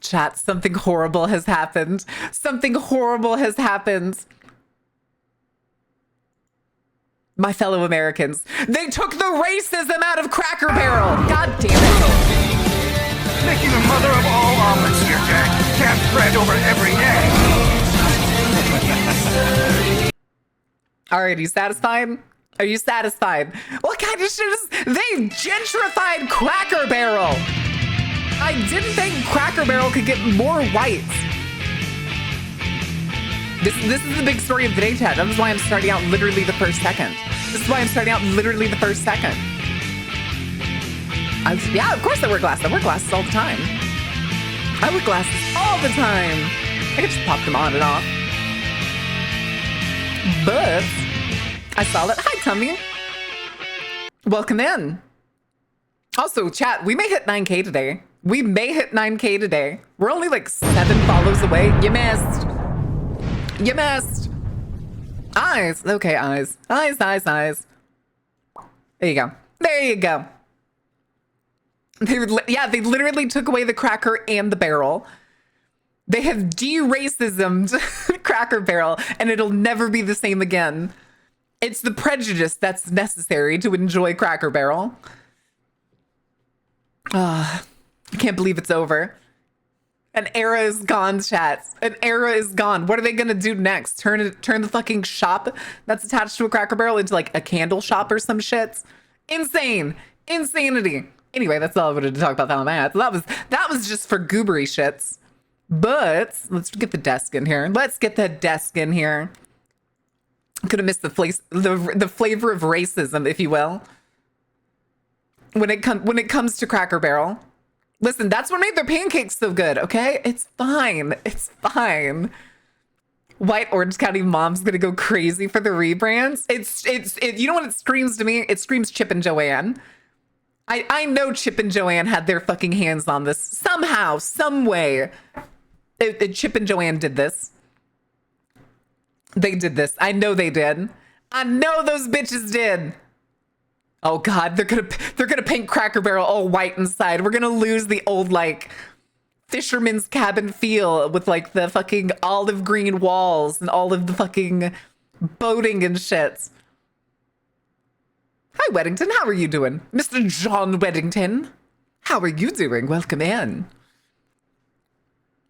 Chat, something horrible has happened. Something horrible has happened. My fellow Americans, they took the racism out of Cracker Barrel. God damn it. Making the mother of all omelets here, Jack. Can't spread over every egg. All right, are you satisfied? Are you satisfied? What kind of shit is... They gentrified Cracker Barrel. I didn't think Cracker Barrel could get more whites. This is the big story of the day, chat. That is why I'm starting out literally the first second. This is why I'm starting out literally the first second. Yeah, of course I wear glasses. I wear glasses all the time. I wear glasses all the time. I can just pop them on and off. But I saw that. Hi, Tummy. Welcome in. Also, chat, we may hit 9K today. We may hit 9K today. We're only like 7 follows away. You missed. You missed. Eyes. Okay, eyes. Eyes, eyes, eyes. There you go. There you go. They literally took away the cracker and the barrel. They have de-racismed Cracker Barrel, and it'll never be the same again. It's the prejudice that's necessary to enjoy Cracker Barrel. I can't believe it's over. An era is gone, chat. An era is gone. What are they gonna do next? Turn the fucking shop that's attached to a Cracker Barrel into like a candle shop or some shit? Insane. Insanity. Anyway, that's all I wanted to talk about that. That was just for goobery shits. But let's get the desk in here. Let's get the desk in here. Could have missed the flavor of racism, if you will. When it comes to Cracker Barrel. Listen, that's what made their pancakes so good, okay? It's fine. It's fine. White Orange County mom's gonna go crazy for the rebrands. You know what it screams to me? It screams Chip and Joanne. I know Chip and Joanne had their fucking hands on this somehow, some way. Chip and Joanne did this. They did this. I know they did. I know those bitches did. Oh God, they're gonna paint Cracker Barrel all white inside. We're gonna lose the old like fisherman's cabin feel with like the fucking olive green walls and all of the fucking boating and shit. Hi Weddington, how are you doing? Mr. John Weddington, how are you doing? Welcome in.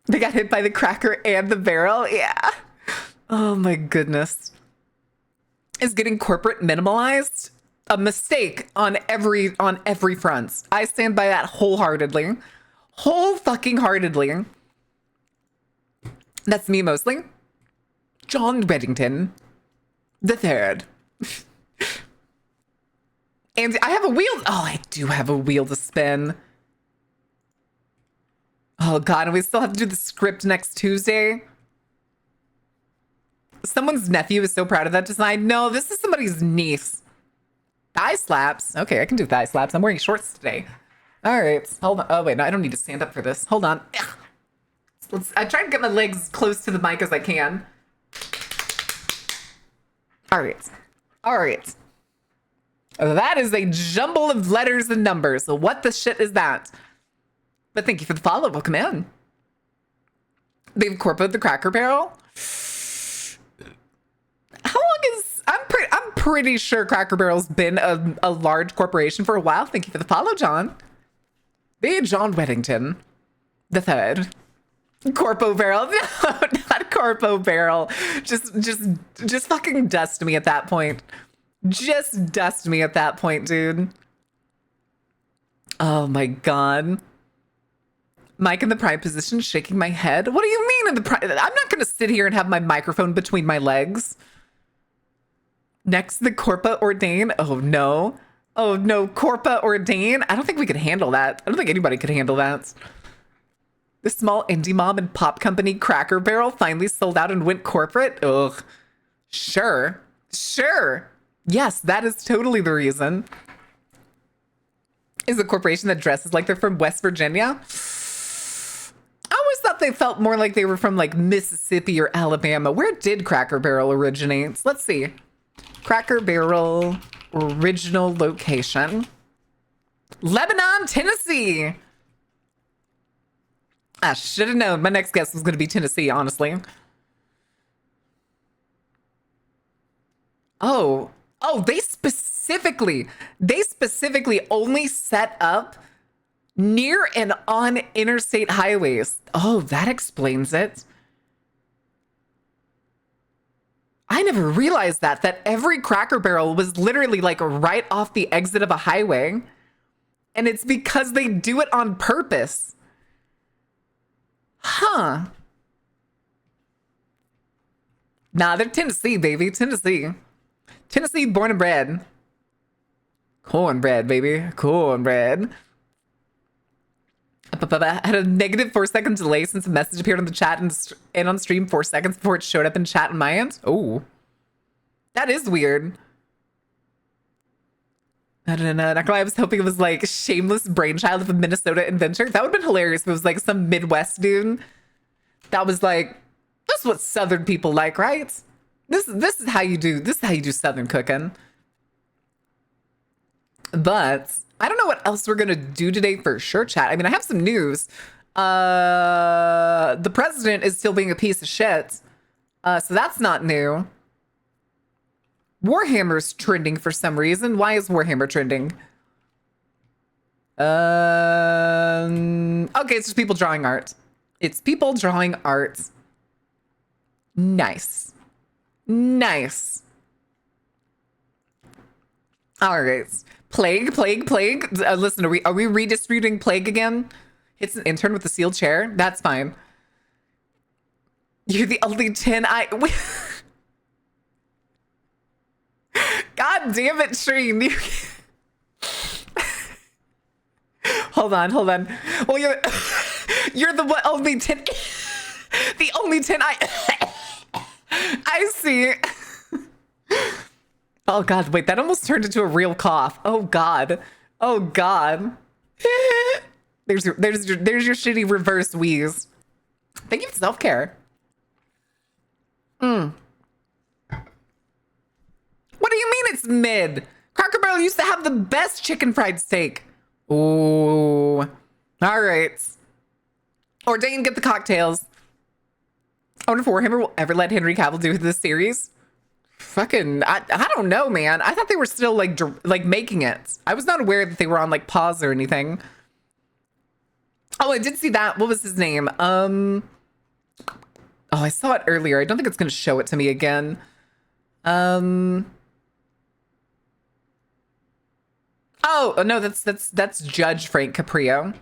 They got hit by the cracker and the barrel, yeah. Oh my goodness. Is getting corporate minimalized a mistake on every front? I stand by that wholeheartedly. Whole fucking heartedly. That's me mostly. John Weddington the third. And I have a wheel. Oh, I do have a wheel to spin. Oh God, and we still have to do the script next Tuesday. Someone's nephew is so proud of that design. No, this is somebody's niece. Thigh slaps. Okay, I can do thigh slaps. I'm wearing shorts today. All right, hold on. Oh wait, no, I don't need to stand up for this. Hold on. I try to get my legs as close to the mic as I can. All right. All right. That is a jumble of letters and numbers. So what the shit is that? But thank you for the follow. Welcome in. They've corporated the Cracker Barrel. How long is... I'm pretty sure Cracker Barrel's been a large corporation for a while. Thank you for the follow, John. The John Weddington the third. Corpo Barrel. No, not Corpo Barrel. Just fucking dust me at that point. Just dust me at that point, dude. Oh my God. Mic in the prime position, shaking my head. What do you mean in the prime? I'm not going to sit here and have my microphone between my legs. Next, the Corpa Ordain. Oh no. Oh no, Corpa Ordain. I don't think we could handle that. I don't think anybody could handle that. The small indie mom and pop company Cracker Barrel finally sold out and went corporate. Ugh. Sure. Sure. Yes, that is totally the reason. Is a corporation that dresses like they're from West Virginia. I always thought they felt more like they were from like Mississippi or Alabama. Where did Cracker Barrel originate? Let's see. Cracker Barrel original location. Lebanon, Tennessee. I should have known. My next guess was going to be Tennessee, honestly. Oh, they specifically only set up near and on interstate highways. Oh, that explains it. I never realized that every Cracker Barrel was literally like right off the exit of a highway. And it's because they do it on purpose. Huh. Nah, they're Tennessee, baby. Tennessee. Tennessee born and bred. Cornbread, baby. Cornbread. I had a negative 4-second delay since the message appeared on the chat and on stream 4 seconds before it showed up in chat on my end. Oh, that is weird. I don't know. I was hoping it was like shameless brainchild of a Minnesota inventor. That would have been hilarious if it was like some Midwest dude that was like, "This is what Southern people like, right? This is how you do. This is how you do Southern cooking." But I don't know what else we're gonna do today for sure, chat. I mean, I have some news. The president is still being a piece of shit, so that's not new. Warhammer's trending for some reason. Why is Warhammer trending? Okay, it's just people drawing art. It's people drawing art. Nice. Nice. All right. Plague. Listen, are we redistributing plague again? Hits an intern with the sealed chair. That's fine. You're the only 10 God damn it, Shreen. Hold on. Well, you're the only 10. The only 10 I see. Oh God, wait, that almost turned into a real cough. Oh God. There's your shitty reverse wheeze. Thank you for self-care. What do you mean it's mid? Cracker Barrel used to have the best chicken fried steak. Ooh. All right. Ordain, get the cocktails. I wonder if Warhammer will ever let Henry Cavill do this series. Fucking, I don't know, man. I thought they were still like making it. I was not aware that they were on like pause or anything. Oh, I did see that. What was his name? Oh, I saw it earlier. I don't think it's going to show it to me again. Oh no, that's Judge Frank Caprio.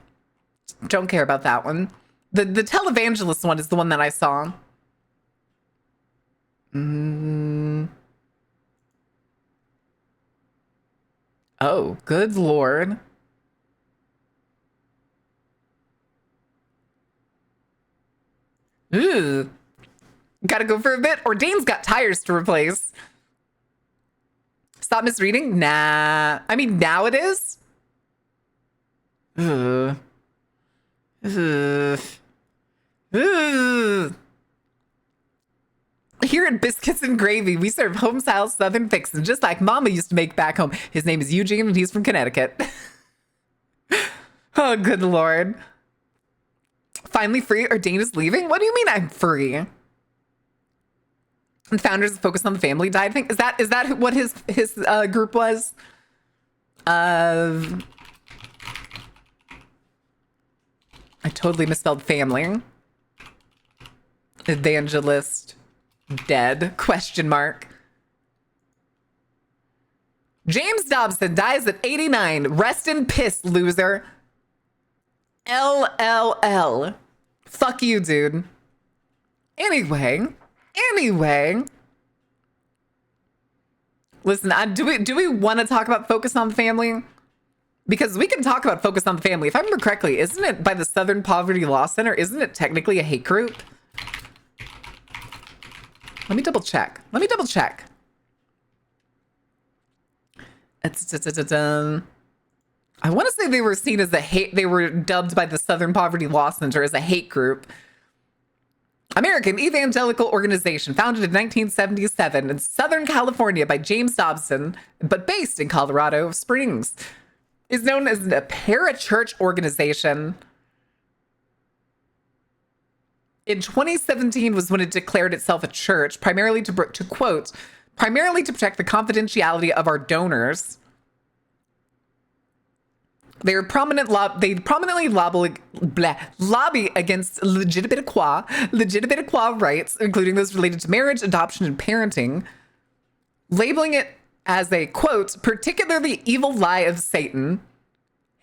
Don't care about that one. The televangelist one is the one that I saw. Oh, good Lord. Ooh. Gotta go for a bit. Ordain's got tires to replace. Stop misreading? Nah. I mean, now it is. Ugh. Ugh. Ugh. Here at Biscuits and Gravy, we serve home-style Southern fixin', just like Mama used to make back home. His name is Eugene, and he's from Connecticut. Oh, good Lord. Finally free, Ordain is leaving? What do you mean I'm free? And founders focused on the family died thing. Is that what his group was? I totally misspelled family. Evangelist dead? Question mark. James Dobson dies at 89. Rest in piss, loser. LLL. Fuck you, dude. Anyway. Listen, do we want to talk about Focus on the Family? Because we can talk about Focus on the Family. If I remember correctly, isn't it by the Southern Poverty Law Center? Isn't it technically a hate group? Let me double check. I want to say they were seen as they were dubbed by the Southern Poverty Law Center as a hate group. American Evangelical Organization, founded in 1977 in Southern California by James Dobson, but based in Colorado Springs, is known as a parachurch organization. In 2017 was when it declared itself a church, primarily to quote, primarily to protect the confidentiality of our donors. They prominently lobby against legitimate qua rights, including those related to marriage, adoption, and parenting, labeling it as a, quote, particularly evil lie of Satan.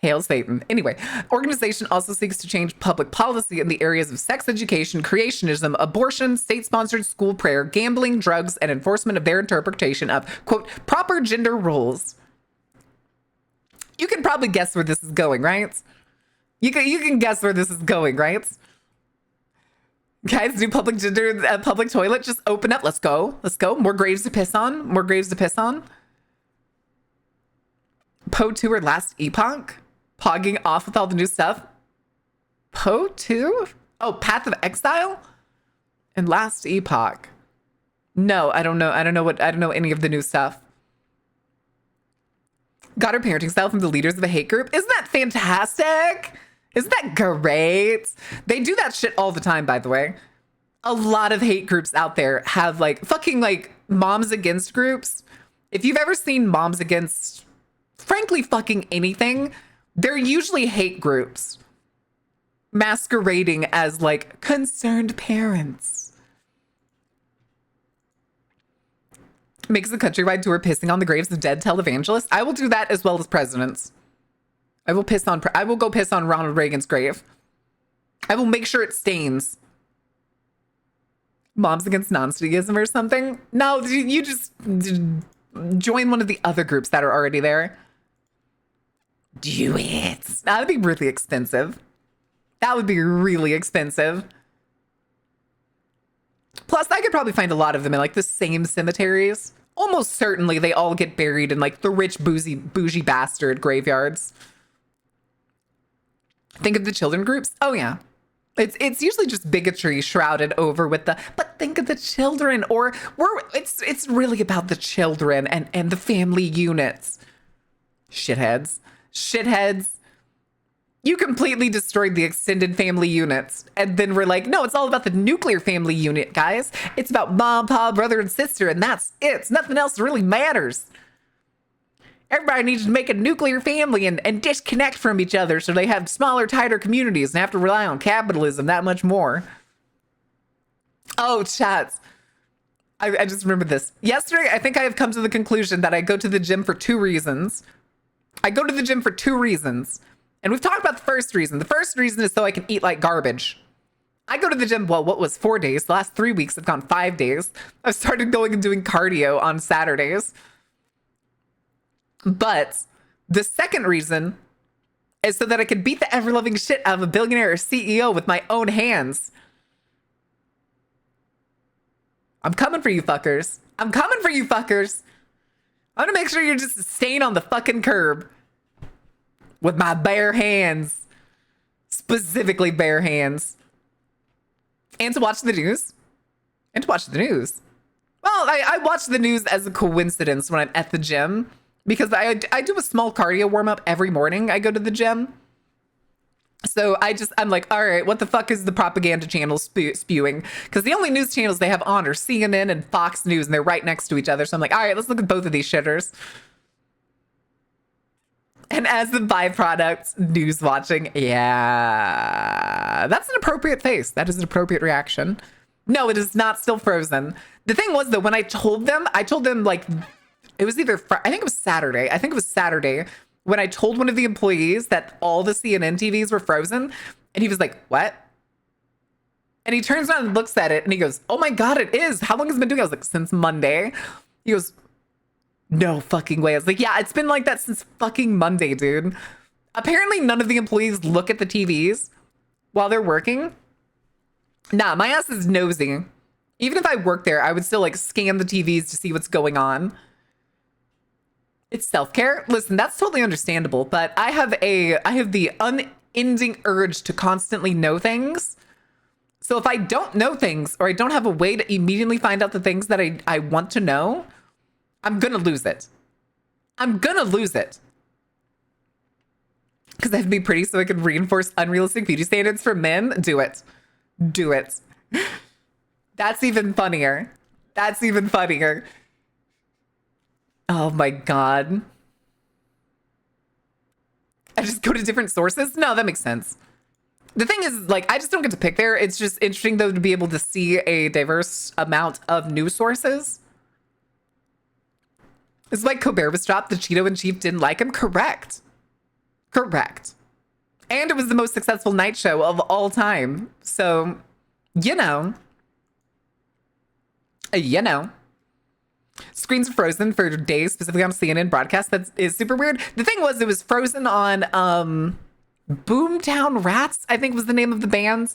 Hail Satan. Anyway, organization also seeks to change public policy in the areas of sex education, creationism, abortion, state-sponsored school prayer, gambling, drugs, and enforcement of their interpretation of, quote, proper gender roles. You can probably guess where this is going, right? You can guess where this is going, right? Guys, do public gender, public toilet, just open up. Let's go. Let's go. More graves to piss on. More graves to piss on. Poe tour last epoch. Pogging off with all the new stuff. Poe 2? Oh, Path of Exile? And last epoch. No, I don't know. I don't know any of the new stuff. Got her parenting style from the leaders of a hate group. Isn't that fantastic? Isn't that great? They do that shit all the time, by the way. A lot of hate groups out there have like fucking like moms against groups. If you've ever seen moms against, frankly, fucking anything, they're usually hate groups masquerading as like concerned parents. Makes a countrywide tour pissing on the graves of dead televangelists. I will do that as well as presidents. I will go piss on Ronald Reagan's grave. I will make sure it stains. Moms Against Non-Steagism or something? No, you just join one of the other groups that are already there. Do it. That would be really expensive. That would be really expensive. Plus, I could probably find a lot of them in like the same cemeteries. Almost certainly they all get buried in like the rich, bougie bastard graveyards. Think of the children groups. Oh yeah. It's usually just bigotry shrouded over with the, but think of the children, or it's really about the children and the family units. Shitheads. You completely destroyed the extended family units. And then we're like, no, it's all about the nuclear family unit, guys. It's about mom, pa, brother, and sister, and that's it. Nothing else really matters. Everybody needs to make a nuclear family and disconnect from each other so they have smaller, tighter communities and have to rely on capitalism that much more. Oh, chats. I just remembered this. Yesterday, I think I have come to the conclusion that I go to the gym for two reasons. And we've talked about the first reason. The first reason is so I can eat like garbage. I go to the gym, well, what was 4 days? The last 3 weeks have gone 5 days. I've started going and doing cardio on Saturdays. But the second reason is so that I could beat the ever-loving shit out of a billionaire or CEO with my own hands. I'm coming for you fuckers. I'm gonna make sure you're just staying on the fucking curb with my bare hands. Specifically bare hands. And to watch the news. Well, I watch the news as a coincidence when I'm at the gym. Because I do a small cardio warm-up every morning I go to the gym. So I'm like, all right, what the fuck is the propaganda channel spewing? Because the only news channels they have on are CNN and Fox News, and they're right next to each other. So I'm like, all right, let's look at both of these shitters. And as the byproduct, news watching, yeah, that's an appropriate face. That is an appropriate reaction. No, it is not still frozen. The thing was, though, when I told them like, it was I think it was Saturday when I told one of the employees that all the CNN TVs were frozen, and he was like, what? And he turns around and looks at it and he goes, oh my God, it is. How long has it been doing? I was like, since Monday. He goes, no fucking way. I was like, yeah, it's been like that since fucking Monday, dude. Apparently none of the employees look at the TVs while they're working. Nah, my ass is nosy. Even if I work there, I would still like scan the TVs to see what's going on. It's self-care. Listen, that's totally understandable, but I have the unending urge to constantly know things. So if I don't know things, or I don't have a way to immediately find out the things that I want to know, I'm gonna lose it. Because I have to be pretty so I can reinforce unrealistic beauty standards for men. Do it. That's even funnier. That's even funnier. Oh my God. I just go to different sources? No, that makes sense. The thing is, like, I just don't get to pick there. It's just interesting, though, to be able to see a diverse amount of news sources. It's like Colbert was dropped. The Cheeto and Chief didn't like him. Correct. Correct. And it was the most successful night show of all time. So, you know. You know. Screens are frozen for days, specifically on CNN broadcast. That is super weird. The thing was, it was frozen on Boomtown Rats, I think was the name of the band.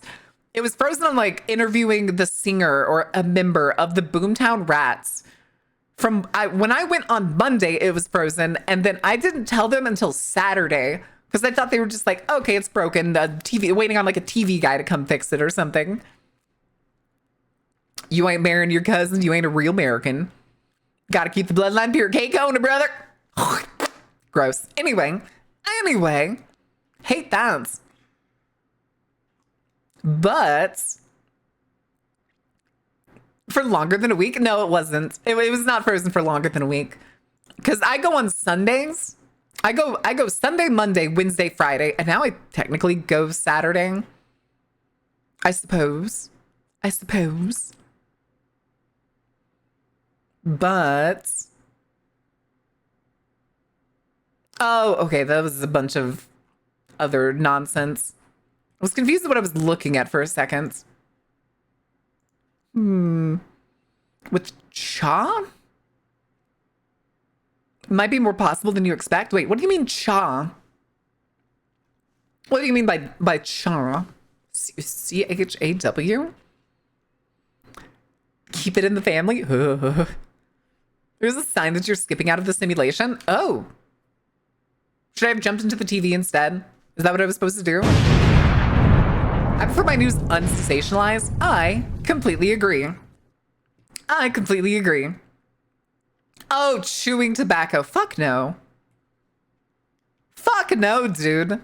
It was frozen on like interviewing the singer or a member of the Boomtown Rats. When I went on Monday, it was frozen, and then I didn't tell them until Saturday because I thought they were just like, okay, it's broken. The TV, waiting on like a TV guy to come fix it or something. You ain't marrying your cousin. You ain't a real American. Gotta keep the bloodline pure. Cake on it, brother. Gross. Anyway, hate that. But for longer than a week? No, it wasn't. It was not frozen for longer than a week. Because I go on Sundays. I go Sunday, Monday, Wednesday, Friday, and now I technically go Saturday. I suppose. But oh, okay, that was a bunch of other nonsense. I was confused with what I was looking at for a second. With Cha? Might be more possible than you expect. Wait, what do you mean Cha? What do you mean by Cha? CHAW? Keep it in the family? There's a sign that you're skipping out of the simulation. Oh. Should I have jumped into the TV instead? Is that what I was supposed to do? I prefer my news unsensationalized. I completely agree. Oh, chewing tobacco. Fuck no. Fuck no, dude.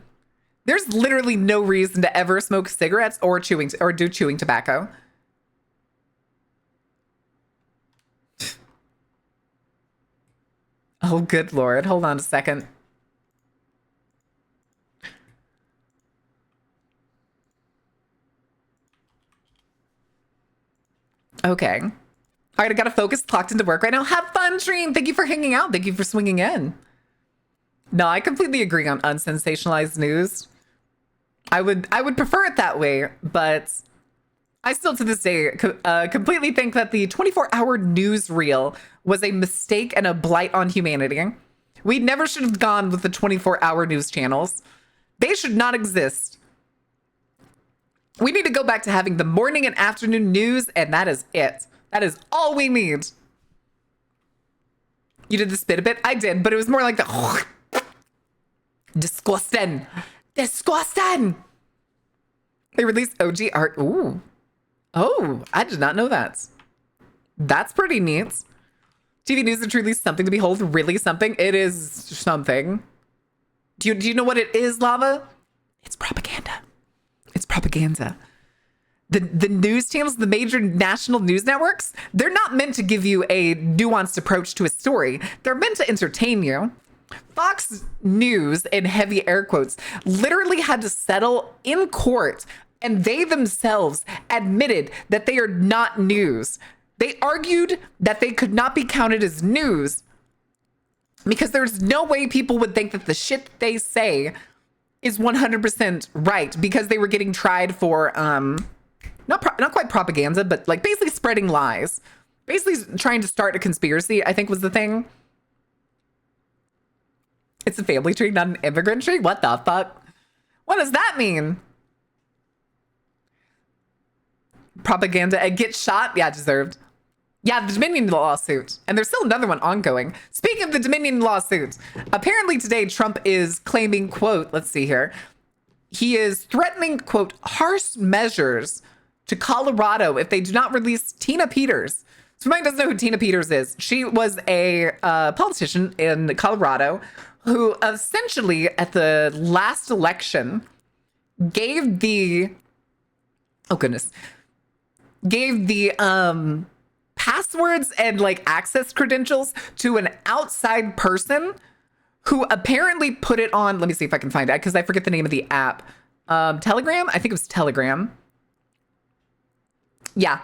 There's literally no reason to ever smoke cigarettes or do chewing tobacco. Oh, good Lord. Hold on a second. Okay. All right, I gotta focus. Clocked into work right now. Have fun, Dream. Thank you for hanging out. Thank you for swinging in. No, I completely agree on unsensationalized news. I would prefer it that way, but I still to this day completely think that the 24-hour newsreel was a mistake and a blight on humanity. We never should have gone with the 24-hour news channels. They should not exist. We need to go back to having the morning and afternoon news, and that is it. That is all we need. You did the spit a bit? I did, but it was more like the disgusting. Disgusting. They released OG art. Ooh. Oh, I did not know that. That's pretty neat. TV news is truly something to behold. Really something. It is something. Do you know what it is, Lava? It's propaganda. It's propaganda. The news channels, the major national news networks, they're not meant to give you a nuanced approach to a story. They're meant to entertain you. Fox News, in heavy air quotes, literally had to settle in court, and they themselves admitted that they are not news. They argued that they could not be counted as news because there's no way people would think that the shit they say is 100% right, because they were getting tried for not quite propaganda, but like basically spreading lies, basically trying to start a conspiracy, I think was the thing. It's a family tree, not an immigrant tree. What the fuck? What does that mean? Propaganda and get shot? Yeah, deserved. Yeah, the Dominion lawsuit. And there's still another one ongoing. Speaking of the Dominion lawsuit, apparently today Trump is claiming, quote, let's see here. He is threatening, quote, harsh measures to Colorado if they do not release Tina Peters. So somebody doesn't know who Tina Peters is. She was a politician in Colorado who essentially at the last election gave the, oh goodness, gave the passwords and like access credentials to an outside person who apparently put it on. Let me see if I can find it because I forget the name of the app. Telegram? I think it was Telegram. Yeah.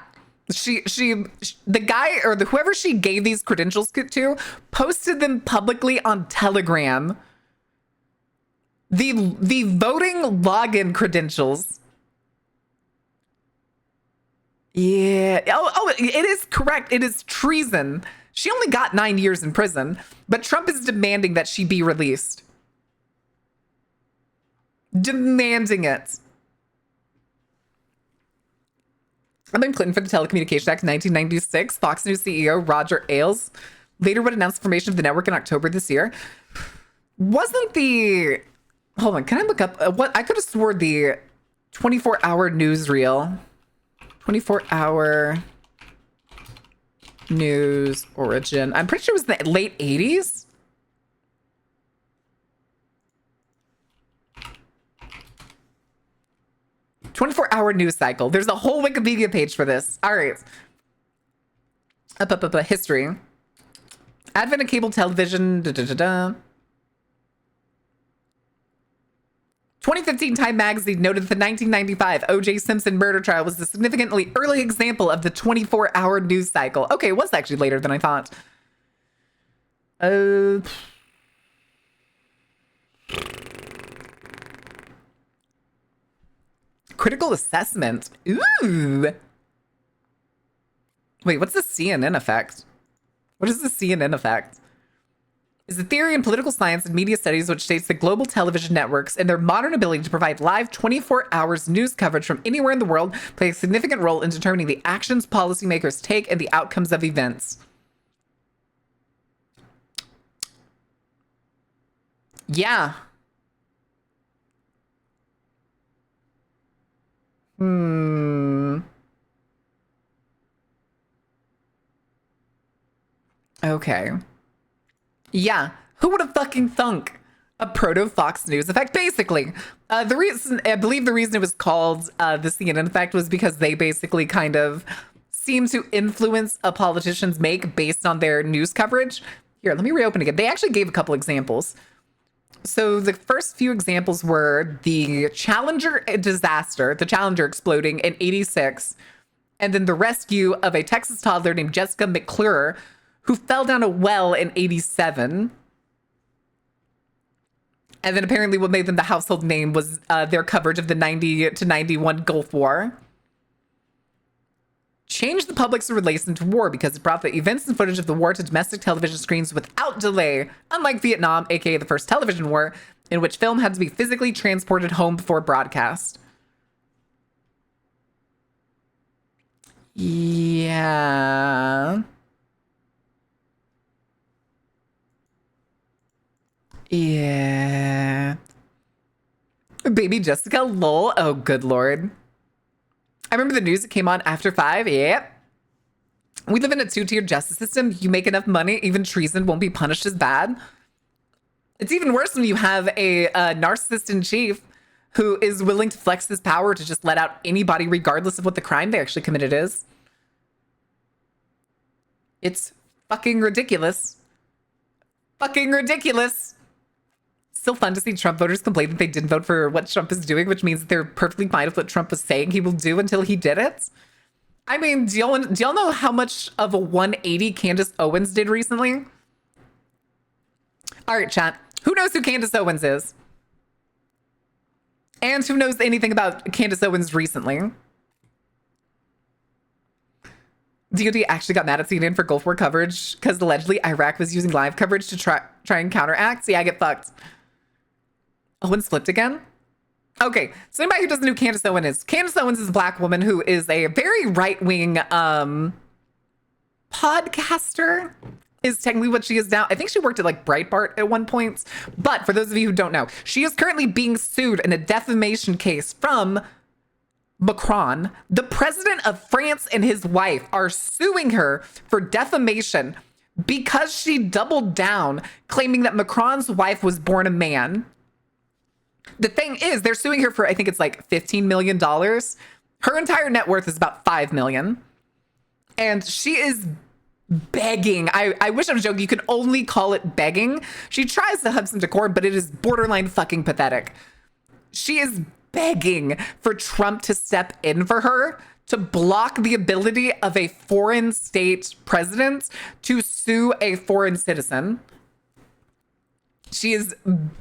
The guy or whoever she gave these credentials to posted them publicly on Telegram. The voting login credentials. Yeah. Oh, it is correct. It is treason. She only got 9 years in prison, but Trump is demanding that she be released. Demanding it. Under Clinton for the Telecommunications Act 1996, Fox News CEO Roger Ailes later would announce formation of the network in October this year. Wasn't the... Hold on, can I look up what? I could have swore the 24-hour newsreel. 24-hour news origin. I'm pretty sure it was the late 80s. "24-hour news cycle." There's a whole Wikipedia page for this. All right. History. Advent of cable television. 2015 Time magazine noted that the 1995 O.J. Simpson murder trial was a significantly early example of the 24-hour news cycle. Okay, it was actually later than I thought. Critical assessment. Ooh. Wait, what's the CNN effect? What is the CNN effect? Is a theory in political science and media studies which states that global television networks and their modern ability to provide live 24 hours news coverage from anywhere in the world play a significant role in determining the actions policymakers take and the outcomes of events. Yeah. Okay. Yeah, who would have fucking thunk a proto Fox News effect? Basically, I believe the reason it was called the CNN effect was because they basically kind of seem to influence a politician's make based on their news coverage. Here, let me reopen again. They actually gave a couple examples. So the first few examples were the Challenger disaster, the Challenger exploding in '86, and then the rescue of a Texas toddler named Jessica McClure, who fell down a well in '87. And then apparently what made them the household name was their coverage of the 90 to 91 Gulf War. Changed the public's relation to war because it brought the events and footage of the war to domestic television screens without delay, unlike Vietnam, aka the first television war, in which film had to be physically transported home before broadcast. Yeah. Yeah. Baby Jessica, lol. Oh, good lord. I remember the news that came on after 5. Yep. We live in a 2-tiered justice system. You make enough money, even treason won't be punished as bad. It's even worse when you have a narcissist in chief who is willing to flex this power to just let out anybody regardless of what the crime they actually committed is. It's fucking ridiculous. Fucking ridiculous. Still fun to see Trump voters complain that they didn't vote for what Trump is doing, which means that they're perfectly fine with what Trump was saying he will do until he did it. I mean, do y'all know how much of a 180 Candace Owens did recently? All right, chat. Who knows who Candace Owens is? And who knows anything about Candace Owens recently? DOD actually got mad at CNN for Gulf War coverage because allegedly Iraq was using live coverage to try and counteract. See, I get fucked. Owens flipped again? Okay, so anybody who doesn't know who Candace Owens is a black woman who is a very right-wing podcaster, is technically what she is now. I think she worked at like Breitbart at one point. But for those of you who don't know, she is currently being sued in a defamation case from Macron. The president of France and his wife are suing her for defamation because she doubled down, claiming that Macron's wife was born a man. The thing is, they're suing her for, I think it's like $15 million. Her entire net worth is about 5 million. And she is begging. I wish I was joking. You can only call it begging. She tries to have some decorum, but it is borderline fucking pathetic. She is begging for Trump to step in for her to block the ability of a foreign state president to sue a foreign citizen. She is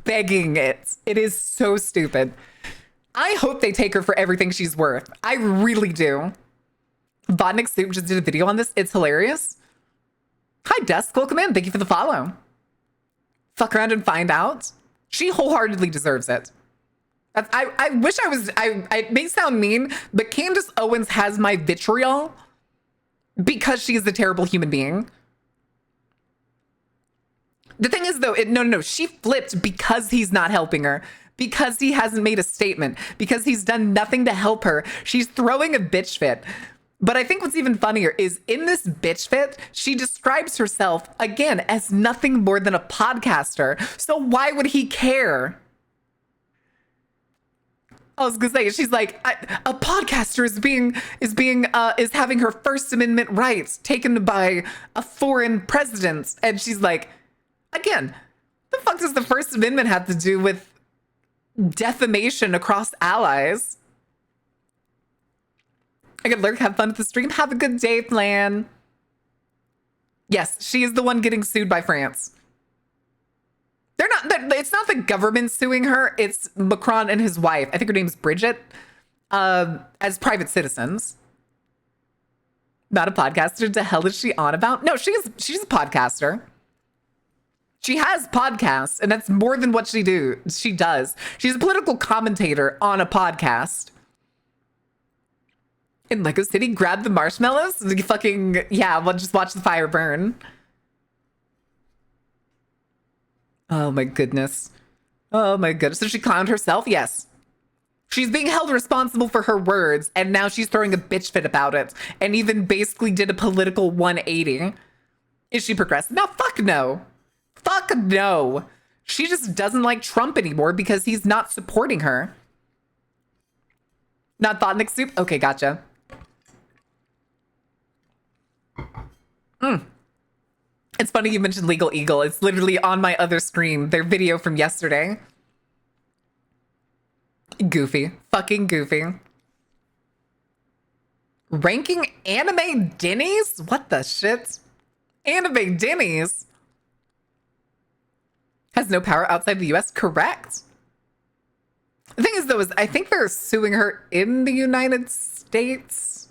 begging it. It is so stupid. I hope they take her for everything she's worth. I really do. Vodnik Soup just did a video on this. It's hilarious. Hi, Dusk. Welcome in. Thank you for the follow. Fuck around and find out. She wholeheartedly deserves it. I wish I was, it may sound mean, but Candace Owens has my vitriol because she is a terrible human being. The thing is, though, no. She flipped because he's not helping her, because he hasn't made a statement, because he's done nothing to help her. She's throwing a bitch fit. But I think what's even funnier is in this bitch fit, she describes herself, again, as nothing more than a podcaster. So why would he care? I was gonna say, she's like, a podcaster is having her First Amendment rights taken by a foreign president. And she's like, again, the fuck does the First Amendment have to do with defamation across allies? I could lurk, have fun with the stream. Have a good day, Flan. Yes, she is the one getting sued by France. It's not the government suing her. It's Macron and his wife. I think her name's Bridget, as private citizens. Not a podcaster. The hell is she on about? No, she's a podcaster. She has podcasts, and that's more than what she does. She's a political commentator on a podcast. In Lego City, grab the marshmallows. Yeah, we'll just watch the fire burn. Oh my goodness. Oh my goodness. So she clowned herself? Yes. She's being held responsible for her words, and now she's throwing a bitch fit about it, and even basically did a political 180. Is she progressive? No, fuck no. Fuck no. She just doesn't like Trump anymore because he's not supporting her. Not Vodnik Soup? Okay, gotcha. It's funny you mentioned Legal Eagle. It's literally on my other screen. Their video from yesterday. Goofy. Fucking goofy. Ranking anime Denny's? What the shit? Anime Denny's has no power outside the US? Correct. The thing is, though, is I think they're suing her in the United States.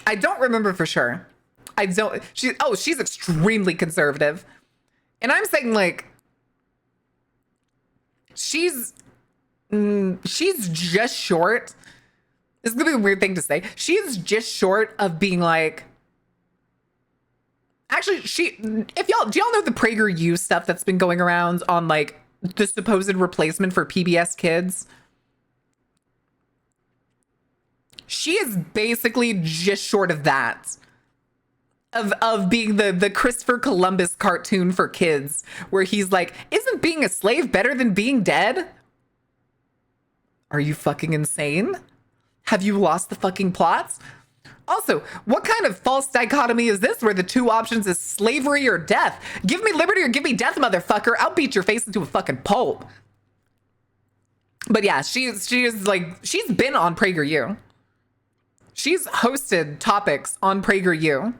I don't remember for sure. She's extremely conservative. And I'm saying, like, she's just short. This is gonna be a weird thing to say. She's just short of being like, actually, do y'all know the PragerU stuff that's been going around on like the supposed replacement for PBS Kids? She is basically just short of that. Of being the Christopher Columbus cartoon for kids, where he's like, isn't being a slave better than being dead? Are you fucking insane? Have you lost the fucking plots? Also, what kind of false dichotomy is this where the two options is slavery or death? Give me liberty or give me death, motherfucker. I'll beat your face into a fucking pulp. But yeah, she is like, she's been on PragerU. She's hosted topics on PragerU.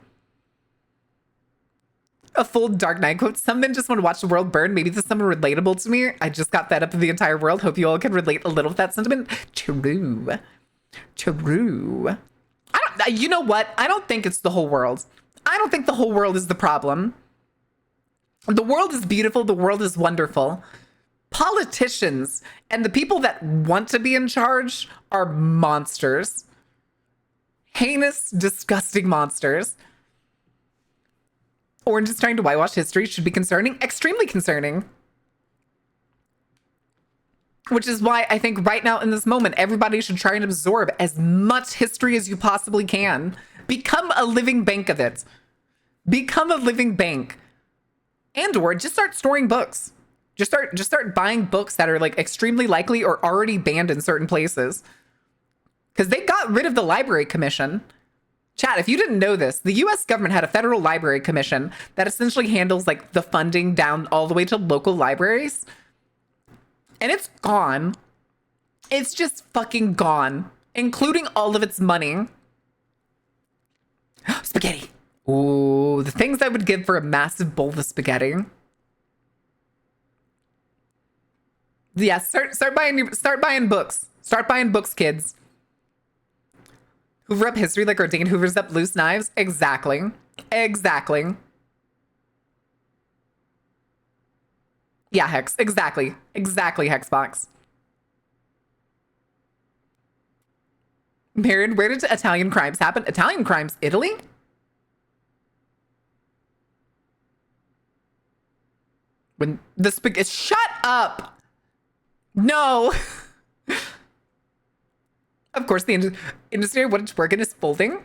A full Dark Knight quote. Some men just want to watch the world burn. Maybe this is someone relatable to me. I just got fed up of the entire world. Hope you all can relate a little with that sentiment. True. You know what? I don't think it's the whole world. I don't think the whole world is the problem. The world is beautiful. The world is wonderful. Politicians and the people that want to be in charge are monsters. Heinous, disgusting monsters. Orange is trying to whitewash history should be concerning, extremely concerning. Which is why I think right now in this moment, everybody should try and absorb as much history as you possibly can. Become a living bank of it. Become a living bank. And or just start storing books. Just start buying books that are like extremely likely or already banned in certain places. because they got rid of the Library Commission. Chat, if you didn't know this, the US government had a federal library commission that essentially handles like the funding down all the way to local libraries. And it's gone. It's just fucking gone, including all of its money. Spaghetti. Ooh, the things I would give for a massive bowl of spaghetti. Yeah, start buying books. Start buying books, kids. Hoover up history like Ordained hoovers up loose knives. Exactly. Exactly. Yeah, Hex. Exactly. Exactly, Hexbox. Baron, where did Italian crimes happen? Italian crimes? Italy? When the spaghetti... Shut up! No! Of course, the industry I wanted to work in is folding.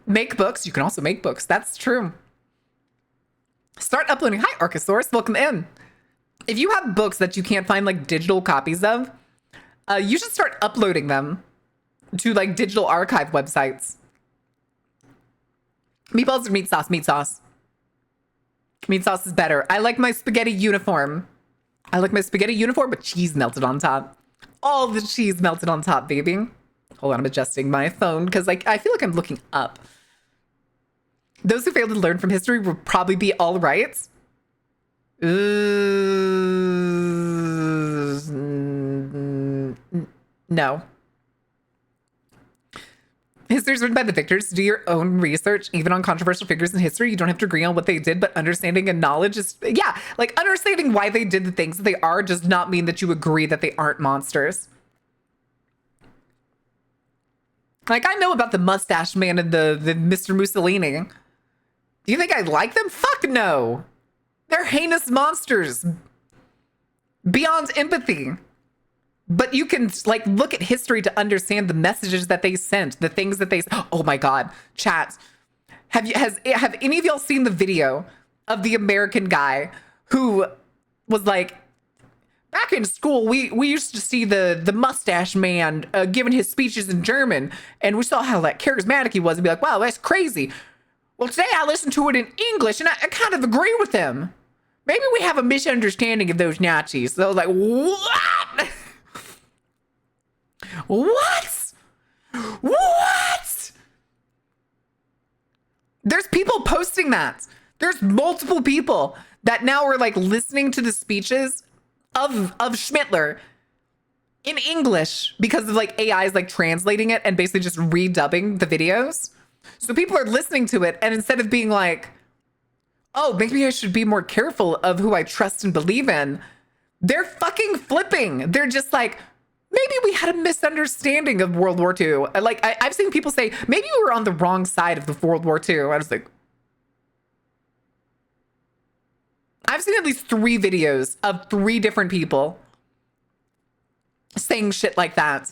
Make books. You can also make books. That's true. Start uploading. Hi, Archosaurus. Welcome in. If you have books that you can't find like digital copies of, you should start uploading them to like digital archive websites. Meatballs or meat sauce? Meat sauce. Meat sauce is better. I like my spaghetti uniform. I like my spaghetti uniform with cheese melted on top. All the cheese melted on top, baby. Hold on, I'm adjusting my phone because like I feel like I'm looking up. Those who failed to learn from history will probably be all right. No. History is written by the victors. Do your own research, even on controversial figures in history. You don't have to agree on what they did, but understanding and knowledge is, yeah, like understanding why they did the things that they are does not mean that you agree that they aren't monsters. Like, I know about the mustache man and the Mr. Mussolini. Do you think I like them? Fuck no. They're heinous monsters. Beyond empathy. But you can like look at history to understand the messages that they sent, the things that they, oh my God, chat. Have any of y'all seen the video of the American guy who was like, back in school, we used to see the mustache man giving his speeches in German, and we saw how like charismatic he was and be like, wow, that's crazy. Well, today I listened to it in English and I kind of agree with him. Maybe we have a misunderstanding of those Nazis. So I was like, what? What? What? There's people posting that. There's multiple people that now are like listening to the speeches of Schmittler in English because of like AIs like translating it and basically just redubbing the videos. So people are listening to it, and instead of being like, oh, maybe I should be more careful of who I trust and believe in, they're fucking flipping. They're just like, maybe we had a misunderstanding of World War II. Like, I've seen people say, maybe we were on the wrong side of the World War II. I was like, I've seen at least 3 videos of 3 different people saying shit like that.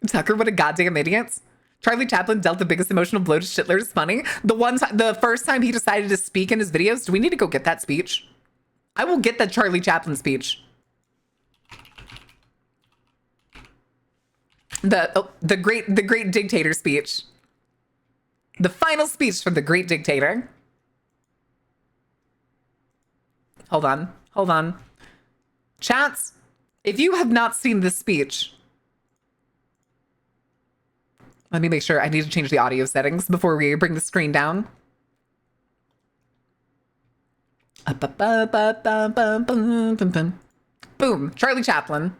Tucker, what a goddamn idiot. Charlie Chaplin dealt the biggest emotional blow to Schindler's funny. The first time he decided to speak in his videos, do we need to go get that speech? I will get that Charlie Chaplin speech. The great dictator speech. The final speech from the great dictator. Hold on. Chats, if you have not seen this speech, let me make sure. I need to change the audio settings before we bring the screen down. Boom. Charlie Chaplin.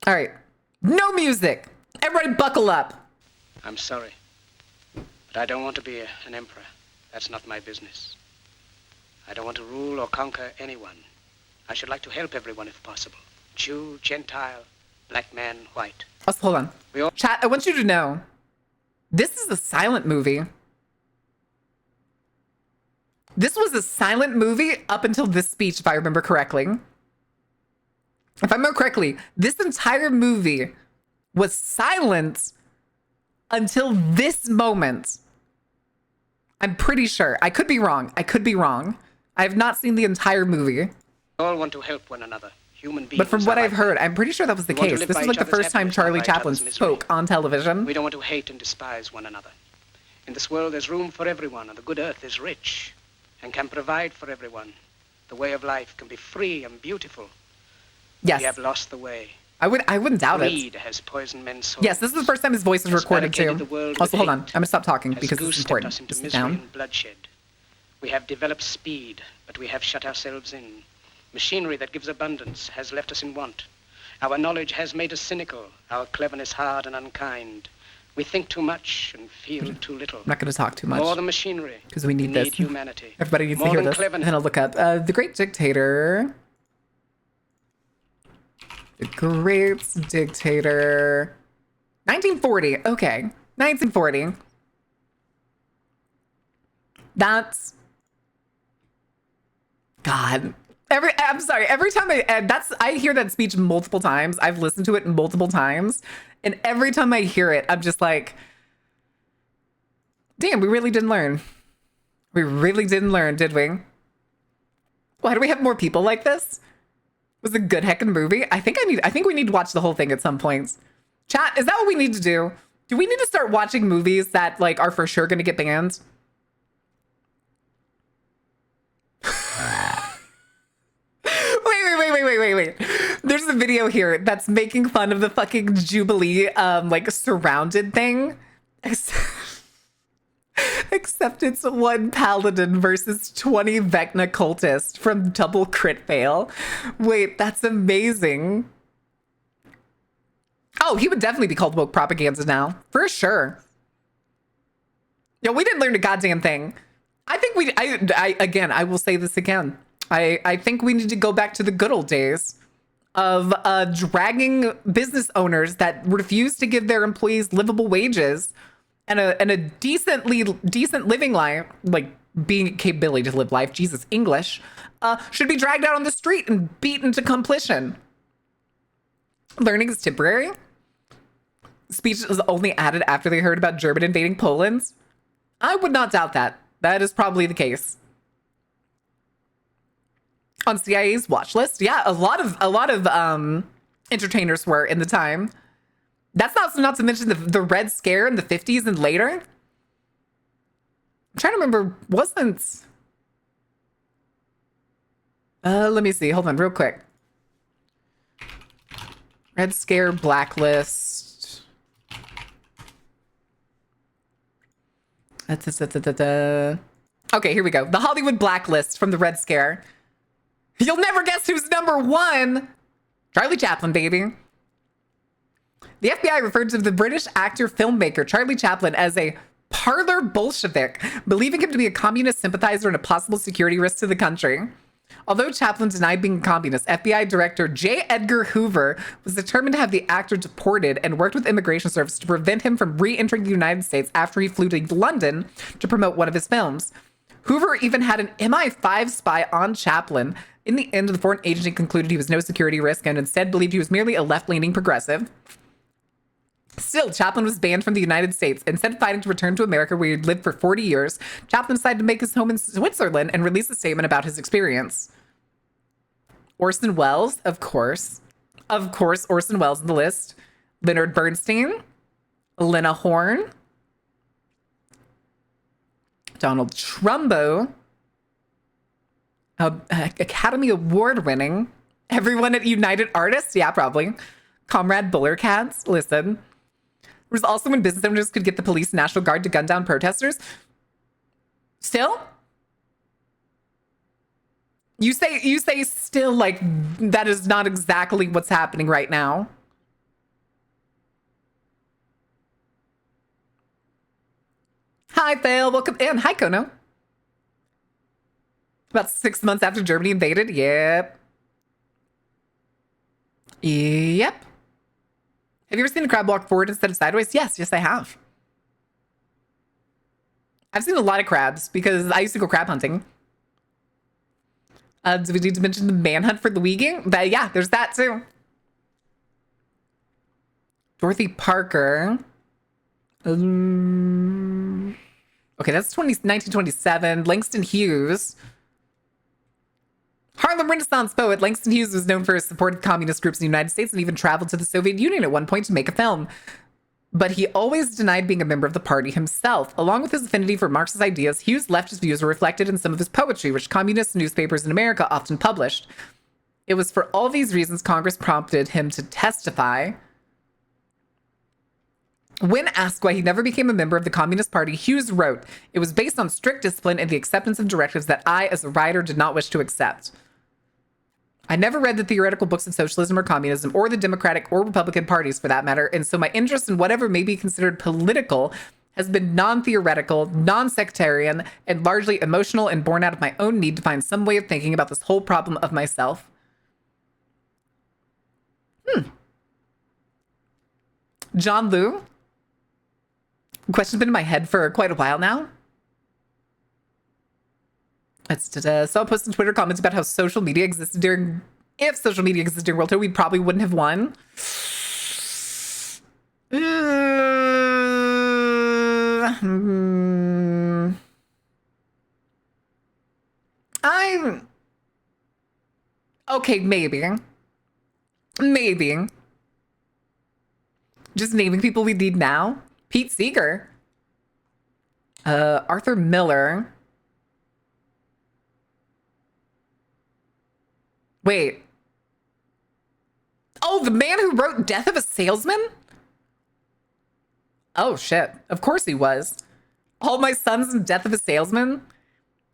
All right. No music. Everybody buckle up. I'm sorry, but I don't want to be an emperor. That's not my business. I don't want to rule or conquer anyone. I should like to help everyone if possible. Jew, Gentile, black man, white. Oh, hold on. Chat, I want you to know, this is a silent movie. This was a silent movie up until this speech, if I remember correctly. If I remember correctly, this entire movie was silent until this moment. I'm pretty sure. I could be wrong. I have not seen the entire movie. We all want to help one another. human beings. But from what are I've like heard, that. I'm pretty sure that was the We want to case. live This by is like each the other's first time happiness, not Charlie by each Chaplin other's misery. spoke on television. We don't want to hate and despise one another. In this world, there's room for everyone, and the good earth is rich and can provide for everyone. The way of life can be free and beautiful. Yes. We have lost the way. I wouldn't doubt Greed it. has poisoned men's souls. Yes, this is the first time his voice is Has recorded barricaded too. the world Also, with hold on. I'm hate. gonna stop talking Has because this is goose-stepped important. us into Sit misery down. and bloodshed. We have developed speed, but we have shut ourselves in. Machinery that gives abundance has left us in want. Our knowledge has made us cynical, our cleverness hard and unkind. We think too much and feel too little. I'm not gonna talk too much. More than machinery. Because we need this. Humanity. Everybody needs More to hear than this. And cleverness. then I'll look up the Great Dictator. The Great Dictator. 1940. Okay. 1940. That's... God. I'm sorry. Every time I hear that speech multiple times. I've listened to it multiple times. And every time I hear it, I'm just like, damn, we really didn't learn. We really didn't learn, did we? Why do we have more people like this? It was a good heckin' movie. I think we need to watch the whole thing at some point. Chat, is that what we need to do? Do we need to start watching movies that like are for sure gonna get banned? Wait. There's a video here that's making fun of the fucking Jubilee like surrounded thing. Except it's one paladin versus 20 Vecna cultists from Double Crit Fail. Wait, that's amazing. Oh, he would definitely be called woke propaganda now. For sure. Yo, we didn't learn a goddamn thing. I think I will say this again. I think we need to go back to the good old days of dragging business owners that refuse to give their employees livable wages and a decent living life, like being capability to live life, Jesus, English, should be dragged out on the street and beaten to completion. Learning is temporary. Speech was only added after they heard about German invading Poland. I would not doubt that. That is probably the case. On CIA's watch list, yeah, a lot of entertainers were in the time. That's not to mention the Red Scare in the 50s and later. I'm trying to remember, wasn't... let me see, hold on real quick. Red Scare, Blacklist. Okay, here we go. The Hollywood Blacklist from the Red Scare. You'll never guess who's number one. Charlie Chaplin, baby. The FBI referred to the British actor filmmaker Charlie Chaplin as a parlor Bolshevik, believing him to be a communist sympathizer and a possible security risk to the country. Although Chaplin denied being a communist, FBI Director J. Edgar Hoover was determined to have the actor deported and worked with Immigration Service to prevent him from re-entering the United States after he flew to London to promote one of his films. Hoover even had an MI5 spy on Chaplin. In the end, the foreign agency concluded he was no security risk and instead believed he was merely a left-leaning progressive. Still, Chaplin was banned from the United States. Instead of fighting to return to America, where he'd lived for 40 years, Chaplin decided to make his home in Switzerland and release a statement about his experience. Orson Welles, of course. Of course, Orson Welles on the list. Leonard Bernstein. Lena Horne. Donald Trumbo. Academy Award winning. Everyone at United Artists? Yeah, probably. Comrade Bullercats. Listen. It was also when business owners could get the police and National Guard to gun down protesters. Still? You say still, like that is not exactly what's happening right now. Hi, Phil. Welcome in. Hi, Kono. About 6 months after Germany invaded. Yep. Yep. Have you ever seen a crab walk forward instead of sideways? Yes, I have. I've seen a lot of crabs because I used to go crab hunting. Do we need to mention the manhunt for Luigi? But yeah, there's that too. Dorothy Parker. Okay, that's 1927. Langston Hughes. Harlem Renaissance poet Langston Hughes was known for his support of communist groups in the United States and even traveled to the Soviet Union at one point to make a film. But he always denied being a member of the party himself. Along with his affinity for Marxist ideas, Hughes' leftist views were reflected in some of his poetry, which communist newspapers in America often published. It was for all these reasons Congress prompted him to testify. When asked why he never became a member of the Communist Party, Hughes wrote, "It was based on strict discipline and the acceptance of directives that I, as a writer, did not wish to accept. I never read the theoretical books of socialism or communism, or the Democratic or Republican parties for that matter, and so my interest in whatever may be considered political has been non-theoretical, non-sectarian, and largely emotional and born out of my own need to find some way of thinking about this whole problem of myself." John Liu? Question's been in my head for quite a while now. Saw a post on Twitter comments about how social media existed during... If social media existed during World Tour, we probably wouldn't have won. Okay, maybe. Maybe. Just naming people we need now. Pete Seeger. Arthur Miller. Wait. Oh, the man who wrote Death of a Salesman? Oh, shit. Of course he was. All My Sons and Death of a Salesman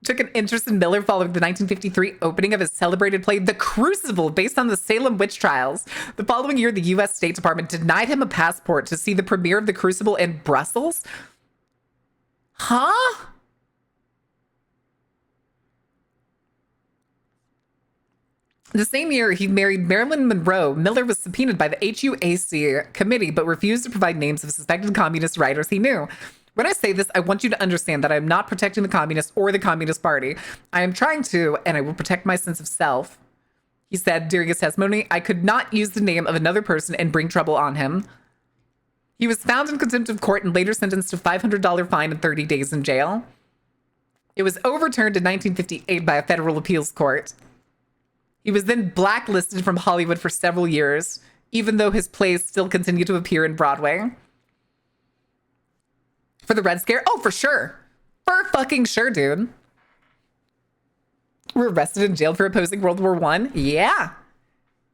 took an interest in Miller following the 1953 opening of his celebrated play, The Crucible, based on the Salem witch trials. The following year, the U.S. State Department denied him a passport to see the premiere of The Crucible in Brussels. Huh? The same year he married Marilyn Monroe, Miller was subpoenaed by the HUAC committee, but refused to provide names of suspected communist writers he knew. When I say this, I want you to understand that I am not protecting the communists or the Communist Party. I am trying to, and I will protect my sense of self. He said during his testimony, I could not use the name of another person and bring trouble on him. He was found in contempt of court and later sentenced to a $500 fine and 30 days in jail. It was overturned in 1958 by a federal appeals court. He was then blacklisted from Hollywood for several years, even though his plays still continued to appear in Broadway. For the Red Scare? Oh, for sure. For fucking sure, dude. Were arrested and jailed for opposing World War I? Yeah.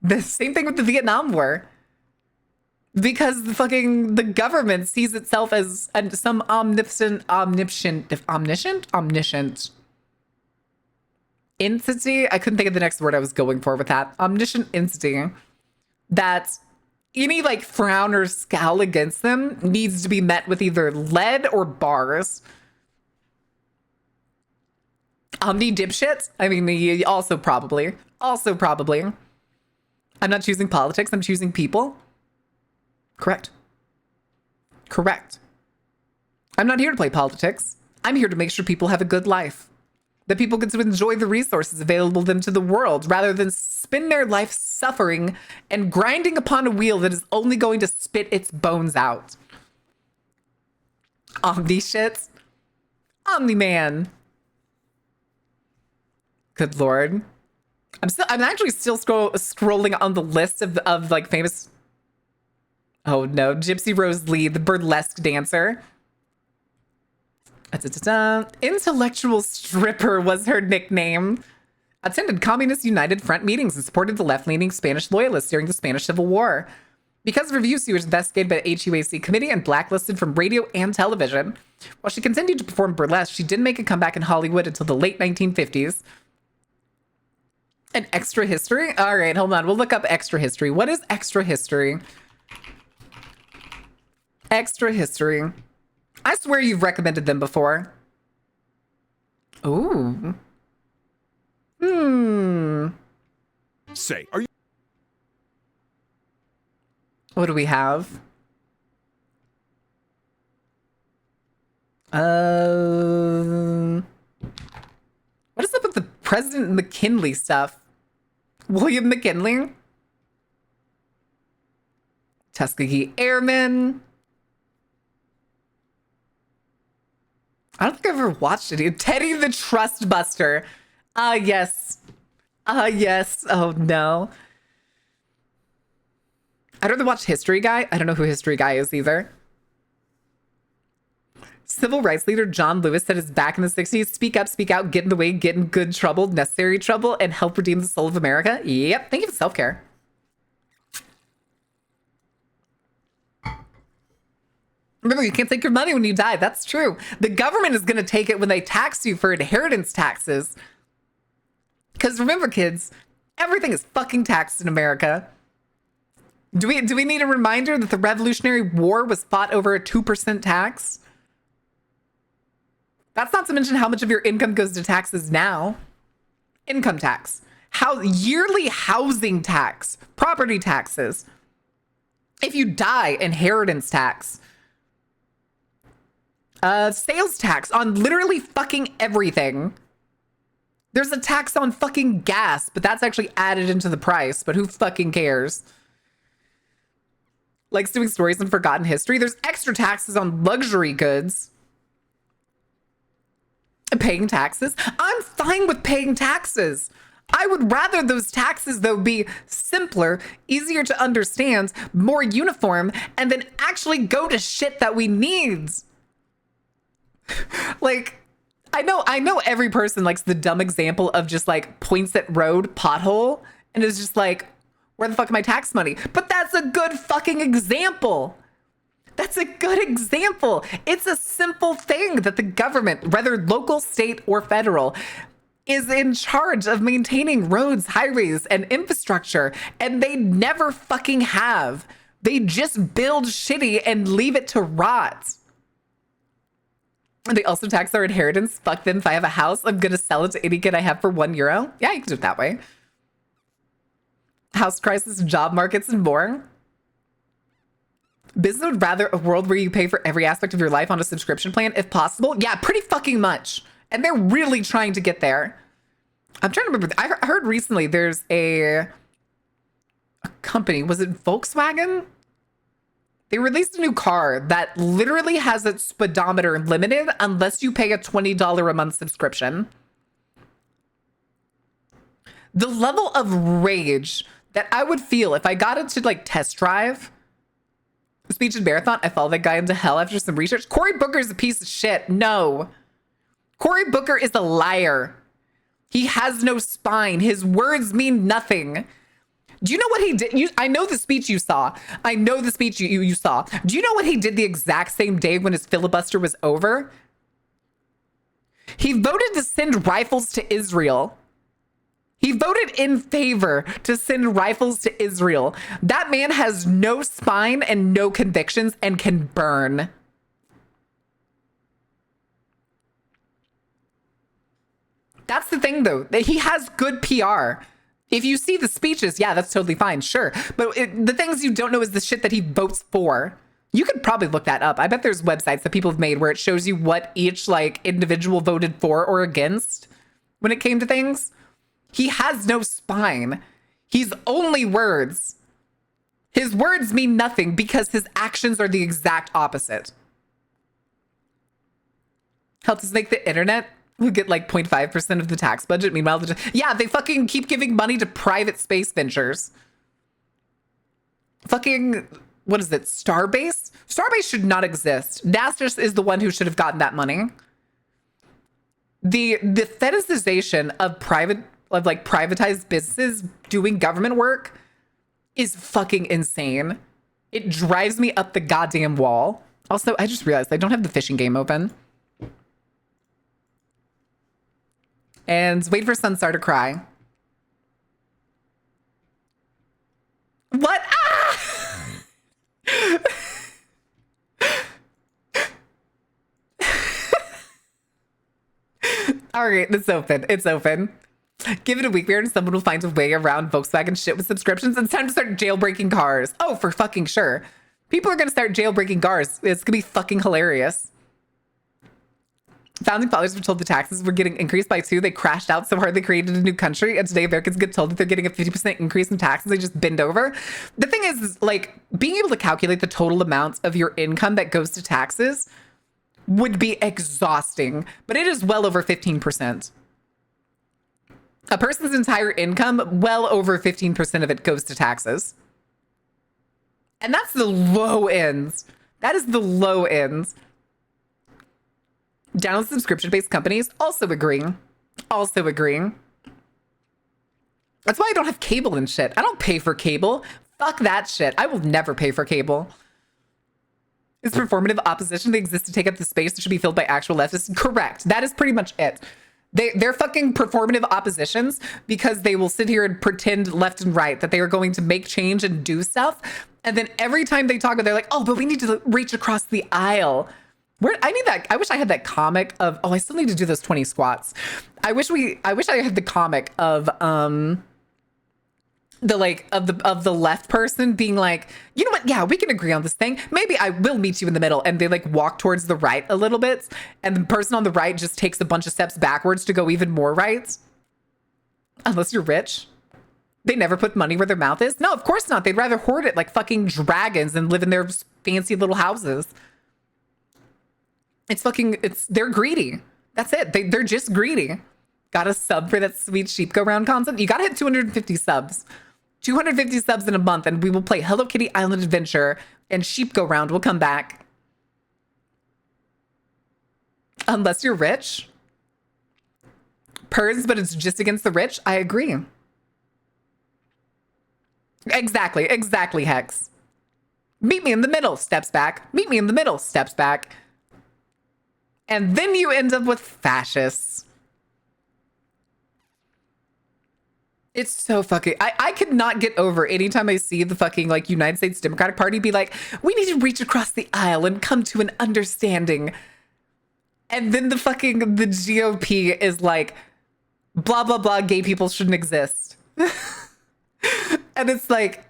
The same thing with the Vietnam War. Because the government sees itself as some omniscient entity. I couldn't think of the next word I was going for with that. Omniscient entity that any frown or scowl against them needs to be met with either lead or bars. Omni dipshit? I mean, also probably. I'm not choosing politics. I'm choosing people. Correct. I'm not here to play politics. I'm here to make sure people have a good life. That people get to enjoy the resources available to them to the world rather than spend their life suffering and grinding upon a wheel that is only going to spit its bones out. Omni shit. Omni-Man. Good Lord. I'm actually still scrolling on the list of famous... Oh no, Gypsy Rose Lee, the burlesque dancer. Intellectual stripper was her nickname. Attended Communist United Front meetings and supported the left-leaning Spanish loyalists during the Spanish Civil War. Because of her views, she was investigated by the HUAC committee and blacklisted from radio and television. While she continued to perform burlesque, she didn't make a comeback in Hollywood until the late 1950s. An extra history? All right, hold on. We'll look up extra history. What is extra history? Extra history. I swear you've recommended them before. Ooh. Say, are you... What do we have? What is up with the President McKinley stuff? William McKinley? Tuskegee Airmen? I don't think I've ever watched it. Teddy the Trust Buster. Yes. Yes. Oh no. I'd rather watch History Guy. I don't know who History Guy is either. Civil rights leader John Lewis said his back in the 60s, speak up, speak out, get in the way, get in good trouble, necessary trouble, and help redeem the soul of America. Yep. Thank you for self-care. Remember, you can't take your money when you die. That's true. The government is going to take it when they tax you for inheritance taxes. Because remember, kids, everything is fucking taxed in America. Do we need a reminder that the Revolutionary War was fought over a 2% tax? That's not to mention how much of your income goes to taxes now. Income tax, yearly housing tax, property taxes. If you die, inheritance tax. Sales tax on literally fucking everything. There's a tax on fucking gas, but that's actually added into the price. But who fucking cares? Likes doing stories in forgotten history. There's extra taxes on luxury goods. Paying taxes. I'm fine with paying taxes. I would rather those taxes, though, be simpler, easier to understand, more uniform, and then actually go to shit that we need. Like, I know every person likes the dumb example of just like points at road pothole and is just like, where the fuck am my tax money? But that's a good fucking example. That's a good example. It's a simple thing that the government, whether local, state, or federal, is in charge of maintaining roads, highways, and infrastructure. And they never fucking have. They just build shitty and leave it to rot. And they also tax our inheritance. Fuck them. If I have a house, I'm going to sell it to any kid I have for €1. Yeah, you can do it that way. House crisis, job markets, and more. Business would rather a world where you pay for every aspect of your life on a subscription plan, if possible. Yeah, pretty fucking much. And they're really trying to get there. I'm trying to remember. I heard recently there's a company. Was it Volkswagen? They released a new car that literally has its speedometer limited unless you pay a $20 a month subscription. The level of rage that I would feel if I got it to like test drive Speech and Marathon, I followed that guy into hell after some research. Cory Booker is a piece of shit. No. Cory Booker is a liar. He has no spine. His words mean nothing. Do you know what he did? I know the speech you saw. I know the speech you saw. Do you know what he did the exact same day when his filibuster was over? He voted to send rifles to Israel. He voted in favor to send rifles to Israel. That man has no spine and no convictions and can burn. That's the thing, though. He has good PR. If you see the speeches, yeah, that's totally fine, sure. But the things you don't know is the shit that he votes for. You could probably look that up. I bet there's websites that people have made where it shows you what each like individual voted for or against when it came to things. He has no spine. He's only words. His words mean nothing because his actions are the exact opposite. Helps us make the internet who get like 0.5% of the tax budget. Meanwhile, yeah, they fucking keep giving money to private space ventures. Fucking, what is it? Starbase? Starbase should not exist. NASA is the one who should have gotten that money. The fetishization of privatized businesses doing government work is fucking insane. It drives me up the goddamn wall. Also, I just realized I don't have the fishing game open. And wait for Sunstar to cry. What? Ah! All right, it's open. It's open. Give it a week, and someone will find a way around Volkswagen shit with subscriptions. It's time to start jailbreaking cars. Oh, for fucking sure. People are going to start jailbreaking cars. It's going to be fucking hilarious. Founding fathers were told the taxes were getting increased by 2. They crashed out so hard they created a new country. And today Americans get told that they're getting a 50% increase in taxes. They just bend over. The thing is, like, being able to calculate the total amount of your income that goes to taxes would be exhausting. But it is well over 15%. A person's entire income, well over 15% of it goes to taxes. And that's the low ends. That is the low ends. Down with subscription-based companies, also agreeing. Also agreeing. That's why I don't have cable and shit. I don't pay for cable. Fuck that shit. I will never pay for cable. Is performative opposition that exists to take up the space that should be filled by actual leftists? Correct. That is pretty much it. They're fucking performative oppositions because they will sit here and pretend left and right that they are going to make change and do stuff. And then every time they talk, they're like, oh, but we need to reach across the aisle. I need that. I wish I had that comic of, oh, I still need to do those 20 squats. I wish I had the comic of, the left person being like, you know what? Yeah, we can agree on this thing. Maybe I will meet you in the middle. And they like walk towards the right a little bit. And the person on the right just takes a bunch of steps backwards to go even more right. Unless you're rich. They never put money where their mouth is. No, of course not. They'd rather hoard it like fucking dragons than live in their fancy little houses. They're greedy. That's it. They're just greedy. Got a sub for that sweet sheep go round concept. You gotta hit 250 subs. 250 subs in a month, and we will play Hello Kitty Island Adventure, and Sheep Go Round will come back. Unless you're rich. Purrs, but it's just against the rich. I agree. Exactly, Hex. Meet me in the middle, steps back. Meet me in the middle, steps back. And then you end up with fascists. It's so fucking, I could not get over anytime I see the fucking like United States Democratic Party be like, we need to reach across the aisle and come to an understanding. And then the GOP is like, blah, blah, blah, gay people shouldn't exist. And it's like,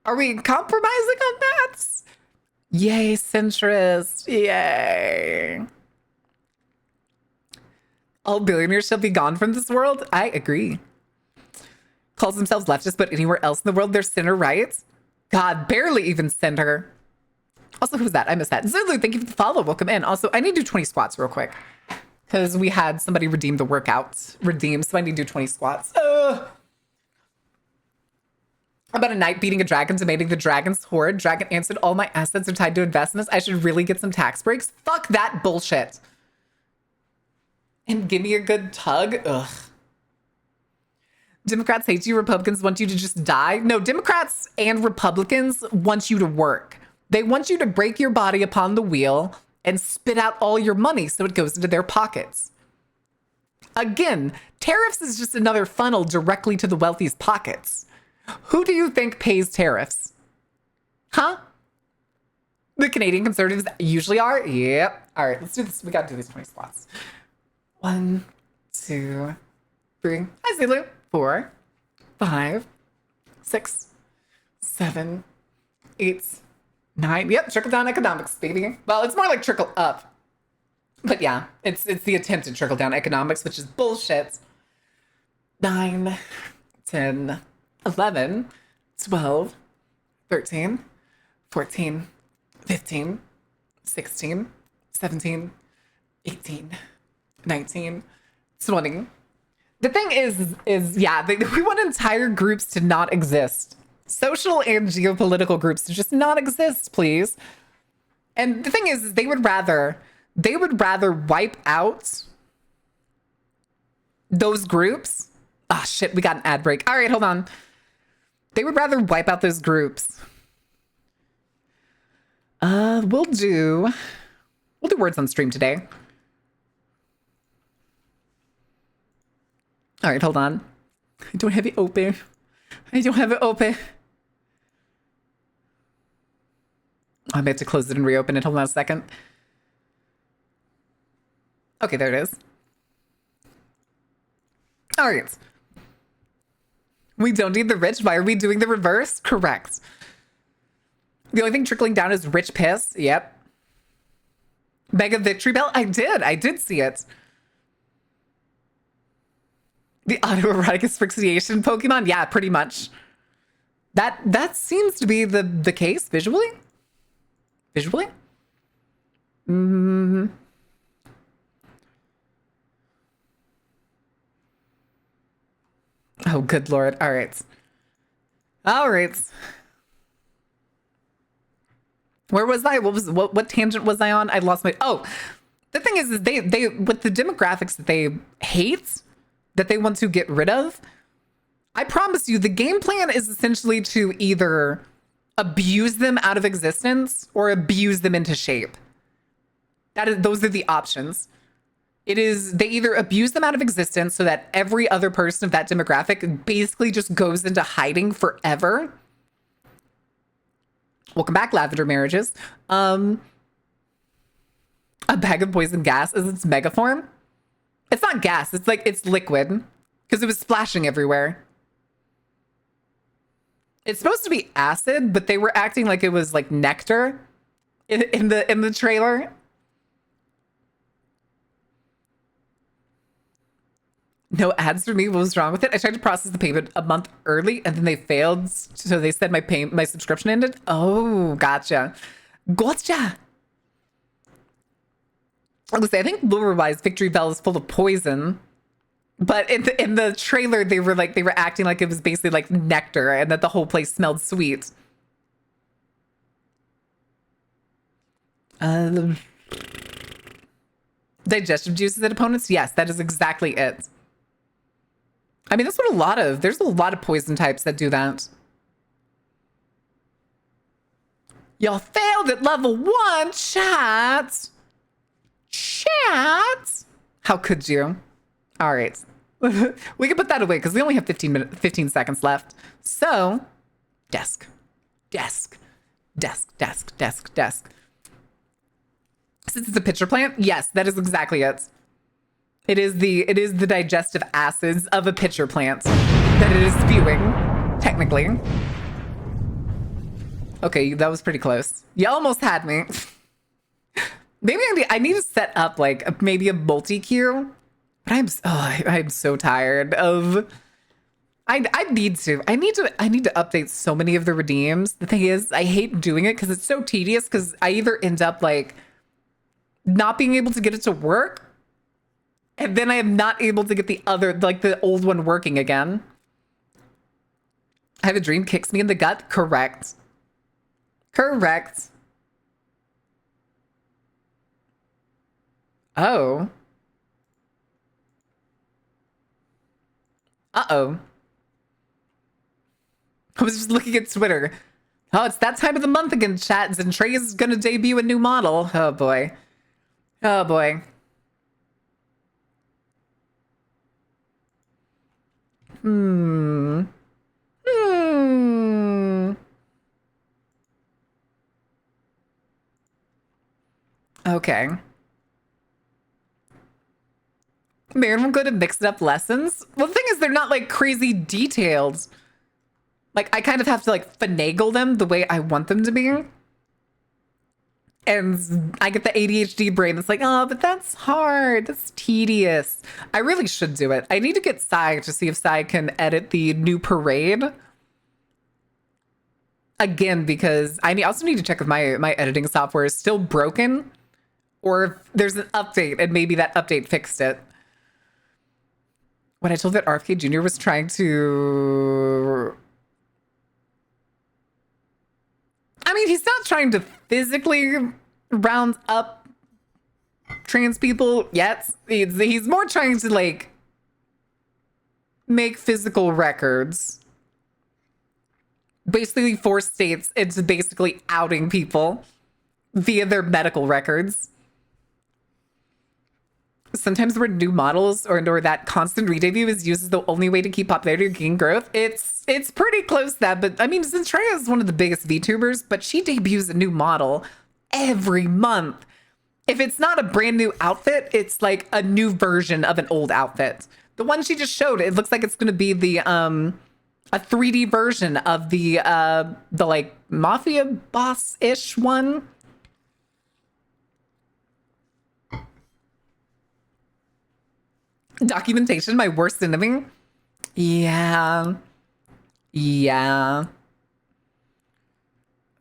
are we compromising on that? Yay, centrist. Yay. All billionaires shall be gone from this world? I agree. Calls themselves leftists, but anywhere else in the world, they're center right? God, barely even center. Also, who's that? I missed that. Zulu, thank you for the follow. Welcome in. Also, I need to do 20 squats real quick. Because we had somebody redeem the workout. So I need to do 20 squats. About a night beating a dragon to mating the dragon's horde. Dragon answered, all my assets are tied to investments. I should really get some tax breaks. Fuck that bullshit. And give me a good tug. Ugh. Democrats hate you. Republicans want you to just die. No, Democrats and Republicans want you to work. They want you to break your body upon the wheel and spit out all your money so it goes into their pockets. Again, tariffs is just another funnel directly to the wealthy's pockets. Who do you think pays tariffs? Huh? The Canadian Conservatives usually are? Yep. All right, let's do this. We got to do these 20 squats. 1, 2, 3. Hi, Zulu. 4, 5, 6, 7, 8, 9. Yep, trickle down economics, baby. Well, it's more like trickle up. But yeah, it's the attempted trickle down economics, which is bullshit. 9, 10, 11, 12, 13, 14, 15, 16, 17, 18, 19, 20. The thing is yeah, we want entire groups to not exist. Social and geopolitical groups to just not exist, please. And the thing is they would rather wipe out those groups. Ah, shit, we got an ad break. All right, hold on. They would rather wipe out those groups. We'll do words on stream today. All right, hold on. I don't have it open. I may have to close it and reopen it. Hold on a second. Okay, there it is. All right. We don't need the rich. Why are we doing the reverse? Correct. The only thing trickling down is rich piss. Yep. Mega victory bell. I did see it. The autoerotic asphyxiation Pokemon. Yeah, pretty much. That seems to be the case visually. Oh, good Lord. All right. All right. Where was I? What tangent was I on? I lost my, oh, the thing is they with the demographics that they hate, that they want to get rid of, I promise you the game plan is essentially to either abuse them out of existence or abuse them into shape. Those are the options. It is, they either abuse them out of existence so that every other person of that demographic basically just goes into hiding forever. Welcome back, Lavender Marriages. A bag of poison gas is its mega form. It's not gas, it's like, it's liquid because it was splashing everywhere. It's supposed to be acid, but they were acting like it was like nectar in the trailer. No ads for me. What was wrong with it? I tried to process the payment a month early and then they failed. So they said my subscription ended. Oh, gotcha. Gotcha. I was say, I think lore-wise, Victory Bell is full of poison. But in the trailer, they were acting like it was basically like nectar and that the whole place smelled sweet. Digestive juices at opponents? Yes, that is exactly it. I mean, that's what there's a lot of poison types that do that. Y'all failed at level 1, chat. Chat. How could you? All right. We can put that away because we only have 15 seconds left. So, desk. Since it's a pitcher plant, yes, that is exactly it. It is the digestive acids of a pitcher plant that it is spewing, technically. Okay, that was pretty close. You almost had me. Maybe I need to set up like maybe a multi-queue. But I'm so tired of. I need to update so many of the redeems. The thing is, I hate doing it because it's so tedious. Because I either end up like not being able to get it to work, and then I am not able to get the old one working again. I have a dream kicks me in the gut. Correct. Oh. Uh-oh. I was just looking at Twitter. Oh, it's that time of the month again, chat. And Trey is going to debut a new model. Oh, boy. Oh, boy. Okay. Marin will go to mixed up lessons. Well, the thing is, they're not like crazy detailed. Like, I kind of have to like finagle them the way I want them to be. And I get the ADHD brain that's like, oh, but that's hard. That's tedious. I really should do it. I need to get Sai to see if Sai can edit the new parade. Again, because I also need to check if my editing software is still broken or if there's an update and maybe that update fixed it. When I told that RFK Jr. was trying to... I mean, he's not trying to physically round up trans people yet. He's more trying to, like, make physical records. Basically force states into basically outing people via their medical records. Sometimes the word new models or that constant re-debut is used as the only way to keep popularity or gain growth. It's pretty close to that, but I mean, Zentreya is one of the biggest VTubers, but she debuts a new model every month. If it's not a brand new outfit, it's like a new version of an old outfit. The one she just showed, it looks like it's going to be the a 3D version of the like mafia boss-ish one. Documentation, my worst enemy. Yeah.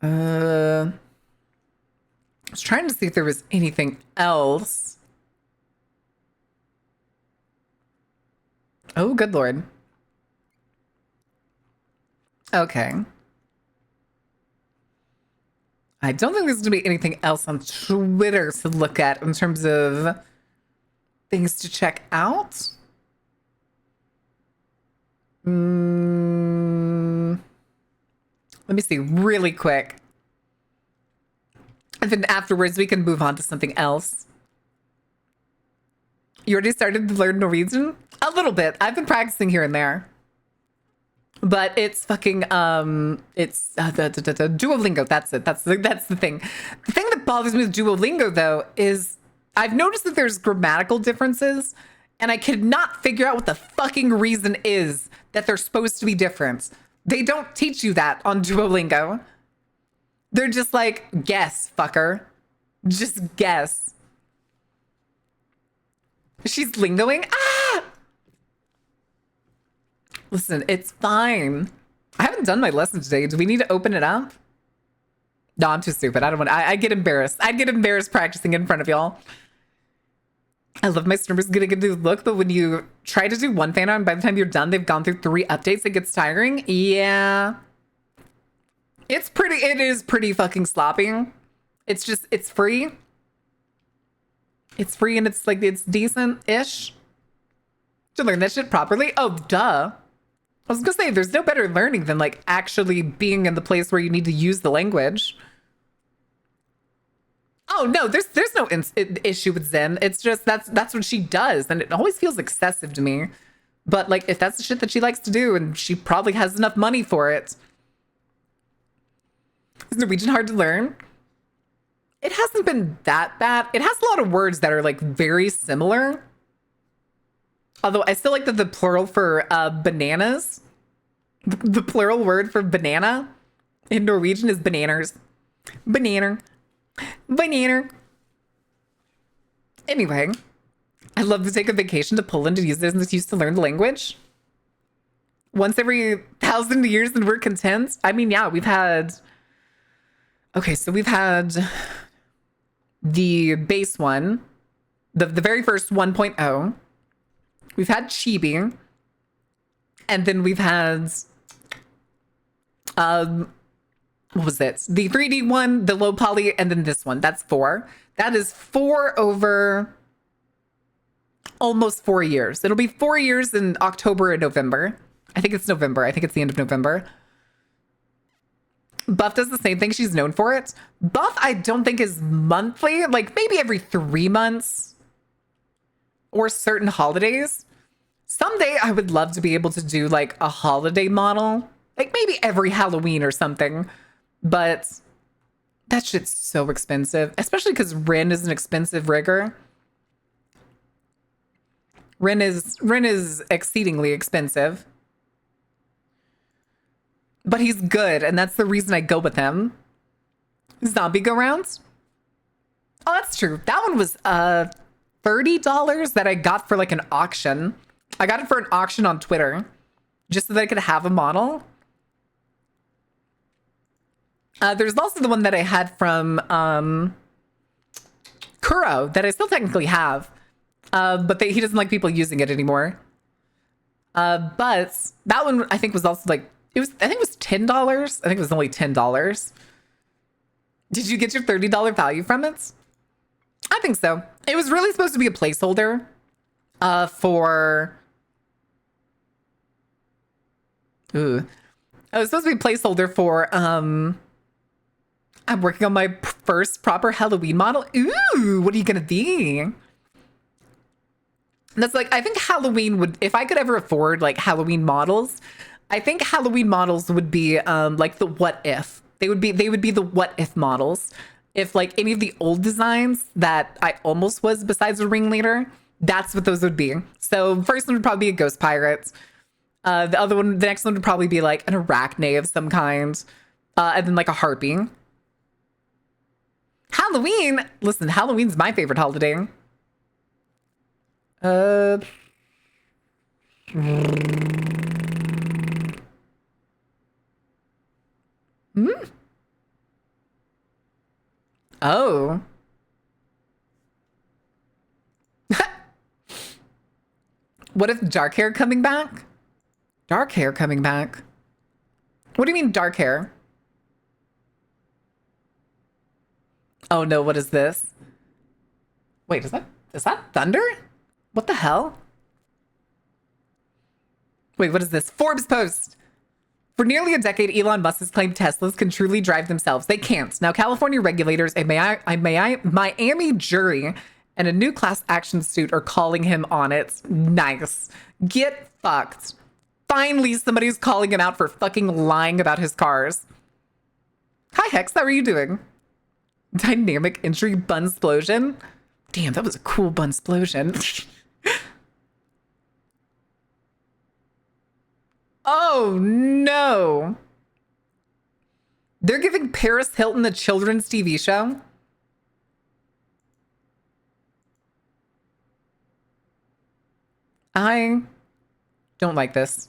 I was trying to see if there was anything else. Oh, good Lord. Okay. I don't think there's going to be anything else on Twitter to look at in terms of things to check out. Let me see really quick. And then afterwards, we can move on to something else. You already started to learn Norwegian? A little bit. I've been practicing here and there. But it's fucking it's the Duolingo. That's it. That's the thing. The thing that bothers me with Duolingo though is I've noticed that there's grammatical differences, and I could not figure out what the fucking reason is that they're supposed to be different. They don't teach you that on Duolingo. They're just like, guess, fucker. Just guess. She's lingoing. Ah! Listen, it's fine. I haven't done my lesson today. Do we need to open it up? No, I'm too stupid. I don't want. I get embarrassed. I'd get embarrassed practicing in front of y'all. I love my streamers getting a new look, but when you try to do one fan art and by the time you're done, they've gone through 3 updates, it gets tiring. Yeah. It is pretty fucking sloppy. It's just, it's free. It's free and it's like, it's decent-ish. To learn that shit properly. Oh, duh. I was gonna say, there's no better learning than like actually being in the place where you need to use the language. Oh no, there's no issue with Zen. It's just that's what she does, and it always feels excessive to me. But like, if that's the shit that she likes to do, and she probably has enough money for it. Is Norwegian hard to learn? It hasn't been that bad. It has a lot of words that are like very similar. Although I still like that the plural for bananas, the plural word for banana in Norwegian is bananers. Banana. Banana. Anyway, I love to take a vacation to Poland and use this as an excuse to learn the language. Once every 1,000 years and we're content. I mean, yeah, we've had... Okay, so we've had the base one, the very first 1.0. We've had Chibi. And then we've had... what was it? The 3D one, the low poly, and then this one. That's 4. That is 4 over almost 4 years. It'll be 4 years in October and November. I think it's November. I think it's the end of November. Buff does the same thing. She's known for it. Buff, I don't think is monthly. Like maybe every 3 months or certain holidays. Someday I would love to be able to do like a holiday model. Like maybe every Halloween or something. But that shit's so expensive, especially because Rin is an expensive rigger. Rin is exceedingly expensive. But he's good, and that's the reason I go with him. Zombie go rounds? Oh, that's true. That one was $30 that I got for like an auction. I got it for an auction on Twitter just so that I could have a model. There's also the one that I had from Kuro that I still technically have, but he doesn't like people using it anymore. But that one I think was also like, I think it was $10. I think it was only $10. Did you get your $30 value from it? I think so. It was really supposed to be a placeholder for... Ooh. It was supposed to be a placeholder for... I'm working on my first proper Halloween model. Ooh, what are you gonna be? And that's like, I think Halloween would... If I could ever afford like Halloween models... I think Halloween models would be like the what if. They would be the what if models. If like any of the old designs that I almost was besides a ringleader, that's what those would be. So first one would probably be a ghost pirate. The next one would probably be like an arachne of some kind. And then like a harpy. Halloween, listen, Halloween's my favorite holiday. Oh. What if dark hair coming back? Dark hair coming back. What do you mean dark hair? Oh no, what is this? Wait, is that thunder? What the hell? Wait, what is this? Forbes post. For nearly a decade, Elon Musk has claimed Teslas can truly drive themselves. They can't. Now, California regulators, a Miami jury, and a new class action suit are calling him on it. Nice. Get fucked. Finally, somebody's calling him out for fucking lying about his cars. Hi, Hex. How are you doing? Dynamic entry bunsplosion. Damn, that was a cool bunsplosion. Oh, no. They're giving Paris Hilton a children's TV show? I don't like this.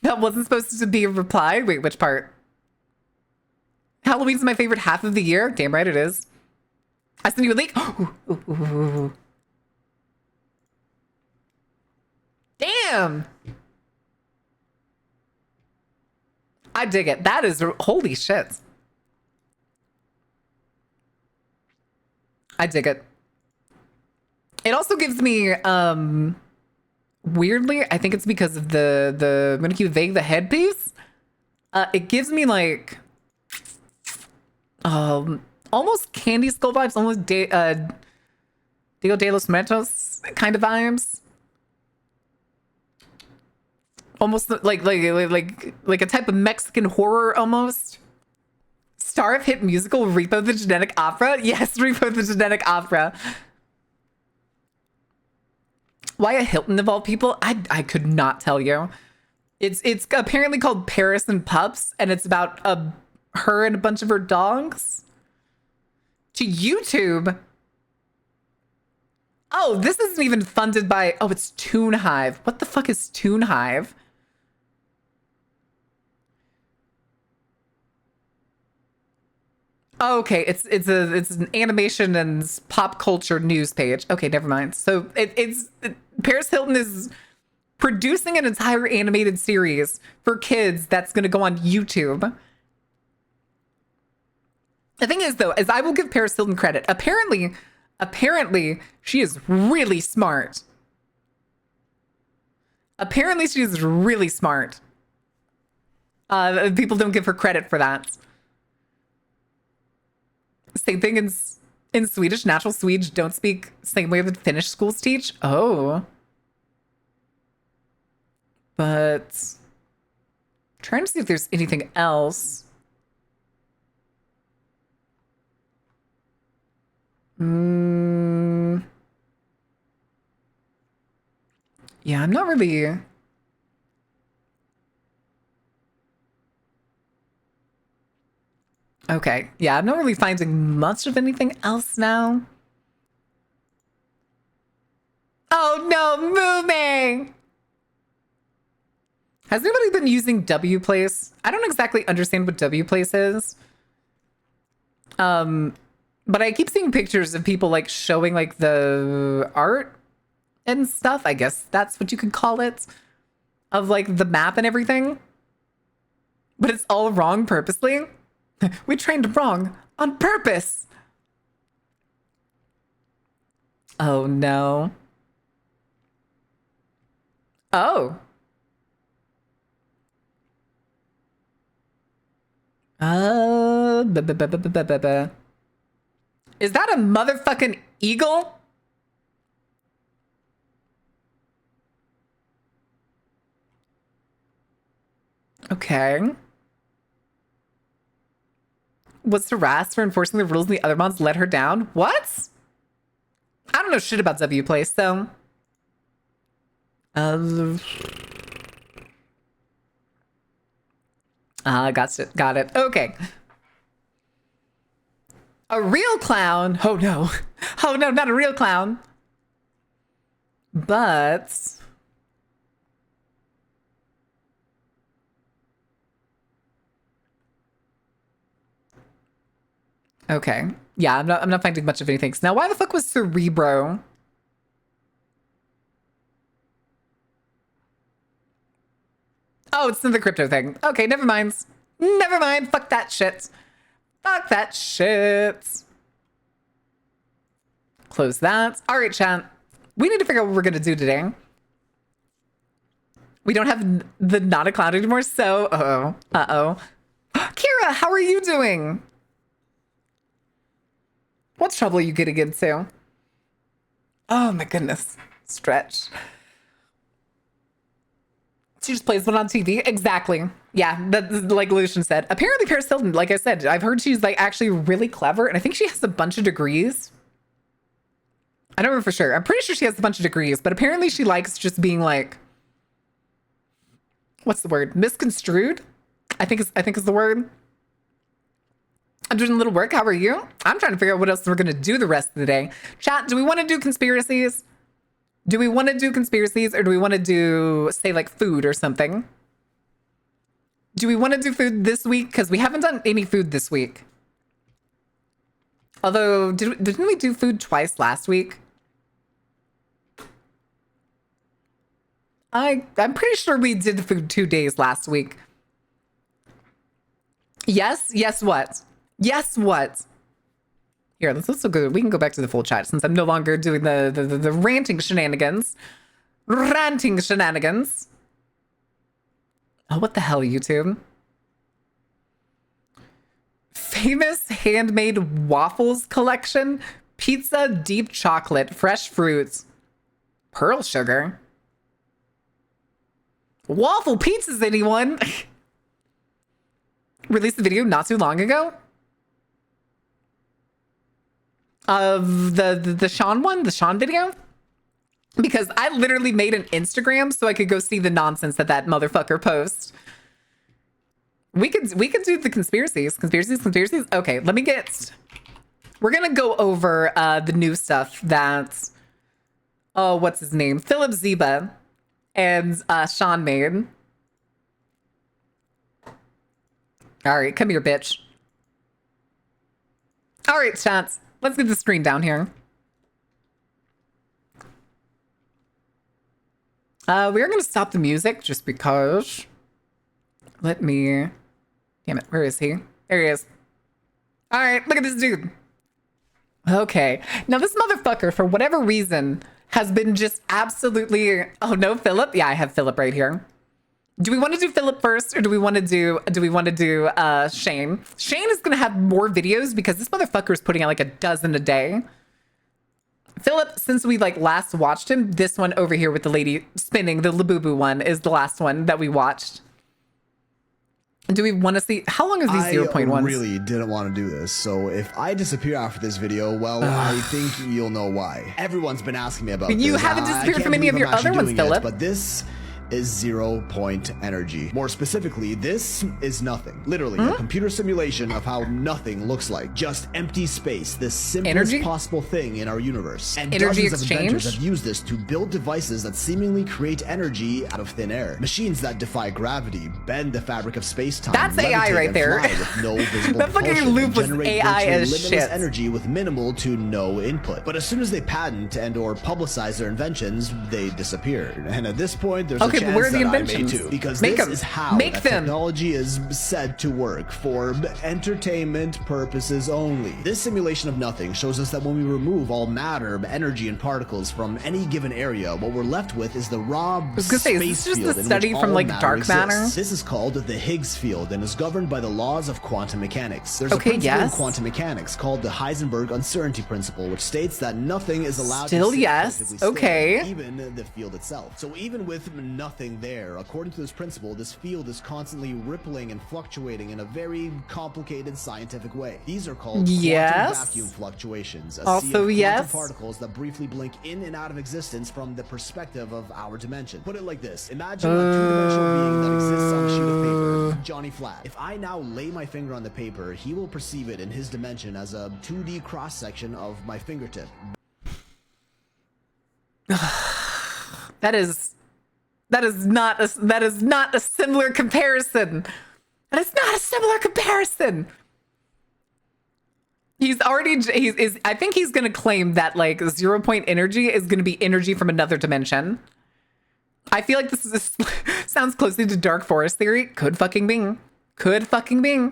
That wasn't supposed to be a reply? Wait, which part? Halloween's my favorite half of the year? Damn right it is. I sent you a link. Ooh. Damn. I dig it. That is, holy shit. I dig it. It also gives me, weirdly, I think it's because of the I'm gonna keep vague, the headpiece. It gives me like, almost Candy Skull vibes, almost Diego de los Muertos kind of vibes. Almost like a type of Mexican horror almost. Star of hit musical Repo the Genetic Opera? Yes, Repo the Genetic Opera. Why a Hilton of all people? I could not tell you. It's apparently called Paris and Pups, and it's about her and a bunch of her dogs. To YouTube. Oh, this isn't even funded by, oh, it's Toon Hive. What the fuck is Toon Hive? Oh, okay, it's an animation and pop culture news page. Okay, never mind. So Paris Hilton is producing an entire animated series for kids that's going to go on YouTube. The thing is, though, is I will give Paris Hilton credit. Apparently, she is really smart. Apparently, she is really smart. People don't give her credit for that. Same thing in Swedish. Natural Swedes don't speak same way that Finnish schools teach. Oh. But trying to see if there's anything else. Yeah, I'm not really. Okay. Yeah, I'm not really finding much of anything else now. Oh no, moving! Has anybody been using WPlace? I don't exactly understand what WPlace is. But I keep seeing pictures of people like showing like the art and stuff. I guess that's what you could call it. Of like the map and everything. But it's all wrong purposely. We trained wrong on purpose. Oh no. Oh. Is that a motherfucking eagle? Okay. Was harassed for enforcing the rules and the other mods let her down? What? I don't know shit about WPlace, so. Got it. Okay. A real clown. Oh no. Oh no, not a real clown. But okay. Yeah, I'm not finding much of anything. So now why the fuck was Cerebro? Oh, it's another crypto thing. Okay, never mind. Never mind. Fuck that shit. Fuck that shit. Close that. All right, chat. We need to figure out what we're going to do today. We don't have the not a cloud anymore, so uh-oh. Kira, how are you doing? What trouble are you getting into? Oh my goodness. Stretch. She just plays one on TV? Exactly. Yeah, that's like Lucian said. Apparently Paris Hilton, like I said, I've heard she's like actually really clever, and I think she has a bunch of degrees. I don't know for sure. I'm pretty sure she has a bunch of degrees, but apparently she likes just being like, what's the word? Misconstrued? I think is the word. I'm doing a little work. How are you? I'm trying to figure out what else we're going to do the rest of the day. Chat, do we want to do conspiracies? Do we want to do conspiracies, or do we want to do, say, like food or something? Do we want to do food this week? Because we haven't done any food this week. Although, didn't we do food twice last week? I'm pretty sure we did food 2 days last week. Yes? Yes what? Yes what? Here, let's also go. We can go back to the full chat since I'm no longer doing the ranting shenanigans. Ranting shenanigans. Oh, what the hell, YouTube? Famous handmade waffles collection. Pizza, deep chocolate, fresh fruits, pearl sugar. Waffle pizzas, anyone? Released the video not too long ago. Of the Sean one, the Sean video. Because I literally made an Instagram so I could go see the nonsense that motherfucker posts. We could do the conspiracies. Conspiracies. Okay, let me get... We're going to go over the new stuff that... Oh, what's his name? Philip Zeba and Sean made. All right, come here, bitch. All right, chats. Let's get the screen down here. We are going to stop the music just because. Let me... Damn it, where is he? There he is. All right, look at this dude. Okay. Now this motherfucker, for whatever reason, has been just absolutely... Oh, no, Philip? Yeah, I have Philip right here. Do we want to do Philip first, or do we want to do Shane? Shane is going to have more videos because this motherfucker is putting out like a dozen a day. Philip, since we like last watched him, this one over here with the lady spinning, the Labubu one, is the last one that we watched. Do we want to see... How long is these 0.1s? I really didn't want to do this, so if I disappear after this video, well, I think you'll know why. Everyone's been asking me about this. You haven't disappeared from any of your other ones, Philip. But this is 0 point energy. More specifically, this is nothing. Literally, a computer simulation of how nothing looks like. Just empty space, the simplest possible thing in our universe. And energy dozens exchange? of inventors have used this to build devices that seemingly create energy out of thin air. Machines that defy gravity, bend the fabric of space-time. That's AI right there. With no visible that fucking loop was AI as limitless shit. Energy with minimal to no input. But as soon as they patent and or publicize their inventions, they disappear. And at this point, there's a chance where are the that inventions? I may too. Because Make this them. is how Make that them. technology is said to work for entertainment purposes only. This simulation of nothing shows us that when we remove all matter, energy, and particles from any given area, what we're left with is the raw space is this just field a in study which from all like matter dark exists. matter? This is called the Higgs field and is governed by the laws of quantum mechanics. There's Okay, a principle yes. in quantum mechanics called the Heisenberg uncertainty principle, which states that nothing is allowed Still to sit yes. perfectly still, Okay. even the field itself. So even with nothing there, according to this principle, this field is constantly rippling and fluctuating in a very complicated scientific way. These are called quantum vacuum fluctuations, a sea Also, of yes. quantum particles that briefly blink in and out of existence from the perspective of our dimension. Put it like this: imagine a two-dimensional being that exists on a sheet of paper, Johnny Flat. If I now lay my finger on the paper, he will perceive it in his dimension as a 2D cross-section of my fingertip. That is not a similar comparison. That is not a similar comparison. I think he's going to claim that like 0 point energy is going to be energy from another dimension. I feel like this is sounds closely to Dark Forest theory. Could fucking be. Could fucking be.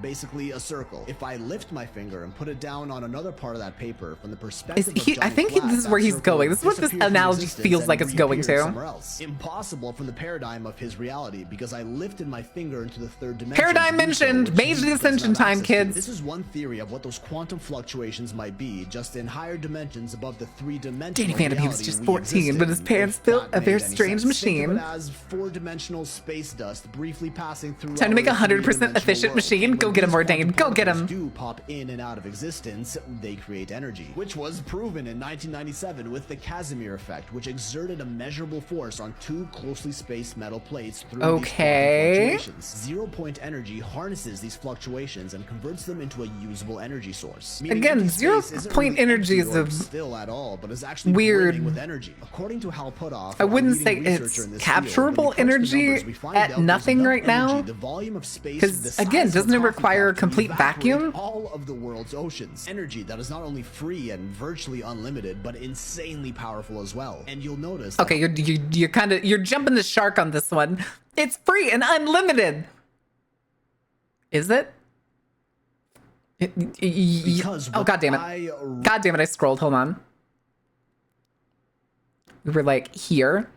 Basically a circle. If I lift my finger and put it down on another part of that paper from the perspective of I think this is where he's going. This is what this analogy feels like it's going to. Somewhere else. Impossible from the paradigm of his reality because I lifted my finger into the third dimension. Paradigm mentioned. Major ascension time, kids. This is one theory of what those quantum fluctuations might be, just in higher dimensions above the three-dimensional Danny Phantom, he was just 14, but his parents built a very strange machine. As four-dimensional space dust briefly passing through. Time to make a 100% efficient machine. Go get him, Ordained. Go get him. Do pop in and out of existence, they create energy, which was proven in 1997 with the Casimir effect, which exerted a measurable force on two closely spaced metal plates through these fluctuations. Zero-point energy harnesses these fluctuations and converts them into a usable energy source. Again, zero-point energy is a still at all, but is actually weird with energy. According to Hal Puthoff, I wouldn't say it's capturable energy at nothing right now. Because again, doesn't it require a complete vacuum? All of the world's oceans. Energy that is not only free and virtually unlimited, but insanely powerful as well. And you'll notice. Okay, you're jumping the shark on this one. It's free and unlimited. Is it? Oh god damn it! God damn it! I scrolled. Hold on. We were like here.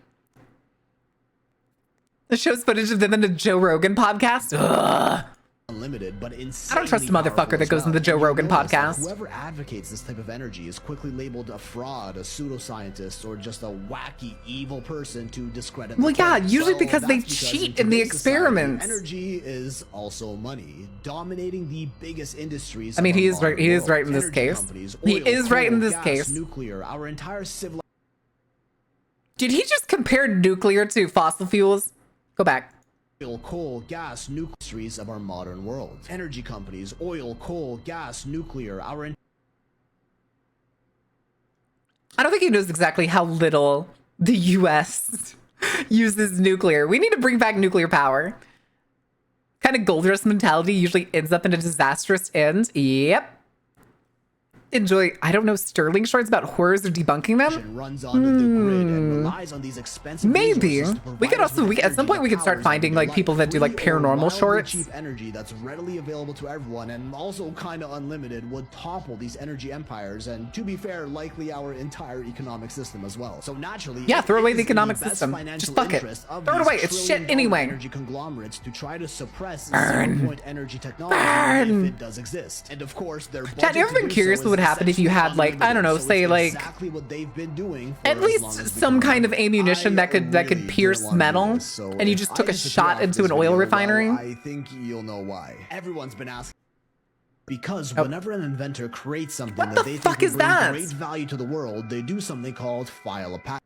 The show's footage of them in a Joe Rogan podcast. Ugh. Unlimited, but I don't trust a motherfucker that goes in the Joe Rogan podcast. Whoever advocates this type of energy is quickly labeled a fraud, a pseudoscientist, or just a wacky, evil person to discredit. Well, yeah, usually because they cheat in the experiments. Energy is also money, dominating the biggest industries. I mean, he is right. He is right in this case. He is right in this case. Nuclear, our entire civilization. Did he just compare nuclear to fossil fuels? Go back. Oil, coal, gas, nuclear industries of our modern world. Energy companies, oil, coal, gas, nuclear, I don't think he knows exactly how little the US uses nuclear. We need to bring back nuclear power. Kind of gold rush mentality usually ends up in a disastrous end. Yep. Enjoy, I don't know, Sterling shorts about horrors or debunking them? Runs onto the grid and relies on these expensive maybe we could also at some point we could start finding like people that do like paranormal shorts. Cheap energy that's readily available to everyone and also kind of unlimited would topple these energy empires and, to be fair, likely our entire economic system as well. So naturally, yeah, throw away the economic system. Just fuck it. Throw it away. It's shit anyway. Energy conglomerates to try to suppress zero-point energy technology if it does exist. And of course, their Chad, you ever been curious what would happen if you had like, I don't know, say like exactly what they've been doing at least some kind of ammunition that could pierce metal, and you just took a shot into an oil refinery? I think you'll know why. Everyone's been asking. Because whenever an inventor creates something that they think will bring great value to the world, they do something called file a patent.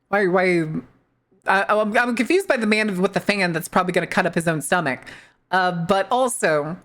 Why? I'm confused by the man with the fan that's probably going to cut up his own stomach. But also,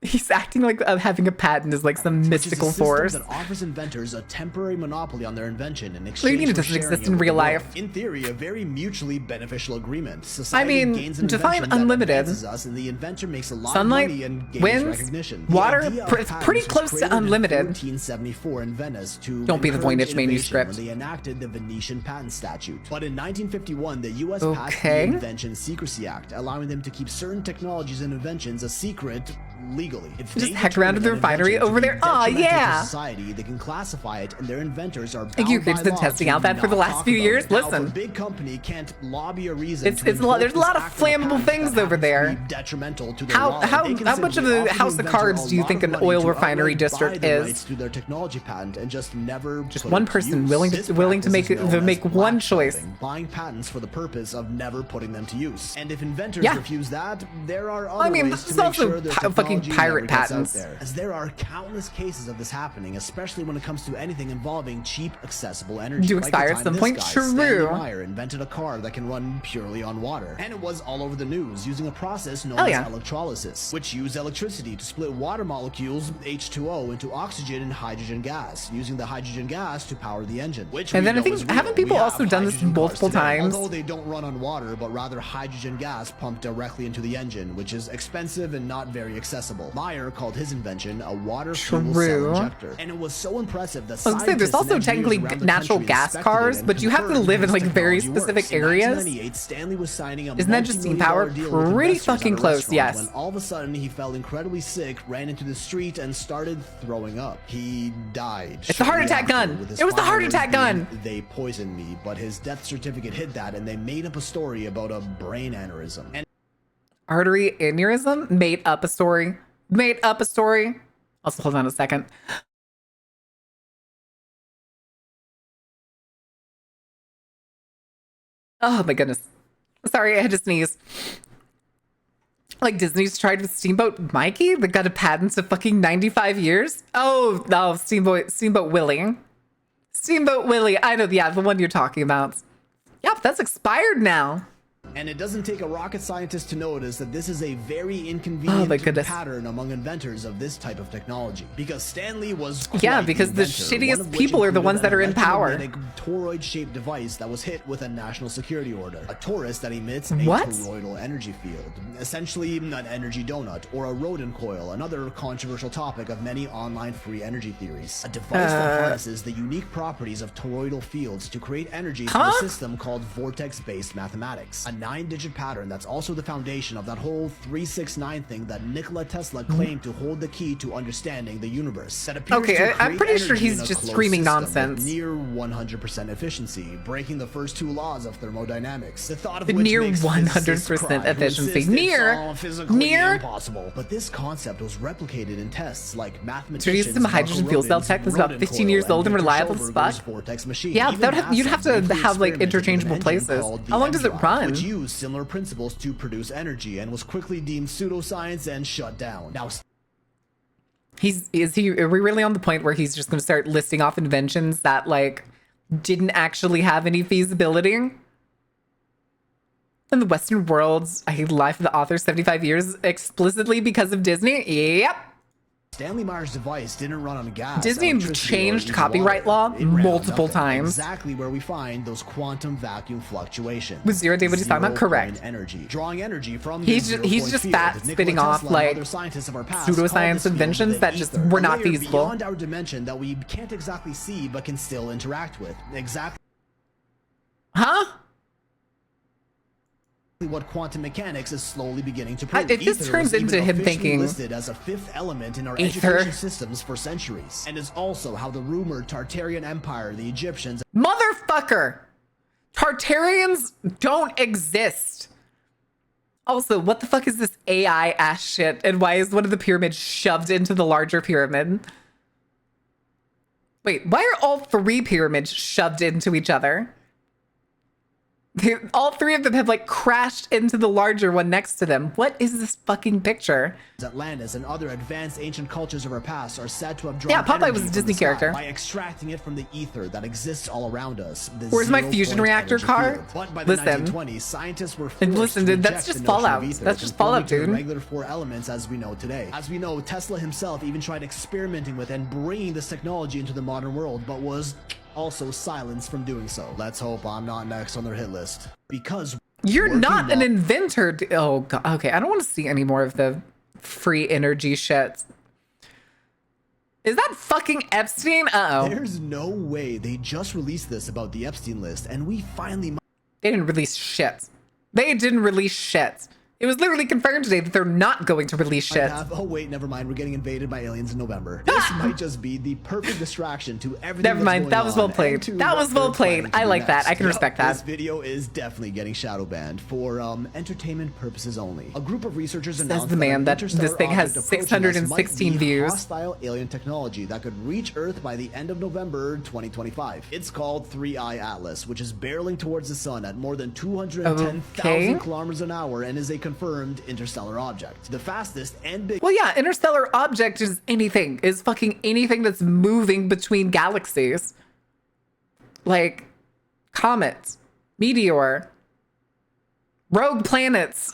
he's acting like having a patent is like some mystical force. That offers inventors a temporary monopoly on their invention in exchange. What do you mean it doesn't exist in real life? In theory, a very mutually beneficial agreement. I mean, define unlimited. Us and the inventor makes a lot sunlight, of money and gains winds, recognition. water. It's pretty close to unlimited. 1474 in Venice to don't be the Voynich manuscript. When they enacted the Venetian Patent Statute. But in 1951, the U.S. passed the Invention Secrecy Act, allowing them to keep certain technologies and inventions a secret legally. If just hecked around at the refinery over there. Oh yeah. Society, they can classify it, and their inventors are. Thank you, kids, been testing out that for the last few years. Listen, a big company can't lobby a reason. It's a lot. There's a lot of flammable things over there. Detrimental to their how much of the House of Cards do you think an oil refinery district is? To their technology patent and just never. Just one person willing to make one choice. Buying patents for the purpose of never putting them to use. And if inventors refuse that, there are other ways this is to make also sure their fucking pirate patents. As there are countless cases of this happening, especially when it comes to anything involving cheap, accessible energy. Do expire at some point. True. Meyer invented a car that can run purely on water, and it was all over the news using a process known as electrolysis, which used electricity to split water molecules H2O into oxygen and hydrogen gas, using the hydrogen gas to power the engine. And then I think haven't people also done this multiple times? Although they don't run on water, but rather hydrogen gas pumped directly into the engine, which is expensive and not very accessible. accessible. Meyer called his invention a water fuel cell True. injector, and it was so impressive that I was gonna say, there's scientists also and technically engineers around the natural country gas inspected cars, it and but you have to confirmed live in this like very technology specific works. In areas. 1998, Stanley was signing a Isn't that just steam power? multi-million-dollar deal with Pretty investors at fucking a close, restaurant yes. when all of a sudden he felt incredibly sick, ran into the street, and started throwing up. He died. It's the heart shortly attack after, gun. with his It was the final heart words attack being, gun. "They poisoned me," but his death certificate hid that, and they made up a story about a brain aneurysm. And Artery aneurysm? Made up a story. Made up a story. Also, hold on a second. Oh my goodness. Sorry, I had to sneeze. Like Disney's tried with Steamboat Mikey that got a patent of fucking 95 years. Oh, no, Steamboat Willie. Steamboat Willie. I know, yeah, the one you're talking about. Yep, that's expired now. And it doesn't take a rocket scientist to notice that this is a very Oh my inconvenient goodness. pattern among inventors of this type of technology. Because Stanley was Yeah, quite because the inventor, shittiest one of which people are the included ones that an are in power. electromagnetic toroid-shaped device that was hit with a national security order. A torus that emits a What? toroidal energy field. Essentially, an energy donut, or a rodent coil, another controversial topic of many online free energy theories. A device that harnesses the unique properties of toroidal fields to create energy through a system called vortex-based mathematics. A 9-digit pattern that's also the foundation of that whole 369 thing that Nikola Tesla claimed to hold the key to understanding the universe. That appears Okay, to I'm create pretty sure energy he's in a just closed screaming system with nonsense. near 100% efficiency, breaking the first 2 laws of thermodynamics. The thought of The which near makes 100% physicists cry, who efficiency. insist it's Near- all physically near- impossible. But this concept was replicated in tests like Introduced mathematicians some hydrogen fuel cell Marco tech that's about Rodin's 15 years rodent old and coil reliable as Victor fuck. Vortex machine. Yeah, Even you'd NASA have to briefly have like experimented with an interchangeable engine places. called the How long does it M-Drive, run? which used similar principles to produce energy and was quickly deemed pseudoscience and shut down. Now, Are we really on the point where he's just going to start listing off inventions that like didn't actually have any feasibility? In the Western world's life of the author 75 years explicitly because of Disney? Yep. Stanley Meyer's device didn't run on gas. Disney electricity, or changed even copyright water. law It ran on multiple nothing. times. Exactly where we find those quantum vacuum fluctuations. Was Zero Day what he's talking about? Correct. Zero-point energy, drawing energy from He's the just- he's zero-point just field. fat Nikola spitting off, Tesla and like, other scientists of our past pseudoscience called this field inventions the that just ether, were a not layer feasible. beyond our dimension that we can't exactly see but can still interact with. Exactly Huh? what quantum mechanics is slowly beginning to prove. If this Ether turns was even into him officially thinking- listed as a 5th element in our Ether. education systems for centuries, and is also how the rumored Tartarian Empire, the Egyptians, Motherfucker! Tartarians don't exist. Also, what the fuck is this AI ass shit? And why is one of the pyramids shoved into the larger pyramid? Wait, why are all 3 pyramids shoved into each other? All 3 of them have like crashed into the larger one next to them. What is this fucking picture? Atlantis, and other advanced ancient cultures of our past are said to have drawn Yeah, Popeye energy was a from Disney the sky character. by extracting it from the ether that exists all around us. The Where's my zero-point fusion reactor energy car? field. But by the Listen. 1920s, scientists were And forced listen, to dude, that's reject just the notion of Fallout. ether, That's just conforming Fallout, to the dude. regular 4 elements as we know today. As we know, Tesla himself even tried experimenting with and bringing this technology into the modern world, but was also silenced from doing so. Let's hope I'm not next on their hit list. Because You're working not an mo- inventor. Oh, God. Okay. I don't want to see any more of the free energy shit. Is that fucking Epstein? Uh-oh. There's no way they just released this about the Epstein list, and we finally They didn't release shit. They didn't release shit. It was literally confirmed today that they're not going to release might shit. have. Oh wait, never mind. We're getting invaded by aliens in November. This might just be the perfect distraction to everything. Never that's mind. going That was well on played. and to That what was well they're played. planning to I do like that. next. I can respect This that. video is definitely getting shadow banned for entertainment purposes only. A group of researchers announced the man an that this interstellar thing has object approaching us might 616 be views. Hostile alien technology that could reach Earth by the end of November 2025. It's called 3I Atlas, which is barreling towards the sun at more than 210,000 Okay. kilometers an hour and is a confirmed interstellar object. The fastest and biggest. Well, yeah, interstellar object is fucking anything that's moving between galaxies. Like comets, meteor, rogue planets.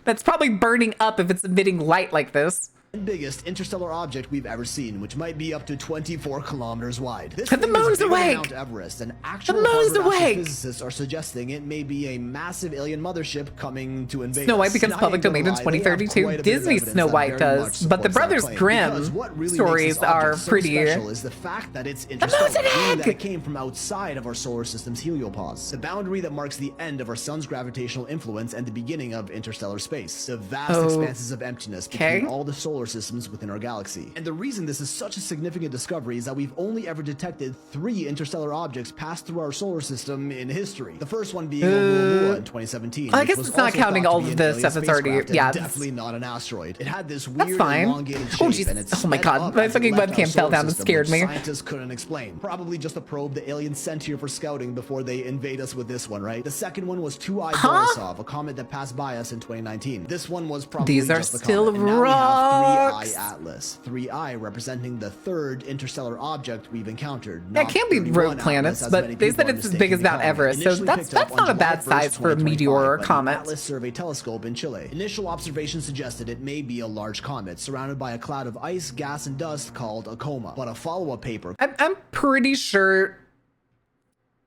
That's probably burning up if it's emitting light like this. biggest interstellar object we've ever seen, which might be up to 24 kilometers wide. This The thing is moon's bigger than awake. Mount Everest, and actual moon's Harvard awake. astrophysicists are suggesting it may be a massive alien mothership coming to invade Snow White us. becomes And I public ain't gonna domain in lie, they have 2032. quite a bit of Disney evidence Snow that White very much does, but the supports that Brothers claim. Grimm Because what really stories makes this are object so pretty. special is the fact that it's moon's interstellar, an meaning that egg. it came from outside of our solar system's heliopause, the boundary that marks the end of our sun's gravitational influence and the beginning of interstellar space, the vast expanses of emptiness between all the solar systems within our galaxy. And the reason this is such a significant discovery is that we've only ever detected 3 interstellar objects pass through our solar system in history. The first one being Oumuamua in 2017. I which guess was it's not also counting thought to all be of an the alien stuff that's already- spacecraft and yeah, it's- definitely not an asteroid. It had this That's weird fine. elongated Oh, shape, jeez. and it Oh my sped God. up My as it fucking left our webcam fell solar down and system, scared which me. Scientists couldn't explain. Probably just a probe the aliens sent here for scouting before they invade us with this one, right? The second one was 2I Borisov, a comet that passed by us in 2019. This one was probably These are just a still comet. And now rocks. we have 3I Atlas. 3I representing the third interstellar object we've encountered. Yeah, it not can't be 31 rogue planets, Atlas, as but many they people said are it's as big as mistakenly Mount calling it. Everest, so Initially that's picked up not on a bad July 1st, size for a 2025 meteor or by the comet. Atlas Survey Telescope in Chile. Initial observations suggested it may be a large comet surrounded by a cloud of ice, gas, and dust called a coma. But a follow-up paper I'm pretty sure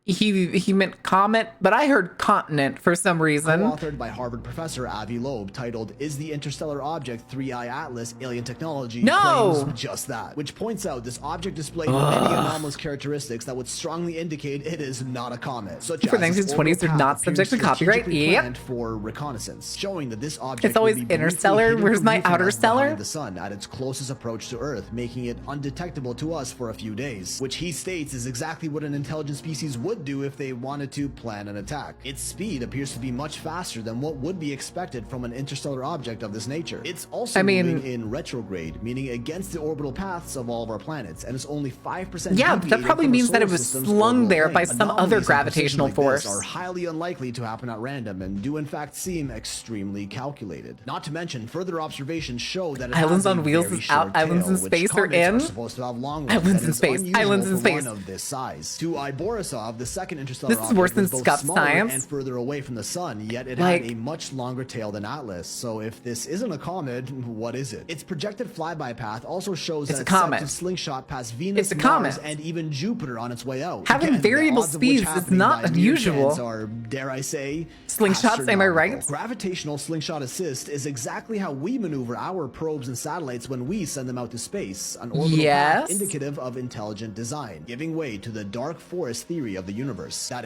he meant comet, but I heard continent for some reason. co-authored by Harvard professor Avi Loeb, titled "Is the Interstellar Object 3I Atlas Alien Technology?" No! claims just that, which points out this object displayed many anomalous characteristics that would strongly indicate it is not a comet, such For as the its 1920s, orbital they're path not subject to appears copyright. strategically Yep. planned for reconnaissance, showing that this object It's always would be briefly interstellar. hidden Where's from my view from outer us stellar? behind the sun at its closest approach to Earth, making it undetectable to us for a few days, which he states is exactly what an intelligent species would do if they wanted to plan an attack. Its speed appears to be much faster than what would be expected from an interstellar object of this nature. It's also moving in retrograde, meaning against the orbital paths of all of our planets, and it's only 5% Yeah, but that deviating probably from our means that it solar was system's slung orbital there by plane. some other Anomalies in precision gravitational like this force. are highly unlikely to happen at random and do in fact seem extremely calculated. Not to mention, further observations show that it Islands has a on Wheels very is out. short Islands in tail, which space are comets in. supposed to have long ones, Islands and in is space. unusual Islands in for space. one of this size. 2I Borisov, the second interstellar This is object, worse than was both scuff smaller science. and further away from the sun, yet it Like- had a much longer tail than Atlas. So if this isn't a comet, what is it? Its projected flyby path also shows It's that a it's comet. set to slingshot past Venus, It's a Mars, comet. and even Jupiter on its way out. Having Again, the variable odds of which speeds is happening not by mere unusual. chance are, dare I say, Slingshots, am I right? astronomical. Gravitational slingshot assist is exactly how we maneuver our probes and satellites when we send them out to space, an orbital Yes. path indicative of intelligent design, giving way to the dark forest theory of the universe. That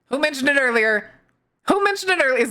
Who mentioned it earlier? Who mentioned it earlier?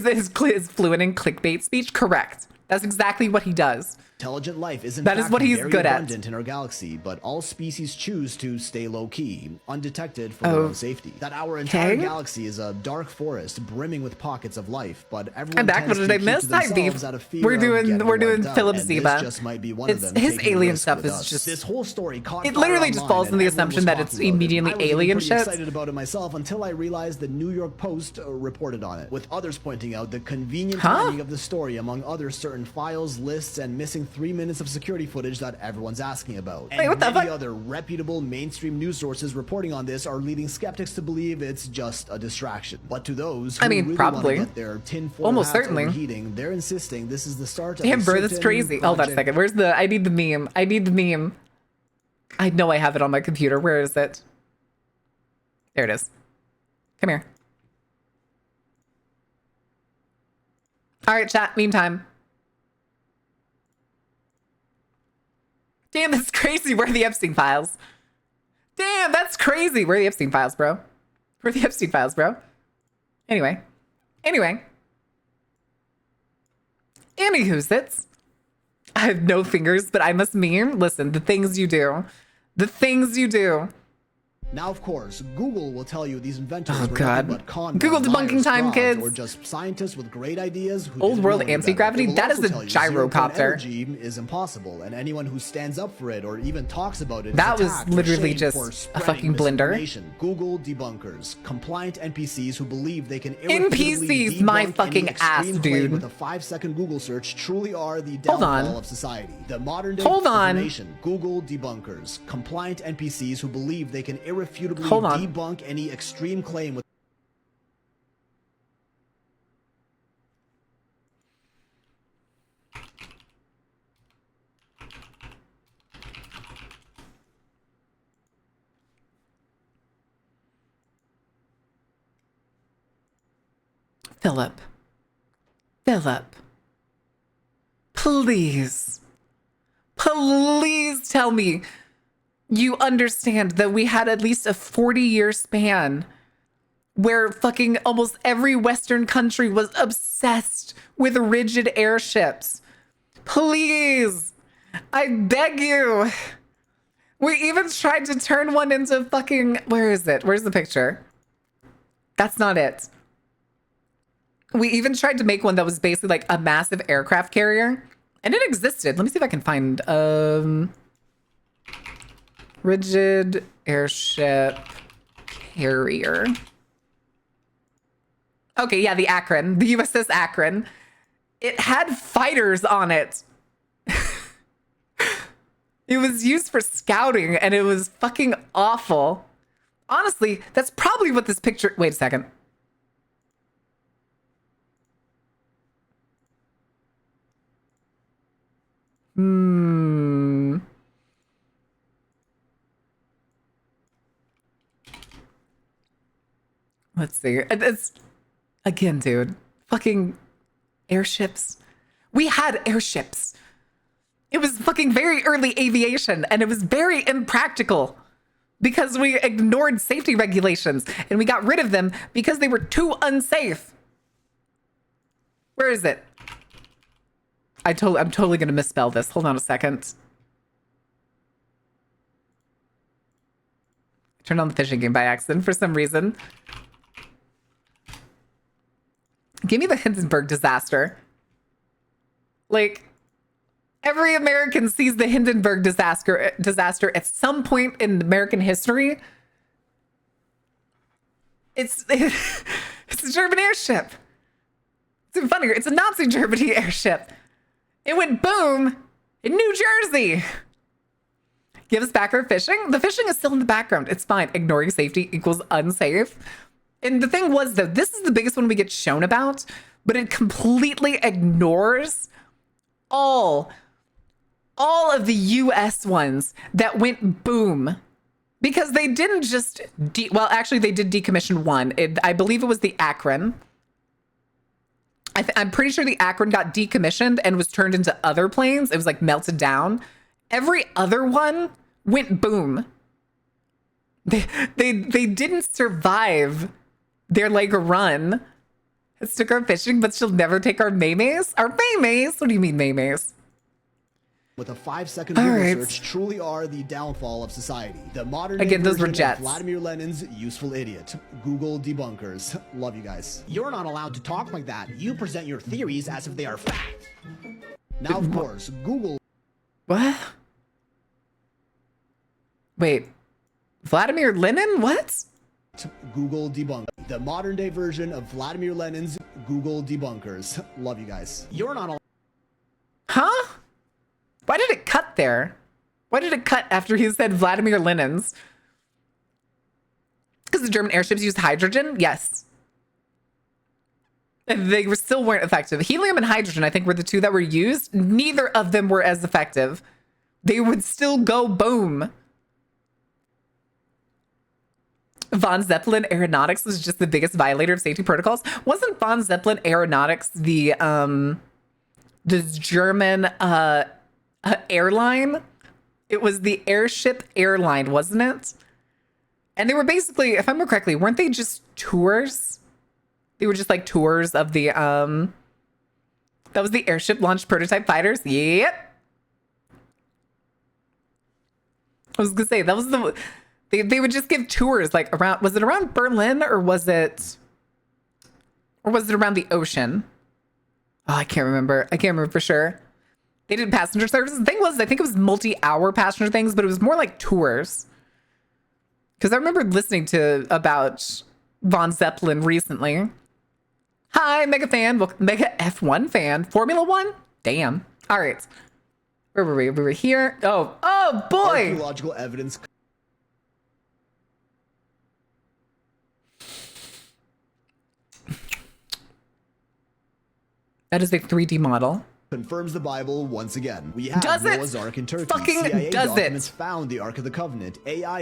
Is fluent in clickbait speech? Correct. That's exactly what he does. intelligent life is in That is fact what he's very good at. abundant in our galaxy, but all species choose to stay low-key, undetected for their own safety. That our entire Okay. galaxy is a dark forest brimming with pockets of life, but everyone I'm back. tends What did to I keep miss? to Hi, themselves Beef. out of fear We're of doing getting wiped out, Philip and Ziba. This just might be one of It's them. his taking a alien risk stuff with is us. just- This whole story caught It fire literally just online, falls and in the everyone assumption was that it's talking about it. immediately I was even alien pretty shit. excited about it myself until I realized the New York Post reported on it, with others pointing out the convenient timing of the story, among other certain files, lists, and missing 3 minutes of security footage that everyone's asking about. And Wait, what the many fuck? other reputable mainstream news sources reporting on this are leading skeptics to believe it's just a distraction. But to those who I mean, really probably. want to get their tinfoil Almost hats certainly. overheating, they're insisting this is the start Damn, of a bro, that's certain crazy. Hold on a project- second. Where's the? I need the meme. I need the meme. I know I have it on my computer. Where is it? There it is. Come here. All right, chat. Meme time. Damn, that's crazy. Where are the Epstein files? Damn, that's crazy. Where are the Epstein files, bro? Where are the Epstein files, bro? Anyway. Anywho's it's. I have no fingers, but I must meme. Listen, the things you do. The things you do. Now, of course, Google will tell you these inventors Oh, were God. nothing but con Google men, debunking liars, time, frauds, kids. or just scientists with great ideas who Old didn't world know any better. anti-gravity? It will That is also a tell you zero-point gyrocopter. energy is impossible, and anyone who stands up for it or even talks about it is That was attacked or literally shamed just for a spreading fucking blender. misinformation. Google debunkers, compliant NPCs who believe they can NPCs, my debunk fucking any ass, extreme claim dude. with a 5-second Google search truly are the Hold on. downfall of society. The modern day Hold on. information. Google debunkers, compliant NPCs who believe they can irrefutably Hold on. debunk any extreme claim with Philip. Philip. Please. Please tell me you understand that we had at least a 40-year span where fucking almost every Western country was obsessed with rigid airships. Please. I beg you. We even tried to turn one into fucking... Where is it? Where's the picture? That's not it. We even tried to make one that was basically like a massive aircraft carrier. And it existed. Let me see if I can find... rigid airship carrier. Okay, yeah, the Akron. The USS Akron. It had fighters on it. It was used for scouting, and it was fucking awful. Honestly, that's probably what this picture... Wait a second. Let's see. It's... Again, dude. Fucking airships. We had airships. It was fucking very early aviation, and it was very impractical because we ignored safety regulations and we got rid of them because they were too unsafe. Where is it? I'm totally going to misspell this. Hold on a second. Turned on the fishing game by accident for some reason. Give me the Hindenburg disaster. Like... Every American sees the Hindenburg disaster at some point in American history. It's a German airship. It's even funnier. It's a Nazi Germany airship. It went boom in New Jersey. Give us back our fishing. The fishing is still in the background. It's fine. Ignoring safety equals unsafe. And the thing was, though, this is the biggest one we get shown about, but it completely ignores all of the US ones that went boom, because they didn't just well, actually they did decommission one. I believe it was the Akron. I'm pretty sure the Akron got decommissioned and was turned into other planes. It was like melted down. Every other one went boom. They didn't survive their like run. Let's take our fishing, but she'll never take our maymays. Our maymays? What do you mean maymays? With a 5-second Google search truly are the downfall of society. The modern day those were version jets. of Vladimir Lenin's useful idiot. Google debunkers. Love you guys. You're not allowed to talk like that. You present your theories as if they are fact. Now, of course, Google... What? Wait. Vladimir Lenin? What? Google debunk. The modern day version of Vladimir Lenin's Google debunkers. Love you guys. You're not allowed... Huh? Why did it cut there? Why did it cut after he said Vladimir Lenin's? Because the German airships used hydrogen? Yes. And they still weren't effective. Helium and hydrogen, I think, were the two that were used. Neither of them were as effective. They would still go boom. Von Zeppelin Aeronautics was just the biggest violator of safety protocols. Wasn't Von Zeppelin Aeronautics the German airline? It was the airship airline, wasn't it? And they were basically, if I remember correctly, weren't they just tours? They were just like tours of the that was the airship launched prototype fighters. Yep. I was gonna say that was the they would just give tours like around, was it around Berlin or was it around the ocean? Oh, I can't remember. I can't remember for sure. They did passenger services. The thing was, I think it was multi-hour passenger things, but it was more like tours. Because I remember listening to about Von Zeppelin recently. Hi, mega fan. Well, mega F1 fan. Formula One? Damn. All right. Where were we? We were here. Oh boy. Archaeological evidence. That is a 3D model. Confirms the Bible once again. We have Does it? Noah's Ark in Turkey. Fucking CIA does documents it? found the Ark of the Covenant. AI.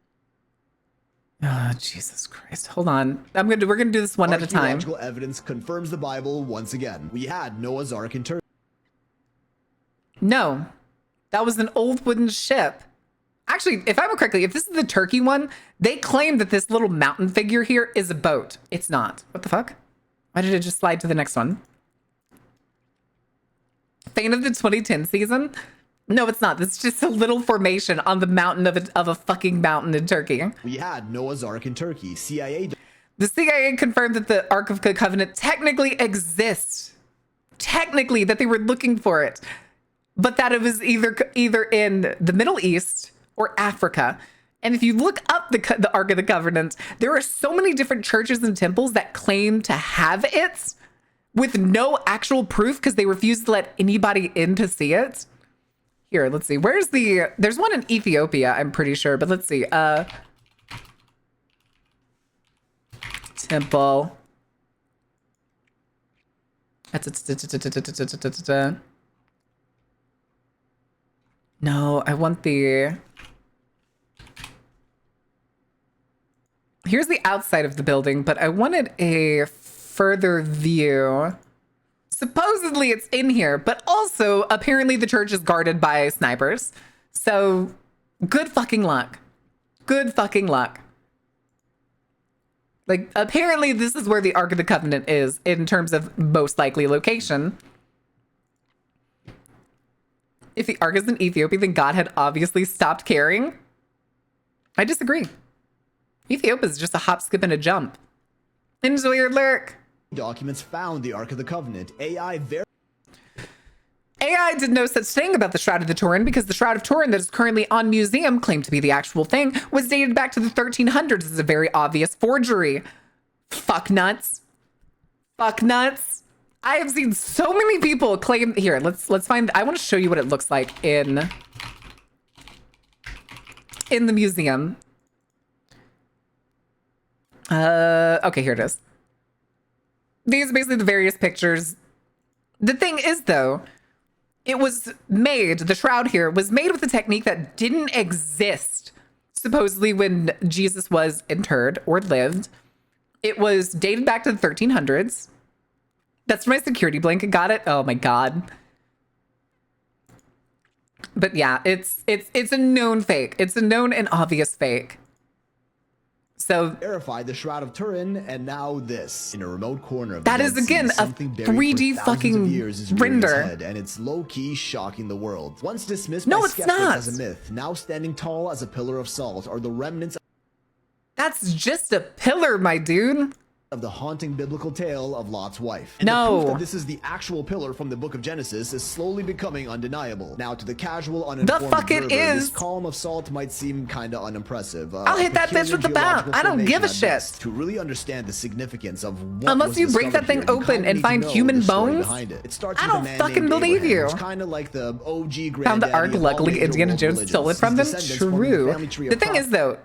Oh, Jesus Christ. Hold on. We're gonna do this one at a time. Archaeological evidence confirms the Bible once again. We had Noah's Ark in Turkey. No, that was an old wooden ship. Actually, if I remember correctly, if this is the Turkey one, they claim that this little mountain figure here is a boat. It's not. What the fuck? Why did it just slide to the next one? Fan of the 2010 season? No, it's not. It's just a little formation on the mountain of a fucking mountain in Turkey. We had Noah's Ark in Turkey. The CIA confirmed that the Ark of the Covenant technically exists. Technically, that they were looking for it. But that it was either in the Middle East or Africa. And if you look up the Ark of the Covenant, there are so many different churches and temples that claim to have it with no actual proof because they refuse to let anybody in to see it. Here, let's see. There's one in Ethiopia, I'm pretty sure, but let's see. Temple. No, I want the... Here's the outside of the building, but I wanted a further view. Supposedly it's in here, but also apparently the church is guarded by snipers. So good fucking luck. Good fucking luck. Like, apparently this is where the Ark of the Covenant is in terms of most likely location. If the Ark is in Ethiopia, then God had obviously stopped caring. I disagree. Ethiopia is just a hop, skip, and a jump. Enjoy your lurk. Documents found the Ark of the Covenant. AI did no such thing about the Shroud of the Turin because the Shroud of Turin that is currently on museum, claimed to be the actual thing, was dated back to the 1300s as a very obvious forgery. Fuck nuts. Fuck nuts. I have seen so many people claim... Here, let's find... I want to show you what it looks like in the museum. Okay, here it is. These are basically the various pictures. The thing is, though, it was made, the shroud here, was made with a technique that didn't exist, supposedly, when Jesus was interred or lived. It was dated back to the 1300s. That's my security blanket. Got it? Oh, my God. But yeah, it's a known fake. It's a known and obvious fake. So verified the Shroud of Turin, and now this in a remote corner of that the is Dead again Sea, a 3D fucking render, and it's low-key shocking the world. Once dismissed no, by it's skeptics not. as a myth, now standing tall as a pillar of salt are the remnants. That's just a pillar, my dude. Of the haunting biblical tale of Lot's wife. And no. The proof that this is the actual pillar from the book of Genesis is slowly becoming undeniable. Now, to the casual, uninformed observer, this column of salt might seem kinda unimpressive. I'll hit that bitch with the bat. I don't give a shit. To really understand the significance of what unless you break that thing open and find human bones, I don't fucking believe you. Kinda like the OG found the Ark. Luckily, Indiana Jones stole it from them. True. The thing is, though,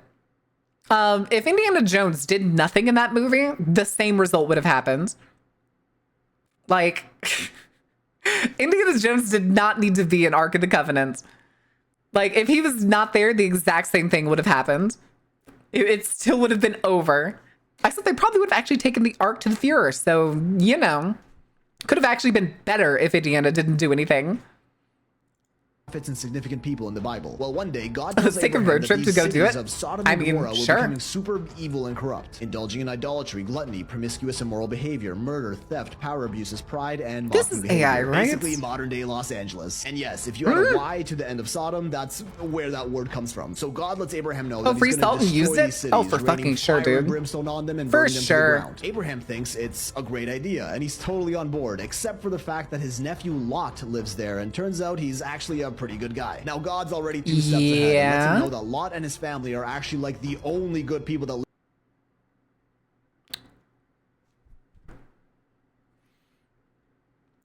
if Indiana Jones did nothing in that movie, the same result would have happened. Like, Indiana Jones did not need to be an Ark of the Covenant. Like, if he was not there, the exact same thing would have happened. It still would have been over. I said they probably would have actually taken the Ark to the Fuhrer. So, you know, could have actually been better if Indiana didn't do anything. And significant people in the Bible. Well, one day God let's take a road trip to go do it. I mean, sure. Were becoming super evil and corrupt, indulging in idolatry, gluttony, promiscuous, immoral behavior, murder, theft, power abuses, pride, and this is behavior. AI, right? Basically, modern day Los Angeles. And yes, if you add a Y to the end of Sodom, that's where that word comes from. So God lets Abraham know that free salt and used it. Oh, for fucking sure, dude. Brimstone on them and for burning them sure. to the ground. Abraham thinks it's a great idea, and he's totally on board, except for the fact that his nephew Lot lives there, and turns out he's actually a pretty good guy. Now, God's already 2 steps ahead and lets him know that Lot and his family are actually like the only good people that live.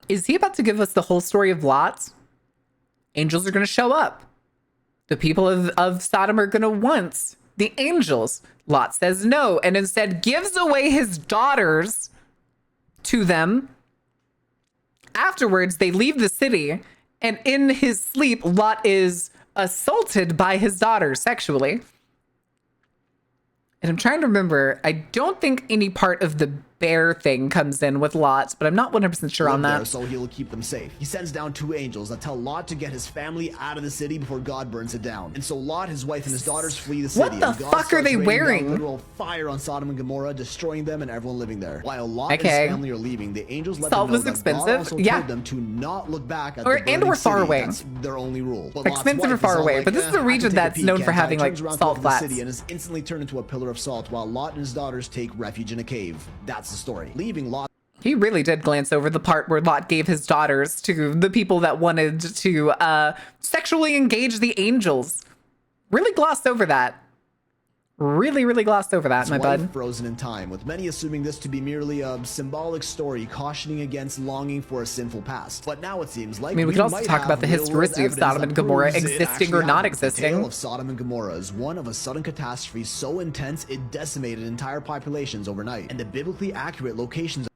Is he about to give us the whole story of Lot? Angels are going to show up. The people of Sodom are going to want the angels. Lot says no, and instead gives away his daughters to them. Afterwards, they leave the city. And in his sleep, Lot is assaulted by his daughter sexually. And I'm trying to remember, I don't think any part of the bear thing comes in with Lot, but I'm not 100% sure on There, that. so he'll keep them safe. He sends down 2 angels that tell Lot to get his family out of the city before God burns it down. And so Lot, his wife, and his daughters flee the city. What the and God fuck are they starts raining down wearing? literal fire on Sodom and Gomorrah, destroying them and everyone living there. While Lot and Okay. his family are leaving, the angels let Salt them know was that expensive. God also Yeah. told them to not look back at Or- the and burning we're far city. away. That's their only rule. But Lot's Expensive or wife far is all away, like, but this is a I can region take a that's peek, known for and having, turns like, around to salt look at the flats. city and is instantly turned into a pillar of salt while Lot and his daughters take refuge in a cave. That's the story. Leaving Lot. He really did glance over the part where Lot gave his daughters to the people that wanted to sexually engage the angels. Really glossed over that. Really glossed over that, my wife bud. frozen in time, with many assuming this to be merely a symbolic story cautioning against longing for a sinful past. But now it seems like I mean, we could also might talk have about the real-world historicity of evidence Sodom that and Gomorrah proves it existing actually or not happened. The existing. tale of Sodom and Gomorrah is one of a sudden catastrophe so intense it decimated entire populations overnight, and the biblically accurate locations of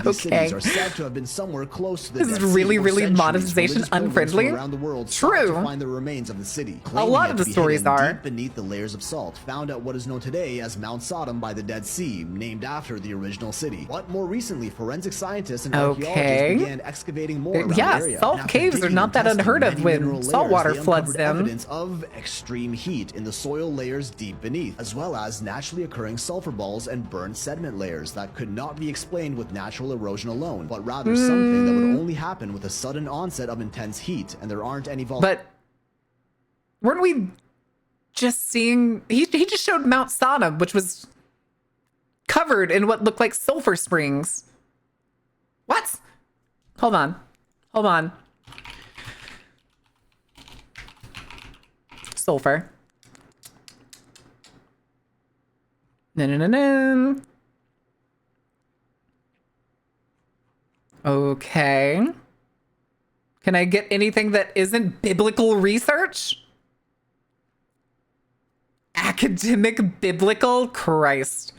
these Okay. cities are said to have been somewhere close to the This Dead is Sea, really, where really centuries monetization religious pilgrims unfriendly. from around the world sought True. to find the remains of the city. A lot claiming of it the to be stories hidden are. deep beneath the layers of salt found at what is known today as Mount Sodom by the Dead Sea, named after the original city. But more recently, forensic scientists and Okay. archaeologists began excavating more around Yeah, the area. salt And after caves are digging not and that testing unheard of many when mineral layers, saltwater they floods uncovered them. evidence of extreme heat in the soil layers deep beneath, as well as naturally occurring sulfur balls and burned sediment layers that could not be explained with natural erosion alone, but rather something that would only happen with a sudden onset of intense heat, and there aren't any But weren't we just seeing... He just showed Mount Sodom, which was covered in what looked like sulfur springs. What? Hold on. Hold on. Sulfur. No. Okay. Can I get anything that isn't biblical research? Academic biblical? Christ.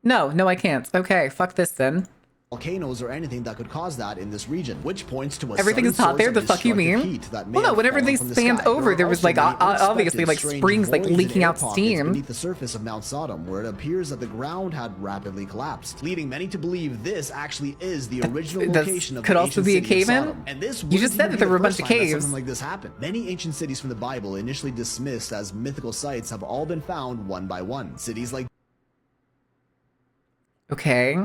No, I can't. Okay, fuck this then. volcanoes or anything that could cause that in this region, which points to a Everything is sudden hot there. source The of fuck you destructive mean? heat that may Well, no. have Whenever fallen they from the spanned sky. over, There there are was also like many obviously unexpected like strange springs like voids and leaking air out pockets steam. beneath the surface of Mount Sodom, where it appears that the ground had rapidly collapsed, leading many to believe this actually is the original This location of could the also ancient be a city of cave-in? Sodom. And this You just wouldn't said even that be there the were a bunch first of time that caves. something like this happened. Many ancient cities from the Bible, initially dismissed as mythical sites, have all been found one by one. Cities like Okay.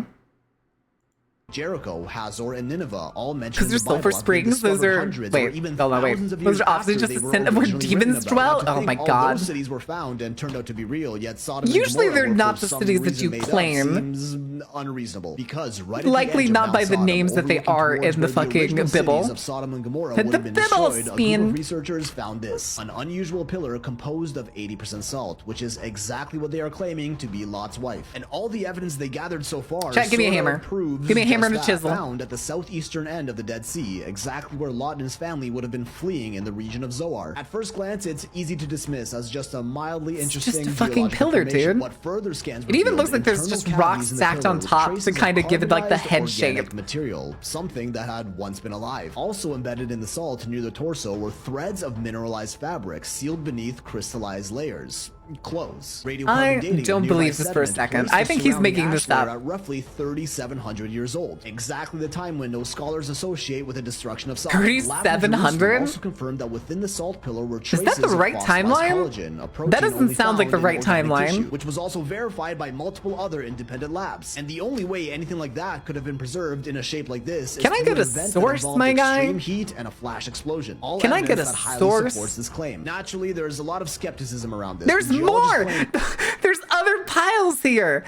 Jericho, Hazor, and Nineveh, all mentioned Because in there's the Bible, sulfur have been springs. Those discovered are hundreds or wait. even Hold on, wait. thousands of Those years are obviously after just they a were scent of where originally written demons about. dwell. Now, to Oh think my all god. those cities were found and turned out to be real, yet Sodom and Usually Gomorrah they're were not for the some cities that reason you made up claim. seems unreasonable, because right at the Likely edge of not Mount by the Sodom, names that they overlooking are towards in the where fucking original Bible. cities of Sodom and Gomorrah The would have been Bible destroyed, a group spin. of researchers found this, an unusual pillar composed of 80% salt, which is exactly what they are claiming to be Lot's wife. And all the evidence they gathered so far Chat, give me a sorta hammer. proves Give me a hammer and a just that, chisel. found at the southeastern end of the Dead Sea, exactly where Lot and his family would have been fleeing in the region of Zoar. At first glance, it's easy to dismiss as just a mildly interesting just a fucking geological pillar, formation, dude. but further scans It even revealed looks like there's internal just cavities rocks in the stacked pillar on with top to traces of kind of give it like the head carbonized shape. organic material, something that had once been alive. Also embedded in the salt near the torso were threads of mineralized fabric sealed beneath crystallized layers. Close. I Radiocarbon dating of don't nearby believe this for a sediment second. placed I the think he's surrounding making this ash layer up. at roughly 3,700 years old. Exactly the time window scholars associate with the destruction of Sodom. 3,700? Also confirmed that within the salt pillar were Is traces that the of right fossilized timeline? collagen, a protein That doesn't only sound like the found in right organic timeline. tissue, which was also verified by multiple other independent labs. And the only way anything like that could have been preserved in a shape like this is Can I through get an a event that source, involved my guy? extreme heat and a flash explosion. All Can I get evidence a that highly source? supports this claim. Naturally, there's a lot of skepticism around this. There's The more. geologists claim There's other piles here.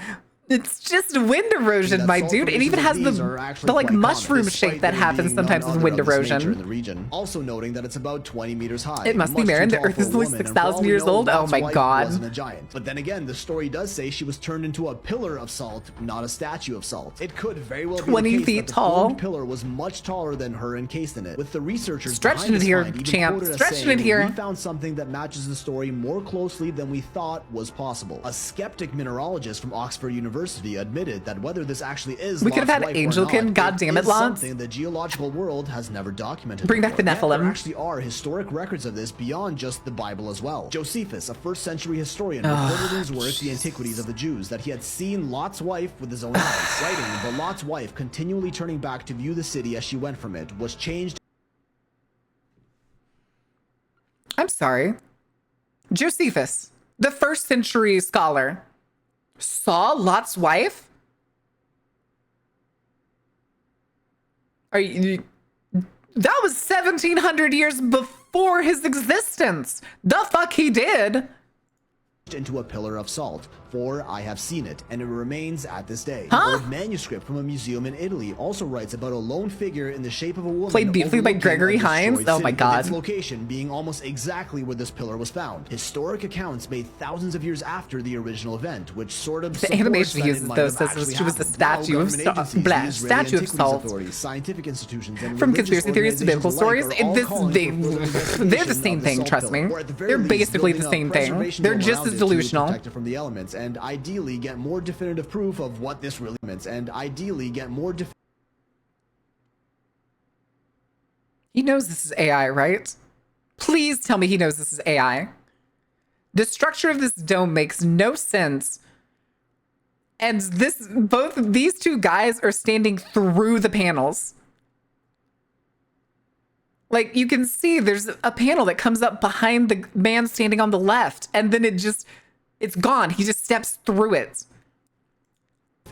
It's just wind erosion, that my salt dude. It formations even like has these are actually the like quite mushroom common, shape despite that there happens being sometimes none with other wind of this nature in erosion. the region. Also noting that it's about 20 meters high. It must be much too barren. The tall Earth for is a only woman, and for 6,000 all we years know, old? Oh Lot's my wife God. wasn't a giant. But then again, the story does say she was turned into a pillar of salt, not a statue of salt. It could very well be 20 the case feet that the tall. formed pillar was much taller than her encased in it. With the researchers Stretching behind it this here, find even champ. quoted as Stretching saying, it here. "We found something that matches the story more closely than we thought was possible." A skeptic mineralogist from Oxford University University admitted that whether this actually is We could have Lot's had wife or Angelkin, not, God damn it, is Lance. something the geological world has never documented Bring back the before. Yet Nephilim. there actually are historic records of this beyond just the Bible as well. Josephus, a first century historian, recorded in his work The Antiquities of the Jews that he had seen Lot's wife with his own eyes. Writing, but Lot's wife, continually turning back to view the city as she went from it, was changed. I'm sorry. Josephus, the first century scholar, saw Lot's wife? Are you... That was 1700 years before his existence. The fuck he did. Into a pillar of salt, for I have seen it, and it remains at this day. Huh? An old manuscript from a museum in Italy also writes about a lone figure in the shape of a woman Played beautifully by overlooking Gregory a destroyed Hines? Oh my city, God. with its location being almost exactly where this pillar was found. Historic accounts made thousands of years after the original event, which sort of The animation supports that uses it might those have says actually she was a happened. statue Now, of government salt. agencies, Blah, the Israeli statue of Antiquities salt. Authorities, scientific institutions, and From religious conspiracy theories to biblical organizations stories, alike are all this calling they, for further they're the investigation same of the thing, salt trust me. pillar, or at the very They're least, basically the building a same thing. preservation They're dome just around as it to delusional. protect it from the elements and ideally get more definitive proof of what this really means He knows this is AI, right? Please tell me he knows this is AI. The structure of this dome makes no sense. And both of these two guys are standing through the panels. Like, you can see there's a panel that comes up behind the man standing on the left, and then it's gone. He just steps through it.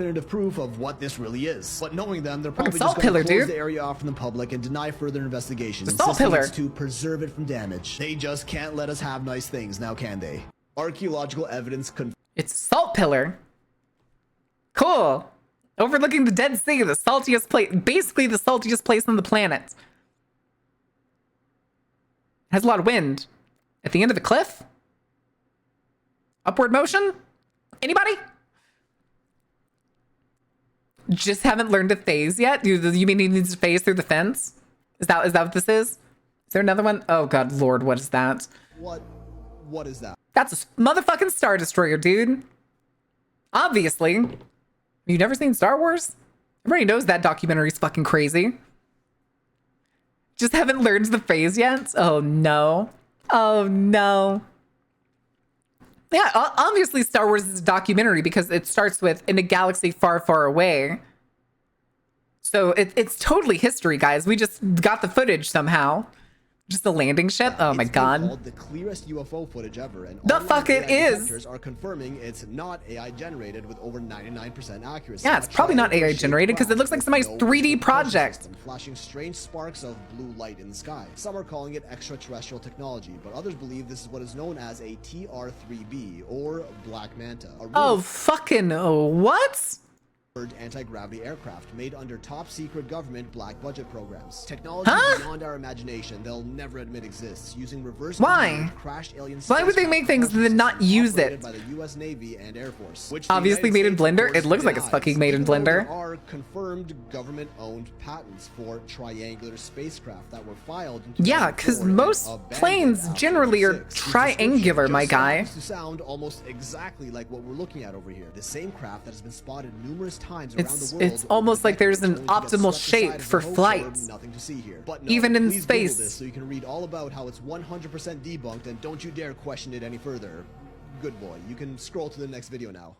definitive proof of what this really is. But knowing them, they're probably salt just going pillar, to close dude. the area off from the public and deny further investigation. The salt insisting pillar. it's to preserve it from damage. They just can't let us have nice things, now can they? Archaeological evidence It's a salt pillar. Cool. Overlooking the Dead Sea, the saltiest place, basically the saltiest place on the planet. Has a lot of wind. At the end of the cliff? Upward motion? Anybody? Just haven't learned to phase yet? You mean he needs to phase through the fence? Is that what this is? Is there another one? Oh god lord, what is that? What is that? That's a motherfucking Star Destroyer, dude. Obviously. You never seen Star Wars? Everybody knows that documentary's fucking crazy. Just haven't learned the phase yet? Oh no. Oh no. Yeah, obviously Star Wars is a documentary because it starts with in a galaxy far, far away. So it's totally history, guys. We just got the footage somehow. Just a landing ship? Oh my It's been god. called the clearest UFO footage ever, and The online fuck it AI is. detectors are confirming it's not AI generated with over 99% accuracy. Yeah, it's probably not AI generated because it looks like somebody's 3D project. Flashing strange sparks of blue light in the sky. Some are calling it extraterrestrial technology, but others believe this is what is known as a TR-3B or Black Manta. Oh fucking what? Anti-gravity aircraft made under top-secret government black budget programs. Technology beyond our imagination they'll never admit exists, using reverse Why? crashed alien Why would they make things and then not use it? by the US Navy and Air Force. Which the Obviously United made in States, of Blender. course, It looks like it's denies, fucking made in even though Blender. There are confirmed government-owned patents for triangular spacecraft that were filed in Yeah, because 2004 and most abandoned planes after generally are 2006. The triangular, description my just guy. happens to sound almost exactly like what we're looking at over here. The same craft that has been spotted numerous times around the world. It's almost like there's an optimal shape for flight. Nothing to see here. But no, Even in please Google space. this so you can read all about how it's 100% debunked, and don't you dare question it any further. Good boy. You can scroll to the next video now.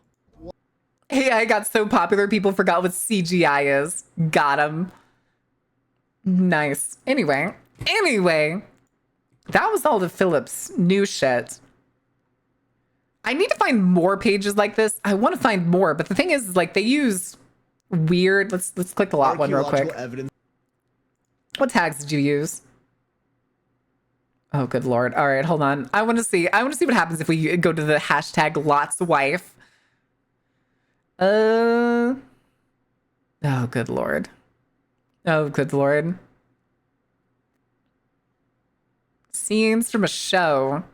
AI got so popular people forgot what CGI is. Got him. Nice. Anyway, that was all the Phillips new shit. I need to find more pages like this. I want to find more, but the thing is, like, they use weird. Let's click the lot one real quick. Archaeological evidence. What tags did you use? Oh, good lord. All right, hold on. I want to see what happens if we go to the hashtag Lot's wife. Oh, good lord. Oh, good lord. Scenes from a show.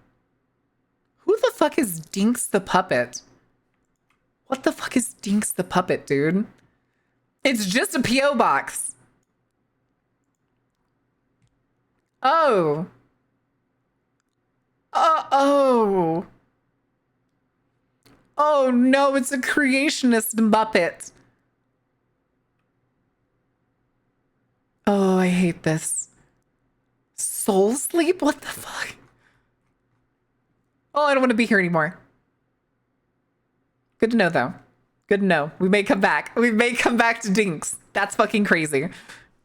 Who the fuck is Dinks the Puppet? What the fuck is Dinks the Puppet, dude? It's just a P.O. box. Oh. Oh. Oh no, it's a creationist Muppet. Oh, I hate this. Soul sleep? What the fuck? Oh, I don't want to be here anymore. Good to know, though. Good to know. We may come back. We may come back to Dinks. That's fucking crazy.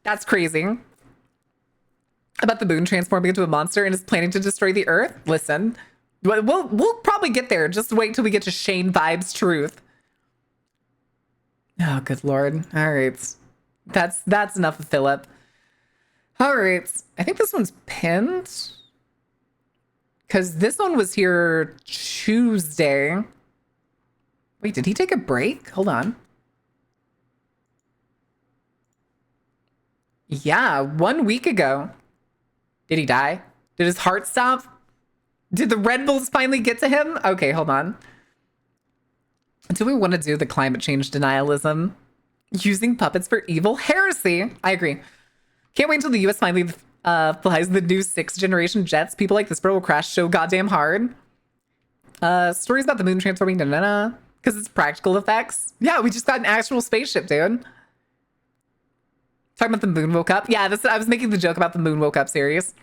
That's crazy. About the moon transforming into a monster and is planning to destroy the Earth? Listen, we'll probably get there. Just wait till we get to Shane Vibes Truth. Oh, good lord. All right. That's enough of Philip. All right. I think this one's pinned. Because this one was here Tuesday. Wait, did he take a break? Hold on. Yeah, 1 week ago. Did he die? Did his heart stop? Did the Red Bulls finally get to him? Okay, hold on. Do we want to do the climate change denialism? Using puppets for evil heresy. I agree. Can't wait until the US finally flies the new 6th generation jets. People like this bro will crash so goddamn hard. Stories about the moon transforming because it's practical effects. Yeah, we just got an actual spaceship, dude. Talking about the moon woke up. Yeah, I was making the joke about the moon woke up series.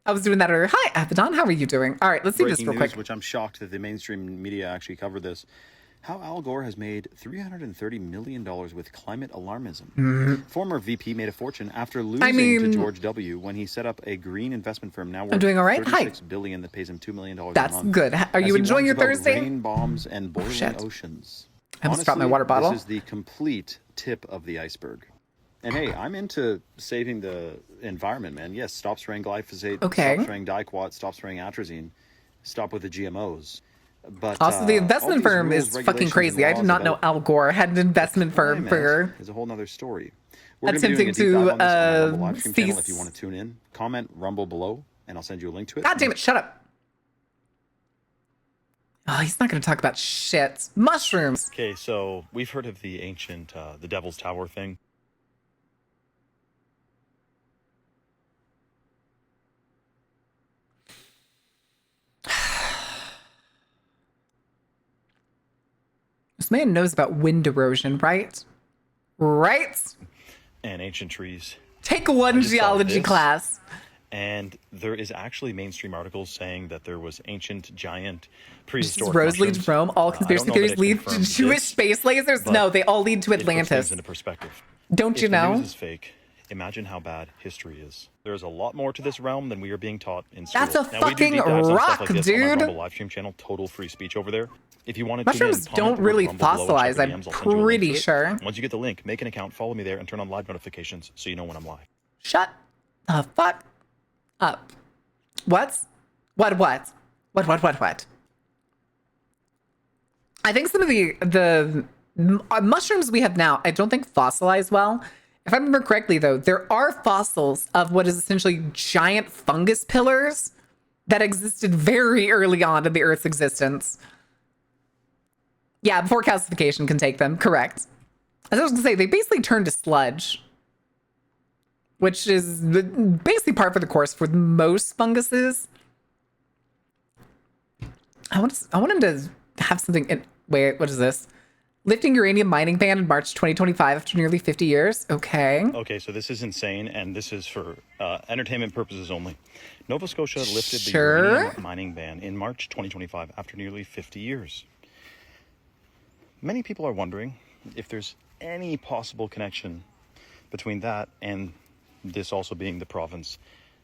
I was doing that earlier. Hi, Abaddon. How are you doing? All right, let's do this real quick. Which I'm shocked that the mainstream media actually covered this. How Al Gore has made $330 million with climate alarmism. Former VP made a fortune after losing to George W. when he set up a green investment firm now worth doing all right. $36 billion that pays him $2 million a month. That's good. Are you enjoying your Thursday? Rain bombs and boiling oceans. I almost dropped my water bottle. This is the complete tip of the iceberg. And hey, I'm into saving the environment, man. Yes, stop spraying glyphosate, stop spraying Dicot, stop spraying atrazine, stop with the GMOs. But also, the investment firm is fucking crazy. I did not know Al Gore had an investment firm for. Is a whole nother story. We're attempting to live stream channel if you want to tune in. Comment Rumble below, and I'll send you a link to it. God damn it! Shut up. Oh, he's not going to talk about shit. Mushrooms. Okay, so we've heard of the ancient, the Devil's Tower thing. This man knows about wind erosion, right? Right? And ancient trees. Take one geology class. And there is actually mainstream articles saying that there was ancient, giant, prehistoric Rose leads to Rome. All conspiracy theories lead to Jewish space lasers? No, they all lead to Atlantis. Into perspective. Don't you know? If the news is fake, imagine how bad history is. There's a lot more to this realm than we are being taught in school. That's a fucking rock, dude. On my live stream channel, total free speech over there. If you want to mushrooms don't really fossilize, I'm pretty sure. Once you get the link, make an account, follow me there, and turn on live notifications so you know when I'm live. Shut the fuck up. What? What? I think some of the mushrooms we have now, I don't think fossilize well. If I remember correctly, though, there are fossils of what is essentially giant fungus pillars that existed very early on in the Earth's existence. Yeah, before calcification can take them. Correct. As I was going to say, they basically turn to sludge, which is basically par for the course for most funguses. I want him to have something in... Wait, what is this? Lifting uranium mining ban in March 2025 after nearly 50 years. Okay. Okay, so this is insane, and this is for entertainment purposes only. Nova Scotia lifted the uranium mining ban in March 2025 after nearly 50 years. Many people are wondering if there's any possible connection between that and this also being the province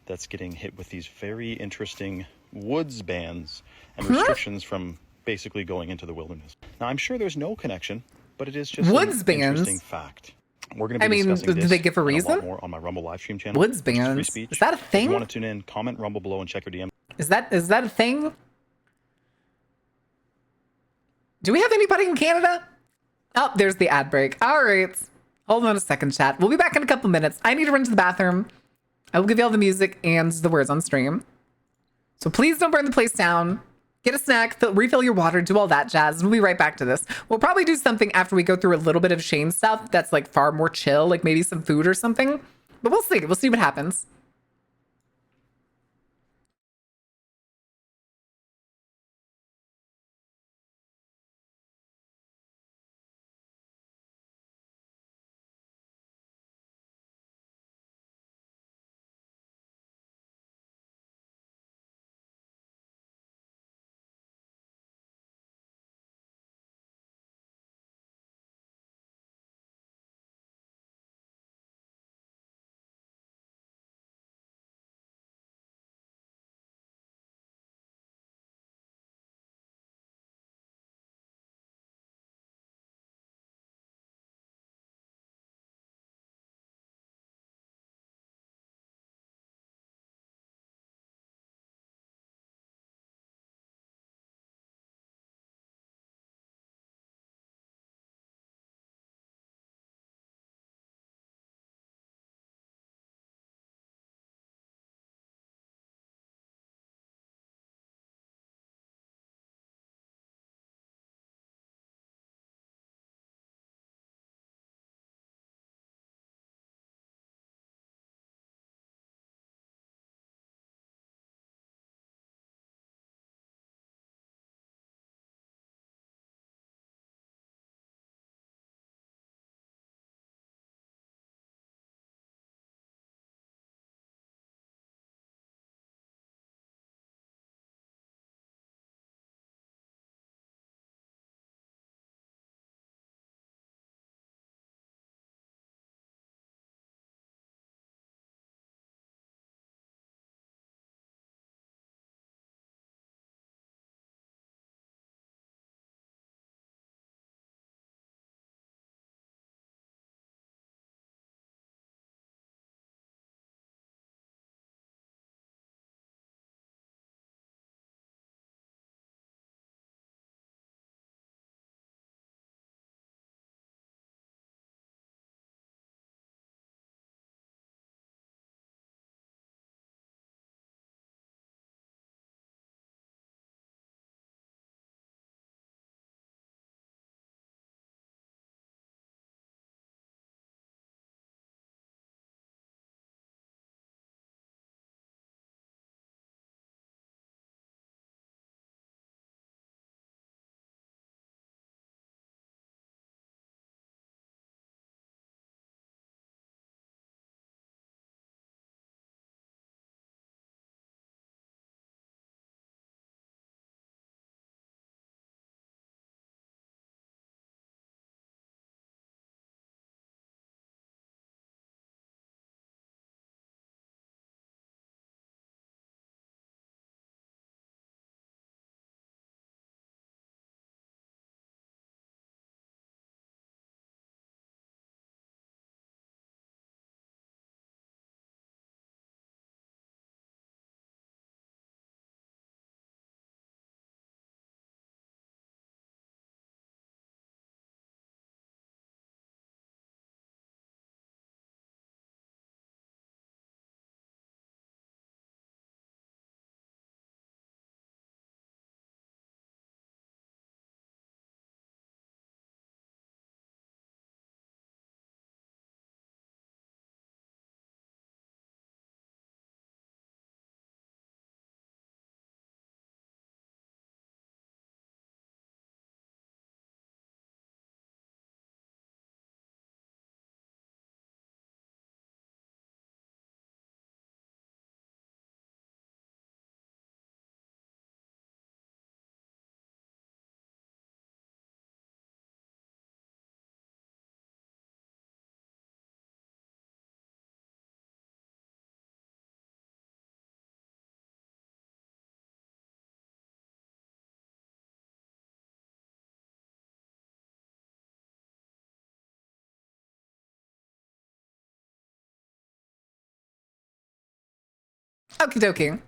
that's getting hit with these very interesting woods bans and restrictions from basically going into the wilderness. Now, I'm sure there's no connection, but it is just woods bans. Interesting fact. We're going to be discussing did they give a reason? A lot more on my Rumble live stream channel. Woods bans. Is that a thing? If you want to tune in, comment Rumble below and check your DM. Is that a thing? Do we have anybody in Canada? Oh, there's the ad break. All right. Hold on a second, chat. We'll be back in a couple minutes. I need to run to the bathroom. I will give you all the music and the words on stream. So please don't burn the place down. Get a snack, refill your water, do all that jazz. We'll be right back to this. We'll probably do something after we go through a little bit of Shane stuff that's like far more chill, like maybe some food or something. But we'll see. We'll see what happens. Okie dokie.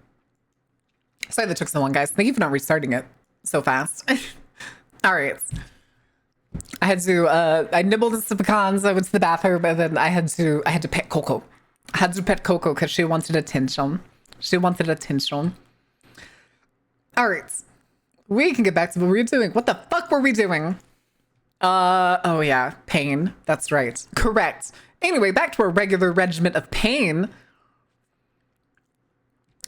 Sorry that took so long, guys. Thank you for not restarting it so fast. All right. I had to, I nibbled some pecans. I went to the bathroom, and then I had to pet Coco. I had to pet Coco because she wanted attention. She wanted attention. All right. We can get back to what we were doing. What the fuck were we doing? Oh yeah, pain. That's right. Correct. Anyway, back to our regular regiment of pain.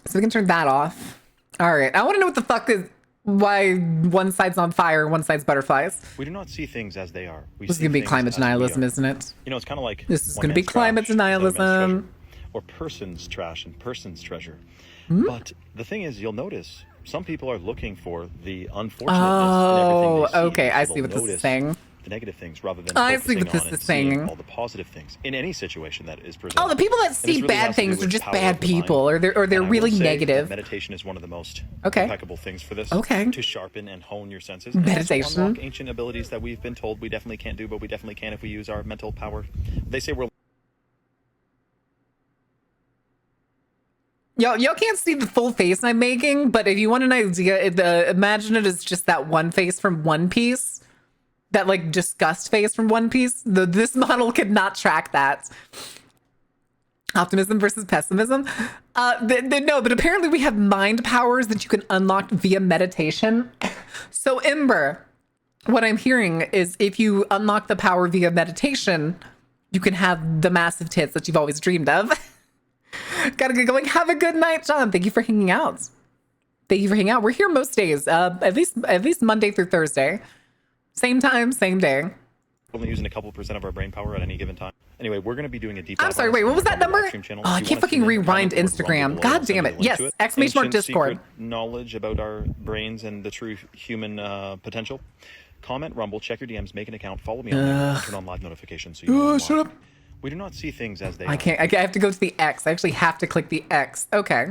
So we can turn that off. All right. I want to know what the fuck is, why one side's on fire and one side's butterflies. We do not see things as they are. This is going to be climate denialism, isn't it? You know, it's kind of like this is going to be climate denialism. Or person's trash and person's treasure. Hmm? But the thing is, you'll notice some people are looking for the unfortunateness in everything they see. Okay. I see what this is saying. The negative things rather than I see what focusing this on is saying. all the positive things in any situation that is presented. Oh, the people that see bad things are just bad people, or they're really negative. Meditation is one of the most okay. impeccable things for this. Okay. To sharpen and hone your senses. Meditation. Unlock ancient abilities that we've been told we definitely can't do, but we definitely can if we use our mental power. They say we're. Y'all can't see the full face I'm making, but if you want an idea, imagine it as just that one face from One Piece. That like disgust face from One Piece. This model could not track that. Optimism versus pessimism. No, but apparently we have mind powers that you can unlock via meditation. So Ember, what I'm hearing is if you unlock the power via meditation, you can have the massive tits that you've always dreamed of. Gotta get going. Have a good night, John. Thank you for hanging out. Thank you for hanging out. We're here most days, at least Monday through Thursday. Same time, same day. Only using a couple % of our brain power at any given time. Anyway, we're going to be doing a deep. I'm sorry, wait, what was that number? Oh, I can't fucking rewind Instagram. God damn it. Yes, exclamation mark Discord. Knowledge about our brains and the true human potential. Comment, Rumble, check your DMs, make an account, follow me on there, turn on live notifications so you know. Shut up. We do not see things as they are. I have to go to the X. I actually have to click the X. Okay.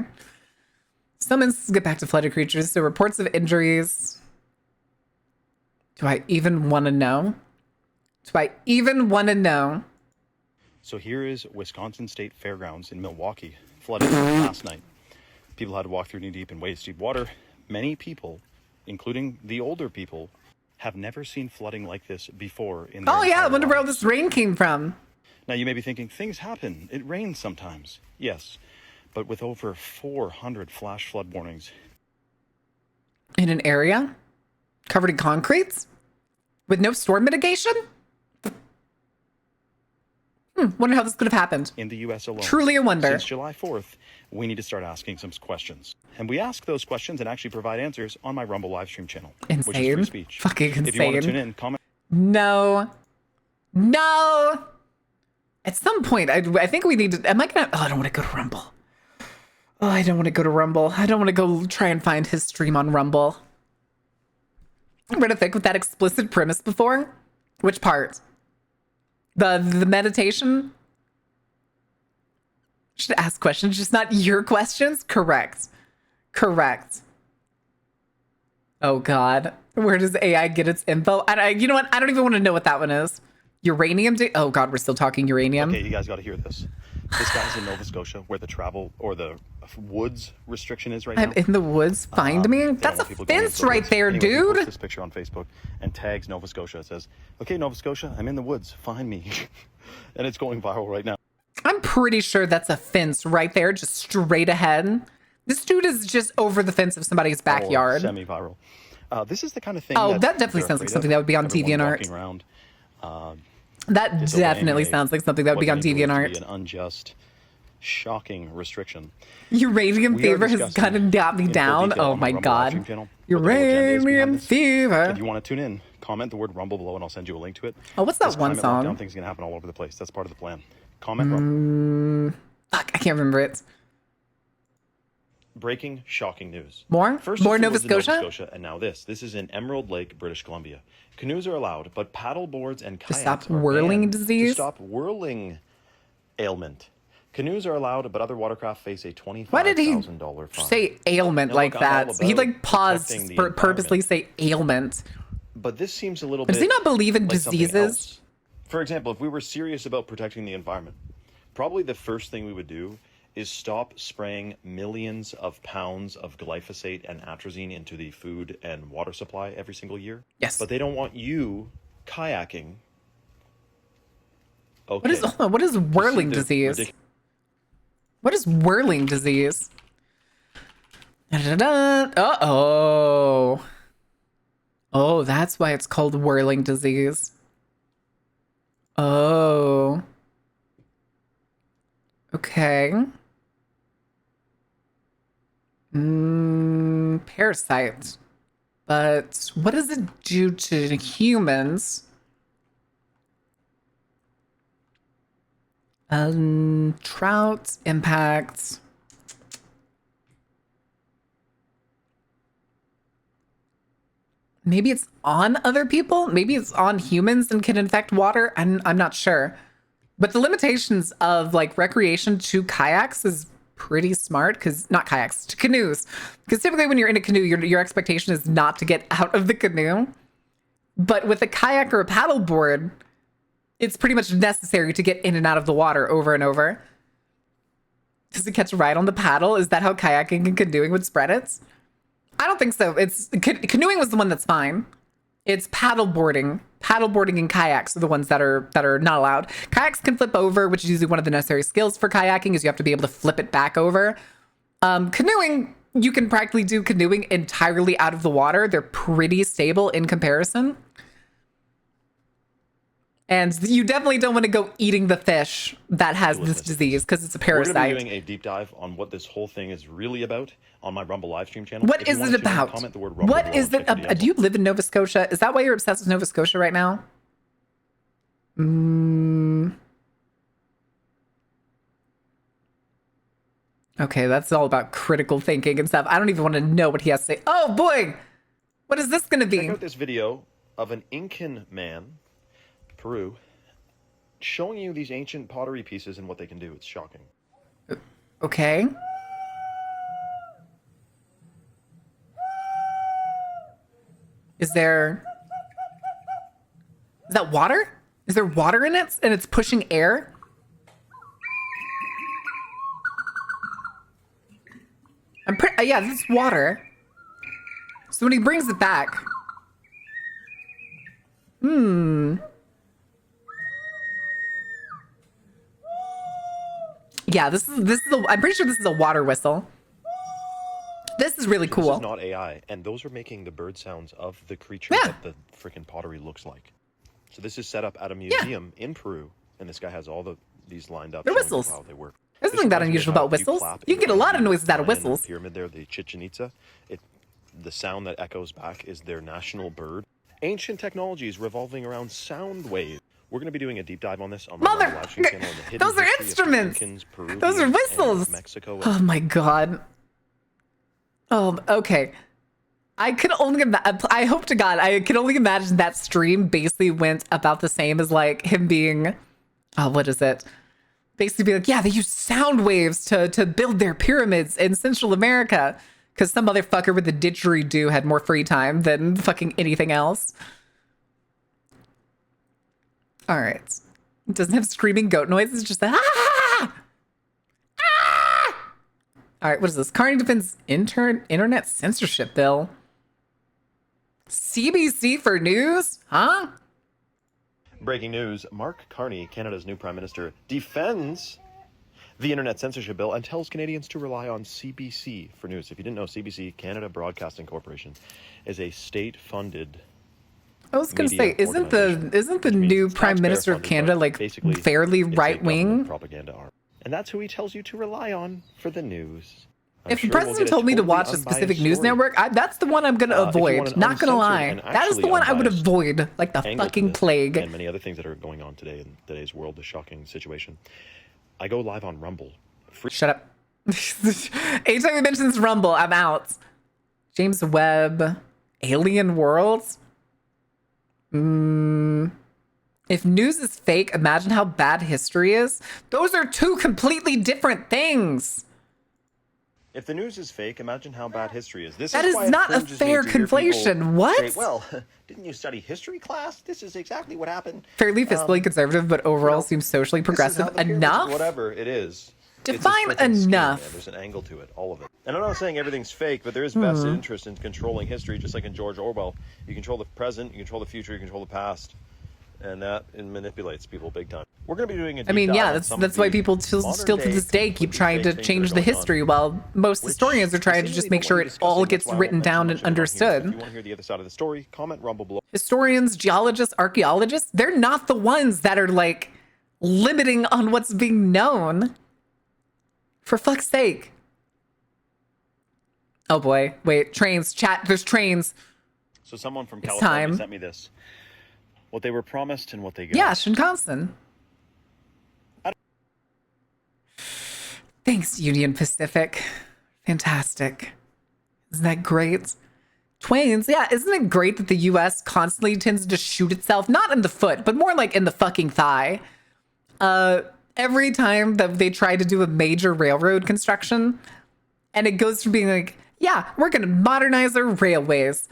Summons get back to flooded creatures. So reports of injuries. Do I even want to know? Do I even want to know? So here is Wisconsin State Fairgrounds in Milwaukee, flooded last night. People had to walk through knee-deep and waist-deep water. Many people, including the older people, have never seen flooding like this before in their Oh yeah, I wonder where all lives. this rain came from. Now you may be thinking, things happen. It rains sometimes. Yes, but with over 400 flash flood warnings. In an area covered in concrete with no storm mitigation? Wonder how this could have happened. In the U.S. alone. Truly a wonder. Since July 4th, we need to start asking some questions. And we ask those questions and actually provide answers on my Rumble live stream channel. Insane. Which is free speech. Fucking insane. If you want to tune in, comment. No. At some point, I think we need to... Am I going to... Oh, I don't want to go to Rumble. Oh, I don't want to go to Rumble. I don't want to go try and find his stream on Rumble. I read a thing with that explicit premise before. Which part? The meditation? Should ask questions, just not your questions? Correct. Oh, God. Where does AI get its info? You know what? I don't even want to know what that one is. Uranium? Oh, God, we're still talking uranium. Okay, you guys got to hear this. This guy's in Nova Scotia where the travel or the woods restriction is right now. I'm in the woods. Find me? That's a fence right there, anyway, he dude. posts this picture on Facebook and tags Nova Scotia. It says, okay, Nova Scotia, I'm in the woods. Find me. And it's going viral right now. I'm pretty sure that's a fence right there, just straight ahead. This dude is just over the fence of somebody's backyard. Semi-viral. This is the kind of thing. Oh, that definitely sounds like something that would be on DeviantArt. Around, that definitely sounds like something that would be on DeviantArt. An unjust, shocking restriction. Uranium fever has gotten got me down. Oh my God. Uranium fever. If you want to tune in, comment the word Rumble below and I'll send you a link to it. Oh, what's that one song? Lockdown thing's going to happen all over the place. That's part of the plan. Comment Rumble. Fuck, I can't remember it. Breaking, shocking news. More? First, More Nova Scotia? Nova Scotia, and now this. This is in Emerald Lake, British Columbia. Canoes are allowed, but paddle boards and kayaks to stop are whirling banned. disease? To stop whirling ailment. Canoes are allowed, but other watercraft face a $25,000 Why did he fine. say ailment Now, like look, I'm all that? He about like paused protecting the to purposely environment. say ailment. But this seems a little But bit. does he not believe in like something diseases? else. For example, if we were serious about protecting the environment, probably the first thing we would do is stop spraying millions of pounds of glyphosate and atrazine into the food and water supply every single year. Yes. But they don't want you kayaking. What is Okay. what is whirling the disease? What is whirling disease? Uh-oh. Oh, that's why it's called whirling disease. Oh. Okay. Parasite. But what does it do to humans? Trout impact. Maybe it's on other people. Maybe it's on humans and can infect water. I'm not sure. But the limitations of like recreation to kayaks is pretty smart, because not kayaks, to canoes. Because typically when you're in a canoe, your expectation is not to get out of the canoe. But with a kayak or a paddleboard, it's pretty much necessary to get in and out of the water over and over. Does it catch a ride on the paddle? Is that how kayaking and canoeing would spread it? I don't think so. It's canoeing was the one that's fine. It's paddleboarding. Paddleboarding and kayaks are the ones that are not allowed. Kayaks can flip over, which is usually one of the necessary skills for kayaking, is you have to be able to flip it back over. Canoeing, you can practically do canoeing entirely out of the water. They're pretty stable in comparison. And you definitely don't want to go eating the fish that has this disease, because it's a We're going to be parasite. doing a deep dive on what this whole thing is really about on my Rumble live stream channel. What If you is want it to, about? comment the word Rumble What below is and it? check the DMs. Do you live in Nova Scotia? Is that why you're obsessed with Nova Scotia right now? Okay, that's all about critical thinking and stuff. I don't even want to know what he has to say. Oh boy! What is this going to be? Check out this video of an Incan man, Peru, showing you these ancient pottery pieces and what they can do. It's shocking. Okay. Is that water? Is there water in it and it's pushing air? Yeah, this is water. So when he brings it back. Yeah, I'm pretty sure this is a water whistle. This is really This cool. is not AI, and those are making the bird sounds of the creature Yeah. that the freaking pottery looks like. So this is set up at a museum in Peru, and this guy has all these lined up. They're showing whistles. people how they work. There's This nothing that reminds me unusual of how about if whistles. clap You in can get a lot of the noises out of Mayan whistles. Pyramid there, the Chichen Itza, the sound that echoes back is their national bird. Ancient technologies revolving around sound waves. We're going to be doing a deep dive on this on my Mother- live stream channel. And the hidden those are history of instruments. Incans, Those are Peruvians, and whistles. Mexico. Oh my god. Oh, okay. I hope to God, I can only imagine that stream basically went about the same as like him being, what is it? Basically be like, yeah, they use sound waves to build their pyramids in Central America. Because some motherfucker with a didgeridoo had more free time than fucking anything else. All right. It doesn't have screaming goat noise. It's just a ah! Ah! All right, what is this? Carney defends internet censorship bill. CBC for news? Huh? Breaking news, Mark Carney, Canada's new Prime Minister, defends the internet censorship bill and tells Canadians to rely on CBC for news. If you didn't know, CBC, Canada Broadcasting Corporation, is a state-funded I was going to say, media isn't organization, the which means new it's Prime Minister of taxpayer-funded, Canada but like basically fairly it's a right government wing? propaganda arm. And that's who he tells you to rely on for the news. I'm If sure the we'll president get told me to totally watch a unbiased specific news story. network, that's the one I'm going to If you want avoid. an Not going to lie. uncensored and That is the actually one I would unbiased avoid like the angle to fucking this plague. and many other things that are going on today in today's world, the shocking situation. I go live on Rumble. Shut up. Anytime we mention this Rumble, I'm out. James Webb, Alien Worlds. If news is fake, imagine how bad history is. Those are two completely different things. If the news is fake, imagine how bad history is. That is not a fair conflation. What? Say, well, didn't you study history class? This is exactly what happened. Fairly fiscally conservative, but overall you know, seems socially This is how progressive the pyramids- enough. Whatever it is. Define freaking scheme, enough. man. There's an angle to it, all of it. And I'm not saying everything's fake, but there is vested interest in controlling history, just like in George Orwell. You control the present, you control the future, you control the past, and that manipulates people big time. We're going to be doing a deep dive on some that's of why the people still to this day keep trying to change the history, while most historians are trying to just make sure it all gets written down and understood. If you want to hear the other side of the story, comment, rumble below. Historians, geologists, archaeologists, they're not the ones that are like limiting on what's being known. For fuck's sake. Oh boy. Wait, trains. Chat, there's trains. So someone from It's California time. sent me this. What they were promised and what they got. Yeah, Shinkansen. Thanks, Union Pacific. Fantastic. Isn't that great? Twains, yeah, isn't it great that the US constantly tends to shoot itself, not in the foot, but more like in the fucking thigh? Every time that they try to do a major railroad construction, and it goes from being like, yeah, we're going to modernize our railways.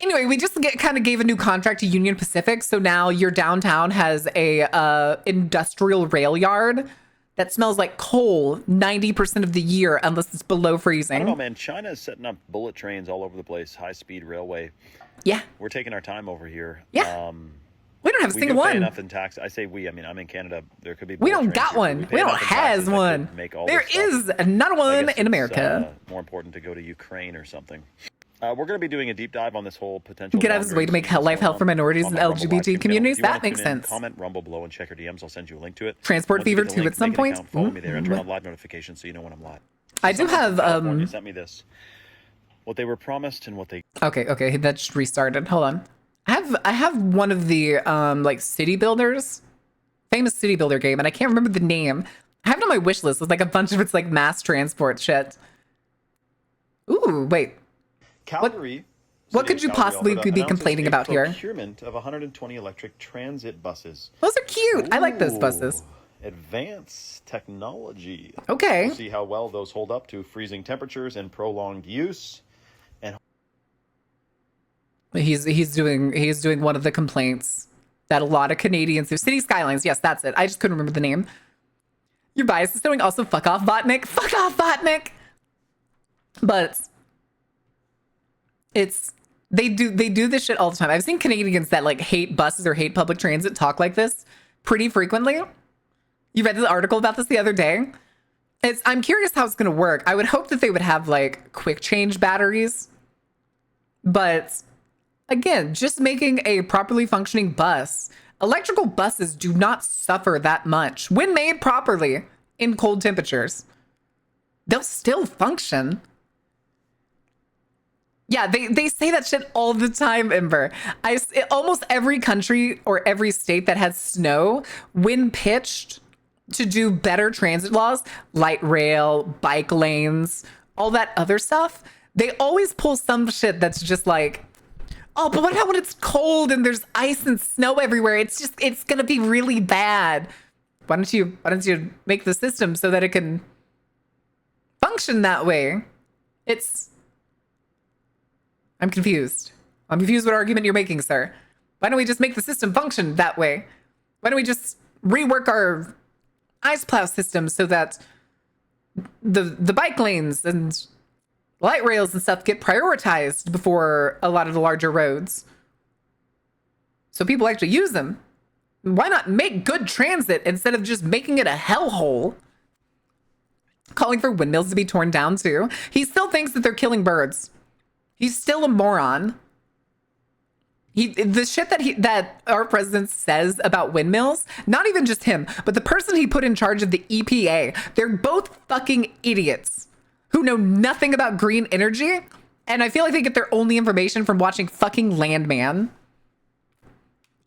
Anyway, we just kind of gave a new contract to Union Pacific, so now your downtown has a industrial rail yard that smells like coal 90% of the year, unless it's below freezing. I don't know, man. China is setting up bullet trains all over the place, high-speed railway. Yeah. We're taking our time over here. Yeah. We don't have a We single do pay one. enough in tax. I say we. I mean, I'm in Canada. There could be. We don't bullet trains got here, one. but pay We don't enough in has taxes that one. could make all There this stuff. is not I one guess in it's, America. more important to go to Ukraine or something. We're going to be doing a deep dive on this whole potential. Get out of his way to make life hell for minorities and LGBT communities. That makes sense. Comment, rumble below, and check your DMs. I'll send you a link to it. Transport Once you Fever get the 2 link, at some make an point. account, follow me there and turn on live notifications so you know when I'm live. I do Someone have from California sent me this. What they were promised and what they. Okay, that just restarted. Hold on. I have one of the like city builders, famous city builder game, and I can't remember the name. I have it on my wish list with like a bunch of its like mass transport shit. Ooh, wait. Calgary. What could you possibly be complaining about here? Procurement of 120 electric transit buses. Those are cute. I like those buses. Ooh, advanced technology. Okay. We'll see how well those hold up to freezing temperatures and prolonged use. And He's doing one of the complaints that a lot of Canadians do. City Skylines. Yes, that's it. I just couldn't remember the name. Your bias is doing also fuck off Botnik. Fuck off Botnik. But they do this shit all the time. I've seen Canadians that like hate buses or hate public transit talk like this pretty frequently. You read the article about this the other day. I'm curious how it's going to work. I would hope that they would have like quick change batteries. But again, just making a properly functioning bus. Electrical buses do not suffer that much when made properly in cold temperatures. They'll still function. Yeah, they say that shit all the time, Ember. Almost every country or every state that has snow, when pitched to do better transit laws, light rail, bike lanes, all that other stuff, they always pull some shit that's just like, oh, but what about when it's cold and there's ice and snow everywhere? It's gonna be really bad. Why don't you make the system so that it can function that way? I'm confused. I'm confused what argument you're making, sir. Why don't we just make the system function that way? Why don't we just rework our ice plow system so that the bike lanes and light rails and stuff get prioritized before a lot of the larger roads, so people actually use them? Why not make good transit instead of just making it a hellhole? Calling for windmills to be torn down too. He still thinks that they're killing birds. He's still a moron. The shit that our president says about windmills, not even just him, but the person he put in charge of the EPA, they're both fucking idiots who know nothing about green energy. And I feel like they get their only information from watching fucking Landman.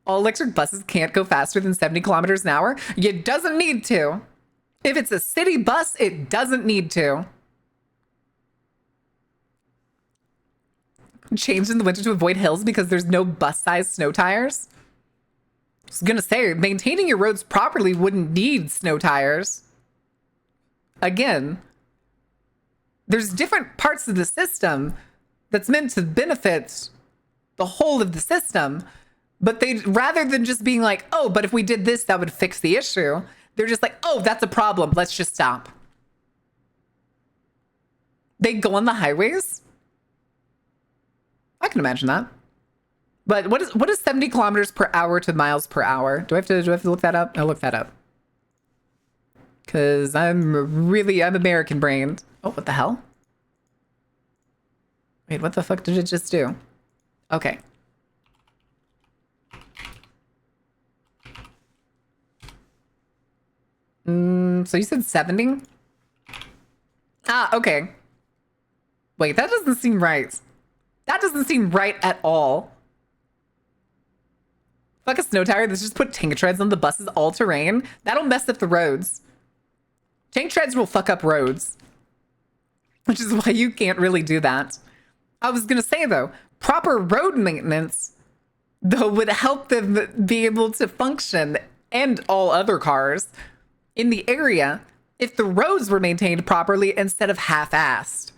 All electric buses can't go faster than 70 kilometers an hour. It doesn't need to. If it's a city bus, it doesn't need to. Change in the winter to avoid hills because there's no bus-sized snow tires. I was gonna say, maintaining your roads properly wouldn't need snow tires. Again, there's different parts of the system that's meant to benefit the whole of the system, but rather than just being like, oh, but if we did this, that would fix the issue, They're just like, oh, that's a problem. Let's just stop. They go on the highways? I can imagine that. But what is 70 kilometers per hour to miles per hour? Do I have to look that up? I'll look that up. Cause I'm American brained. Oh, what the hell? Wait, what the fuck did it just do? Okay. So you said 70? Ah, okay. Wait, that doesn't seem right. That doesn't seem right at all. Fuck a snow tire. Let's just put tank treads on the buses all terrain. That'll mess up the roads. Tank treads will fuck up roads. Which is why you can't really do that. I was gonna say though, proper road maintenance though would help them be able to function, and all other cars in the area, if the roads were maintained properly instead of half-assed.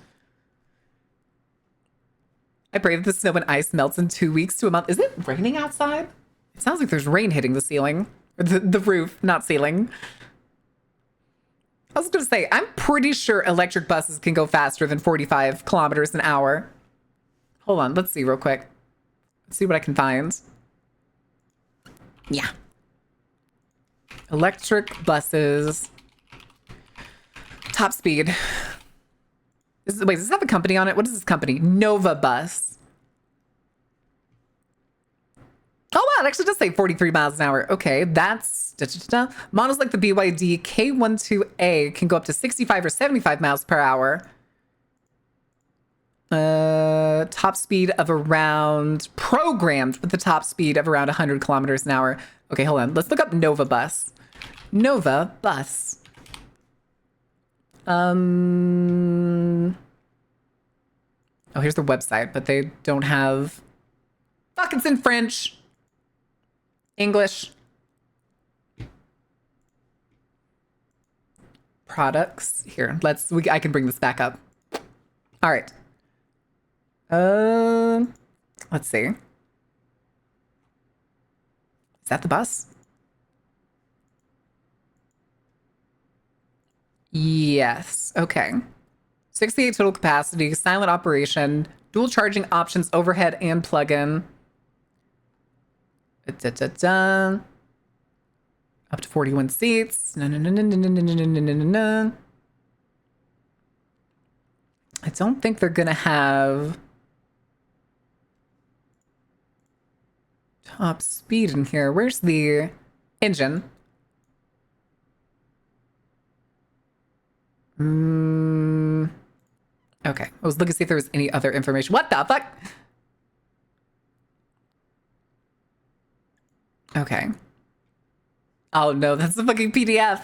I pray that the snow and ice melts in 2 weeks to a month. Is it raining outside? It sounds like there's rain hitting the ceiling. Or the roof, not ceiling. I was going to say, I'm pretty sure electric buses can go faster than 45 kilometers an hour. Hold on, let's see real quick. Let's see what I can find. Yeah. Electric buses. Top speed. Wait, does this have a company on it? What is this company? Nova Bus. Oh, wow, it actually does say 43 miles an hour. Okay, that's... Models like the BYD K12A can go up to 65 or 75 miles per hour. Top speed of around... Programmed with the top speed of around 100 kilometers an hour. Okay, hold on. Let's look up Nova Bus. Nova Bus. Oh, here's the website, but they don't have... Fuck, it's in French. English. Products. Here, I can bring this back up. All right. Let's see. Is that the bus? Yes. Okay. 68 total capacity, silent operation, dual charging options, overhead and plug-in. Up to 41 seats. I don't think they're gonna have top speed in here. Where's the engine? Okay, I was looking to see if there was any other information. What the fuck? Okay. Oh no, that's the fucking PDF.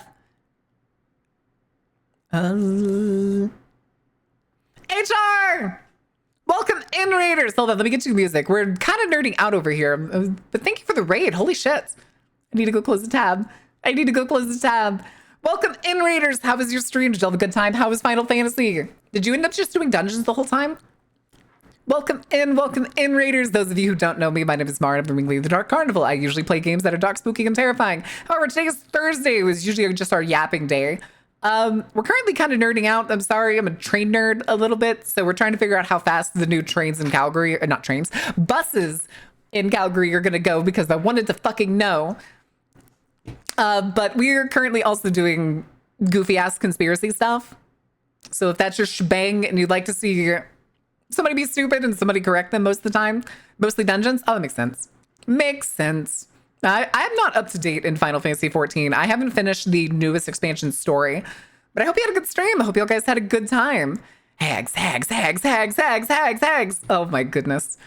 HR! Welcome in, Raiders! Hold on, let me get to the music. We're kind of nerding out over here. But thank you for the raid. Holy shit. I need to go close the tab. Welcome in, Raiders! How was your stream? Did you have a good time? How was Final Fantasy? Did you end up just doing dungeons the whole time? Welcome in, Raiders. Those of you who don't know me, my name is Mara. I'm from the Dark Carnival. I usually play games that are dark, spooky, and terrifying. However, today is Thursday. It was usually just our yapping day. We're currently kind of nerding out. I'm sorry, I'm a train nerd a little bit. So we're trying to figure out how fast the new trains in Calgary, or not trains, buses in Calgary are going to go, because I wanted to fucking know. But we're currently also doing goofy ass conspiracy stuff. So if that's your shebang and you'd like to see somebody be stupid and somebody correct them most of the time, mostly dungeons. Oh, that makes sense. I'm not up to date in Final Fantasy 14. I haven't finished the newest expansion story, but I hope you had a good stream. I hope you guys had a good time. Hags. Oh my goodness.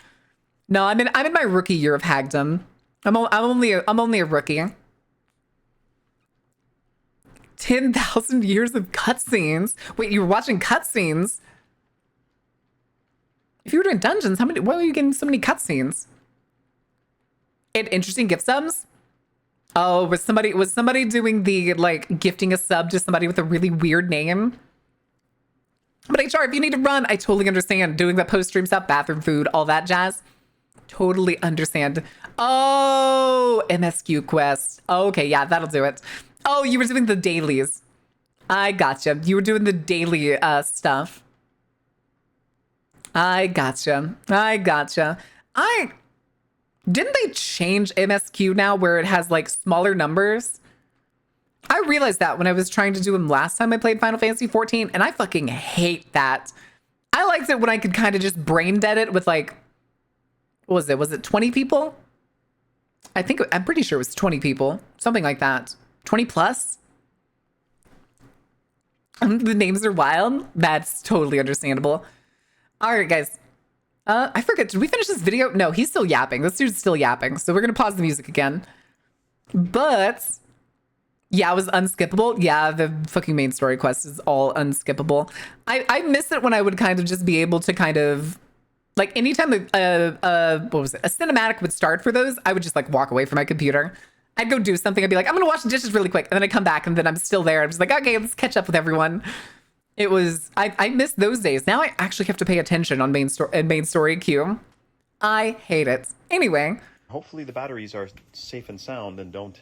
No, I'm in my rookie year of hagdom. I'm only a rookie. 10,000 years of cutscenes. Wait, you were watching cutscenes? If you were doing dungeons, why were you getting so many cutscenes? And interesting gift subs? Oh, was somebody doing the, like, gifting a sub to somebody with a really weird name? But HR, if you need to run, I totally understand. Doing the post-stream stuff, bathroom food, all that jazz. Totally understand. Oh, MSQ quest. Okay, yeah, that'll do it. Oh, you were doing the dailies. I gotcha. You were doing the daily stuff. I gotcha. Didn't they change MSQ now where it has like smaller numbers? I realized that when I was trying to do them last time I played Final Fantasy 14, and I fucking hate that. I liked it when I could kind of just brain dead it with like, what was it? Was it 20 people? I'm pretty sure it was 20 people. Something like that. 20 plus? The names are wild. That's totally understandable. All right, guys. I forget. Did we finish this video? No, he's still yapping. This dude's still yapping. So we're going to pause the music again. But yeah, it was unskippable. Yeah, the fucking main story quest is all unskippable. I miss it when I would kind of just be able to kind of like anytime what was it? A cinematic would start for those, I would just like walk away from my computer. I'd go do something. I'd be like, I'm going to wash the dishes really quick. And then I come back and then I'm still there. I'm just like, okay, let's catch up with everyone. It was, I miss those days. Now I actually have to pay attention on main story queue. I hate it. Anyway. Hopefully the batteries are safe and sound and don't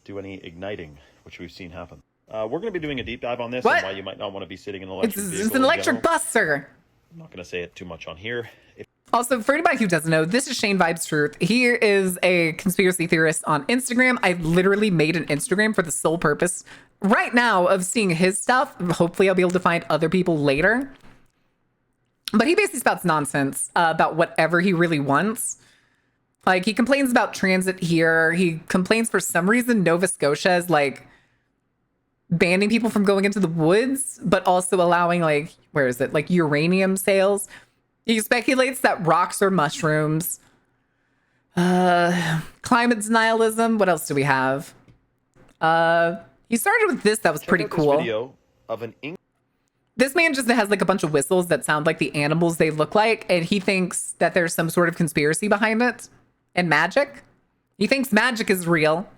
do any igniting, which we've seen happen. We're going to be doing a deep dive on this and why you might not want to be sitting in an electric vehicle. It's an electric bus, sir. I'm not going to say it too much on here. Also, for anybody who doesn't know, this is Shane Vibes Truth. He is a conspiracy theorist on Instagram. I literally made an Instagram for the sole purpose right now of seeing his stuff. Hopefully I'll be able to find other people later. But he basically spouts nonsense about whatever he really wants. Like, he complains about transit here. He complains for some reason Nova Scotia is like banning people from going into the woods, but also allowing like, where is it? Like uranium sales. He speculates that rocks are mushrooms. Climate denialism. What else do we have? He started with this. That was pretty cool. Video of This man just has like a bunch of whistles that sound like the animals they look like. And he thinks that there's some sort of conspiracy behind it. And magic. He thinks magic is real.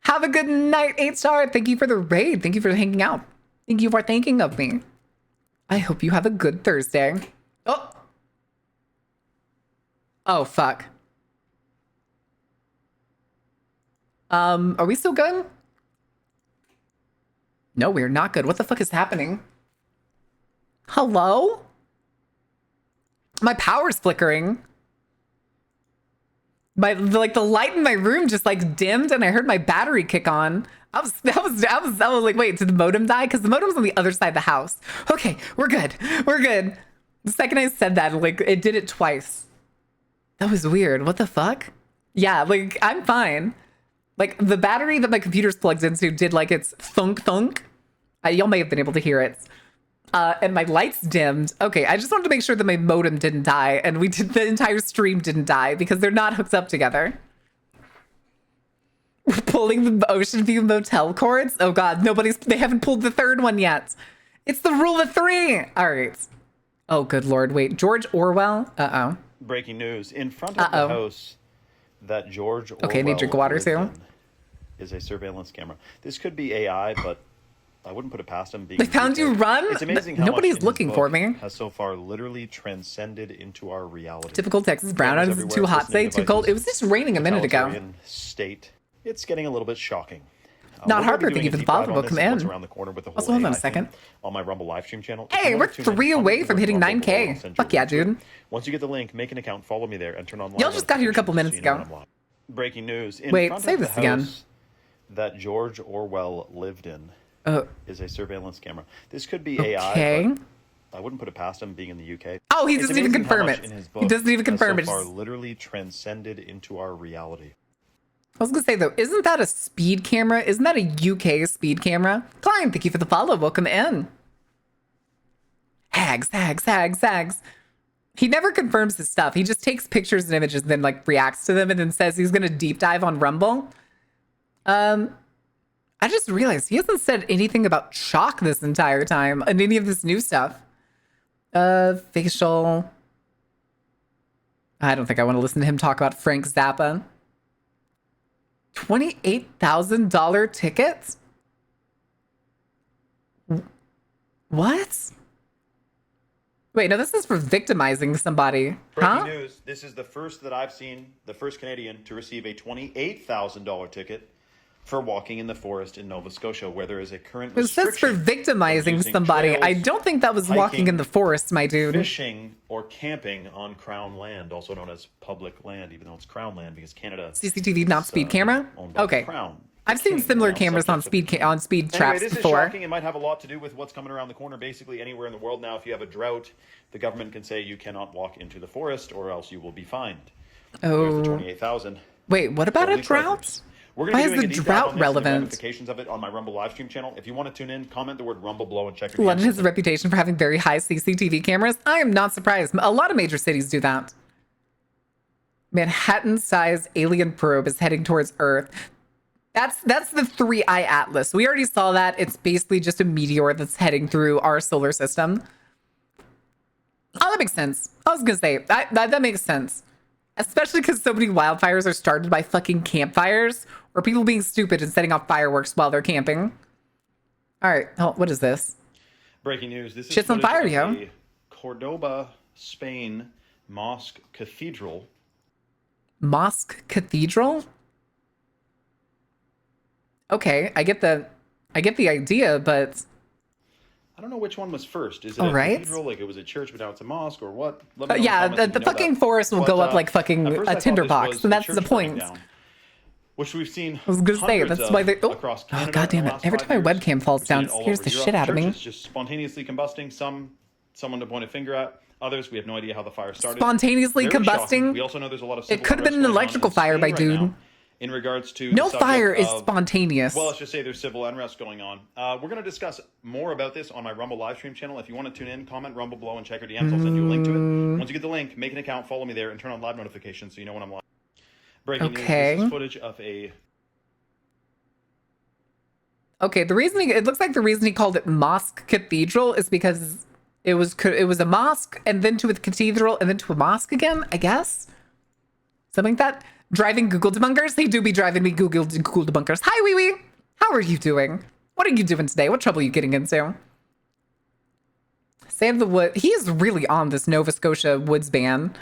Have a good night, HR. Thank you for the raid. Thank you for hanging out. Thank you for thinking of me. I hope you have a good Thursday. Oh. Oh, fuck. Are we still good? No, we're not good. What the fuck is happening? Hello? My power's flickering. Like the light in my room just like dimmed and I heard my battery kick on. I was like, wait, did the modem die? Because the modem's on the other side of the house. Okay, we're good. We're good. The second I said that, like it did it twice. That was weird. What the fuck? Yeah, like I'm fine. Like the battery that my computer's plugged into did like its thunk thunk. Y'all may have been able to hear it. And my lights dimmed. Okay, I just wanted to make sure that my modem didn't die and the entire stream didn't die because they're not hooked up together. We're pulling the Ocean View motel cords. Oh god, they haven't pulled the third one yet. It's the rule of three. All right. Oh, good lord. Wait, George Orwell? Uh-oh. Breaking news. In front of the house that George Orwell okay, I need drink water too. Is a surveillance camera. This could be AI, but I wouldn't put it past him. They found you run? It's amazing how nobody's looking for me. Has so far literally transcended into our reality. Typical Texas brownout. Is it too hot today? Too cold? It was just raining a minute ago. State. It's getting a little bit shocking. Not Harper, thank you for the follow. Welcome in. Around the corner with the whole also, hold on a second. On my Rumble live stream channel. Hey, we're 3 away from hitting 9K. Fuck yeah, dude. Once you get the link, make an account, follow me there, and turn on live. Y'all just got here a couple minutes ago. Breaking news. Wait, save this again. That George Orwell lived in is a surveillance camera. This could be AI. Okay. I wouldn't put it past him being in the UK. Oh, he doesn't even confirm it. He doesn't even confirm it. So far literally transcended into our reality. I was gonna say though, isn't that a speed camera? Isn't that a UK speed camera? Klein, thank you for the follow. Welcome in. Hags. He never confirms his stuff. He just takes pictures and images and then like reacts to them and then says he's gonna deep dive on Rumble. I just realized he hasn't said anything about chalk this entire time and any of this new stuff. Facial. I don't think I want to listen to him talk about Frank Zappa. $28,000 tickets? What? Wait, no, this is for victimizing somebody. Breaking news. This is the first that I've seen, the first Canadian to receive a $28,000 ticket for walking in the forest in Nova Scotia, where there is a current It says for restriction victimizing using somebody. I trails, don't think that was walking in the forest, my dude. fishing, or camping on Crown land, also known as public land, even though it's Crown land because Canada. CCTV, not speed camera? Owned by the Okay. Crown. I've seen similar Now cameras on subject to on speed Anyway, traps this is before. shocking. It might have a lot to do with what's coming around the corner. Basically, anywhere in the world now, if you have a drought, the government can say you cannot walk into the forest or else you will be fined. There's the Oh. 28,000. Wait, what about a Holy drought? crikers. We're going Why to is be doing the a deep drought dive on this and the relevant? ramifications of it on my Rumble live stream channel. If you want to tune in, comment the word Rumble below and check your London DMs. has a reputation for having very high CCTV cameras. I am not surprised. A lot of major cities do that. Manhattan-sized alien probe is heading towards Earth. That's the 3i Atlas. We already saw that. It's basically just a meteor that's heading through our solar system. Oh, that makes sense. I was gonna say that makes sense, especially because so many wildfires are started by fucking campfires or people being stupid and setting off fireworks while they're camping. All right, oh, what is this? Breaking news. This is Shit's on footage fire, of yo. a Cordoba, Spain mosque cathedral. Mosque cathedral? Okay, I get the idea, but I don't know which one was first. Is it All a right. cathedral, like it was a church, but now it's a mosque, or what? Let me know in yeah, comments if the you know fucking that. forest will But, go up like fucking at first I a thought tinderbox, this was and a that's the church burning point. down, which we've seen. I was gonna say hundreds that's of why they. across Oh Canada god damn in the it! last Every 5 time my years. webcam falls We've seen down, it it all scares over the Europe. shit out of me. Churches just spontaneously combusting. Someone to point a finger at. Others, we have no idea how the fire started. Spontaneously Very shocking. combusting? We also know there's a lot of It civil could have been an unrest going on electrical in fire, Spain my right dude. now in regards to No the subject fire is of- spontaneous. Well, let's just say there's civil unrest going on. We're going to discuss more about this on my Rumble live stream channel. If you want to tune in, comment Rumble below and check our DMs. I'll send you a link to it. Once you get the link, make an account, follow me there, and turn on live notifications so you know when I'm live. Breaking news. Okay. This is footage of a... Okay, it looks like the reason he called it Mosque Cathedral is because it was a mosque and then to a cathedral and then to a mosque again, I guess. Something like that. Driving Google debunkers. They do be driving me Google debunkers. Hi, Wee Wee. How are you doing? What are you doing today? What trouble are you getting into? Save the Wood. He is really on this Nova Scotia woods ban.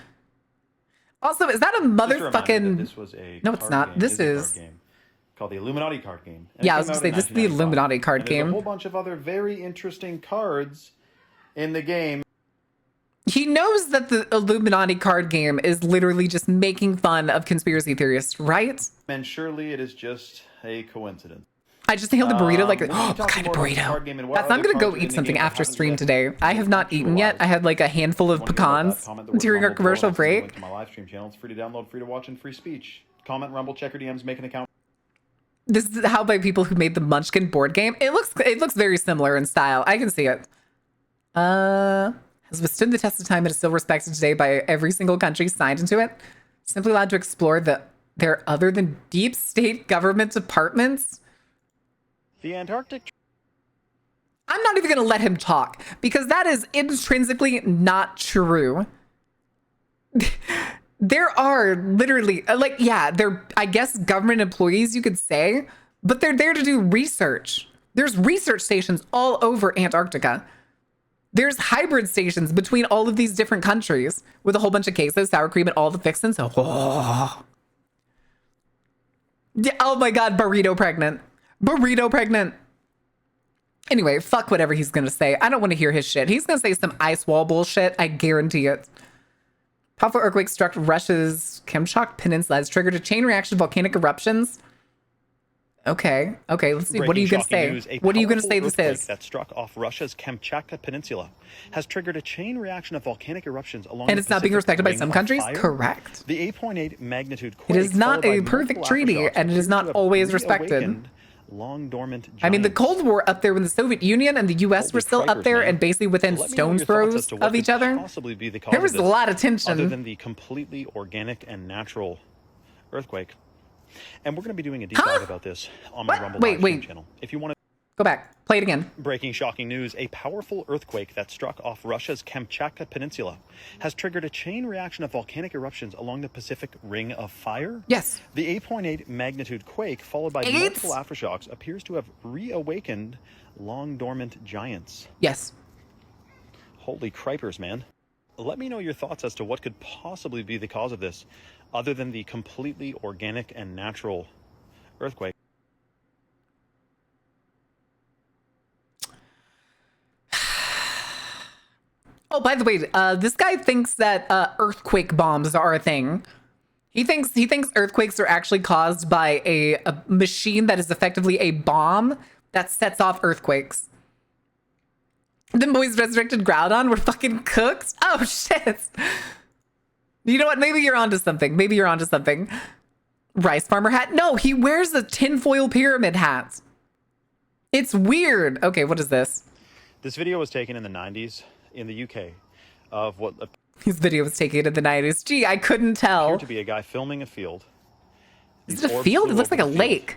Also, is that a Just a reminder that motherfucking... this was a No, it's card not. game. This It a is... card game called the Illuminati card game. And Yeah, it I was came gonna out say, in this is the 1995. Illuminati card And there's game. a whole bunch of other very interesting cards in the game. He knows that the Illuminati card game is literally just making fun of conspiracy theorists, right? And surely it is just a coincidence. I just hailed a burrito like, we'll be oh, what talking kind of more about the card burrito? game and what That's, I'm other gonna go cards are eat in the something game that after haven't stream yet today. I have not eaten yet. I had like a handful of Want to hear about that? pecans Comment the word during our Rumble below, and commercial I'll send you a link break. to my live stream channel. It's free to download, free to watch, and free speech. Comment Rumble, check your DMs, make an account. This is how by people who made the Munchkin board game. It looks very similar in style. I can see it. Has withstood the test of time and is still respected today by every single country signed into it. Simply allowed to explore their other than deep state government departments. The Antarctic. I'm not even going to let him talk because that is intrinsically not true. There are literally they're, I guess, government employees, you could say, but they're there to do research. There's research stations all over Antarctica. There's hybrid stations between all of these different countries with a whole bunch of queso, sour cream, and all the fixins. Oh. Yeah, oh my God, burrito pregnant. Burrito pregnant. Anyway, fuck whatever he's going to say. I don't want to hear his shit. He's going to say some ice wall bullshit. I guarantee it. Powerful earthquake struck Russia's Kamchatka Peninsula, has triggered a chain reaction of volcanic eruptions. Okay, let's see. What are you going to say? What are you going to say this is? That struck off Russia's Kamchatka Peninsula has triggered a chain reaction of volcanic eruptions along And the it's not being Pacific respected by Ring some of countries? Fire. Correct. The 8.8 magnitude quake, It is not followed by a perfect multiple treaty, aftershocks, and it is appears not to have always respected. reawakened long dormant I mean, the giants. Cold War up there when the Soviet Union and the U.S. were Holy still up cripers, there man. and basically within Let me know stone's your thoughts throws as to what of each could other. possibly be the cause There of was a this, lot of tension. other than the completely organic and natural earthquake. And we're going to be doing a deep dive about this on my What? Rumble Wait, live stream wait. channel. If you want to. Go back. Play it again. Breaking shocking news. A powerful earthquake that struck off Russia's Kamchatka Peninsula has triggered a chain reaction of volcanic eruptions along the Pacific Ring of Fire. Yes. The 8.8 magnitude quake, followed by Eight? multiple aftershocks, appears to have reawakened long dormant giants. Yes. Holy cripers, man. Let me know your thoughts as to what could possibly be the cause of this, other than the completely organic and natural earthquake. Oh, by the way, this guy thinks that earthquake bombs are a thing. He thinks earthquakes are actually caused by a machine that is effectively a bomb that sets off earthquakes. The boys resurrected Groudon were fucking cooked. Oh shit. You know what? Maybe you're onto something. Maybe you're onto something. Rice farmer hat? No, he wears a tinfoil pyramid hat. It's weird. Okay, what is this? This video was taken in the 90s in the UK of what His video was taken in the 90s. Gee, I couldn't tell. appeared to be a guy filming a field. Is These it a orbs field? It flew looks like over a the field, lake.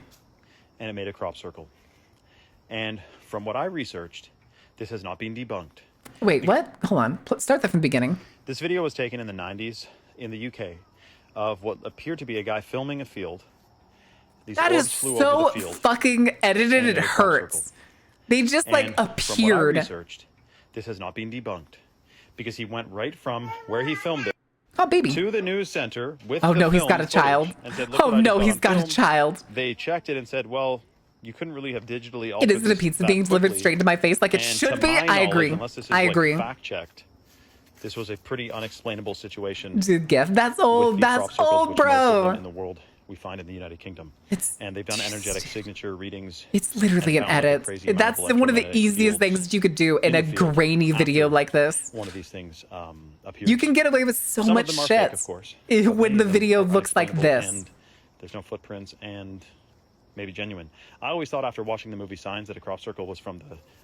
and it made a crop circle. And from what I researched, this has not been debunked. Wait, what? Hold on. Start that from the beginning. This video was taken in the 90s in the UK of what appeared to be a guy filming a field. These That orbs is flew so over the field. fucking edited. and It made a crop hurts. circle. They just like And from what I appeared. researched, this has not been debunked because he went right from where he filmed it Oh, baby. to the news center with Oh the no, he's film got a footage child. and said, "Look Oh what I just no, got he's on got a film." child. They checked it and said, well, you couldn't really have digitally It altered isn't a this pizza that being delivered quickly. straight to my face like it And should to be. my I knowledge, agree. unless this is I like agree. fact checked, this was a pretty unexplainable situation. Dude, gift. That's with old. the That's crop circles, old, which most of them in bro. the world we find in the United Kingdom. It's And they've done energetic signature readings. It's literally an and found, like, a edit. crazy amount That's one of the electromagnetic easiest fields things that you could do in in a the field grainy video after like this. one of these things appears. You can get away with so Some much of them are shit fake, of course, when but many the of them video are looks like unexplainable, this. And there's no footprints and maybe genuine. I always thought after watching the movie Signs that a crop circle was from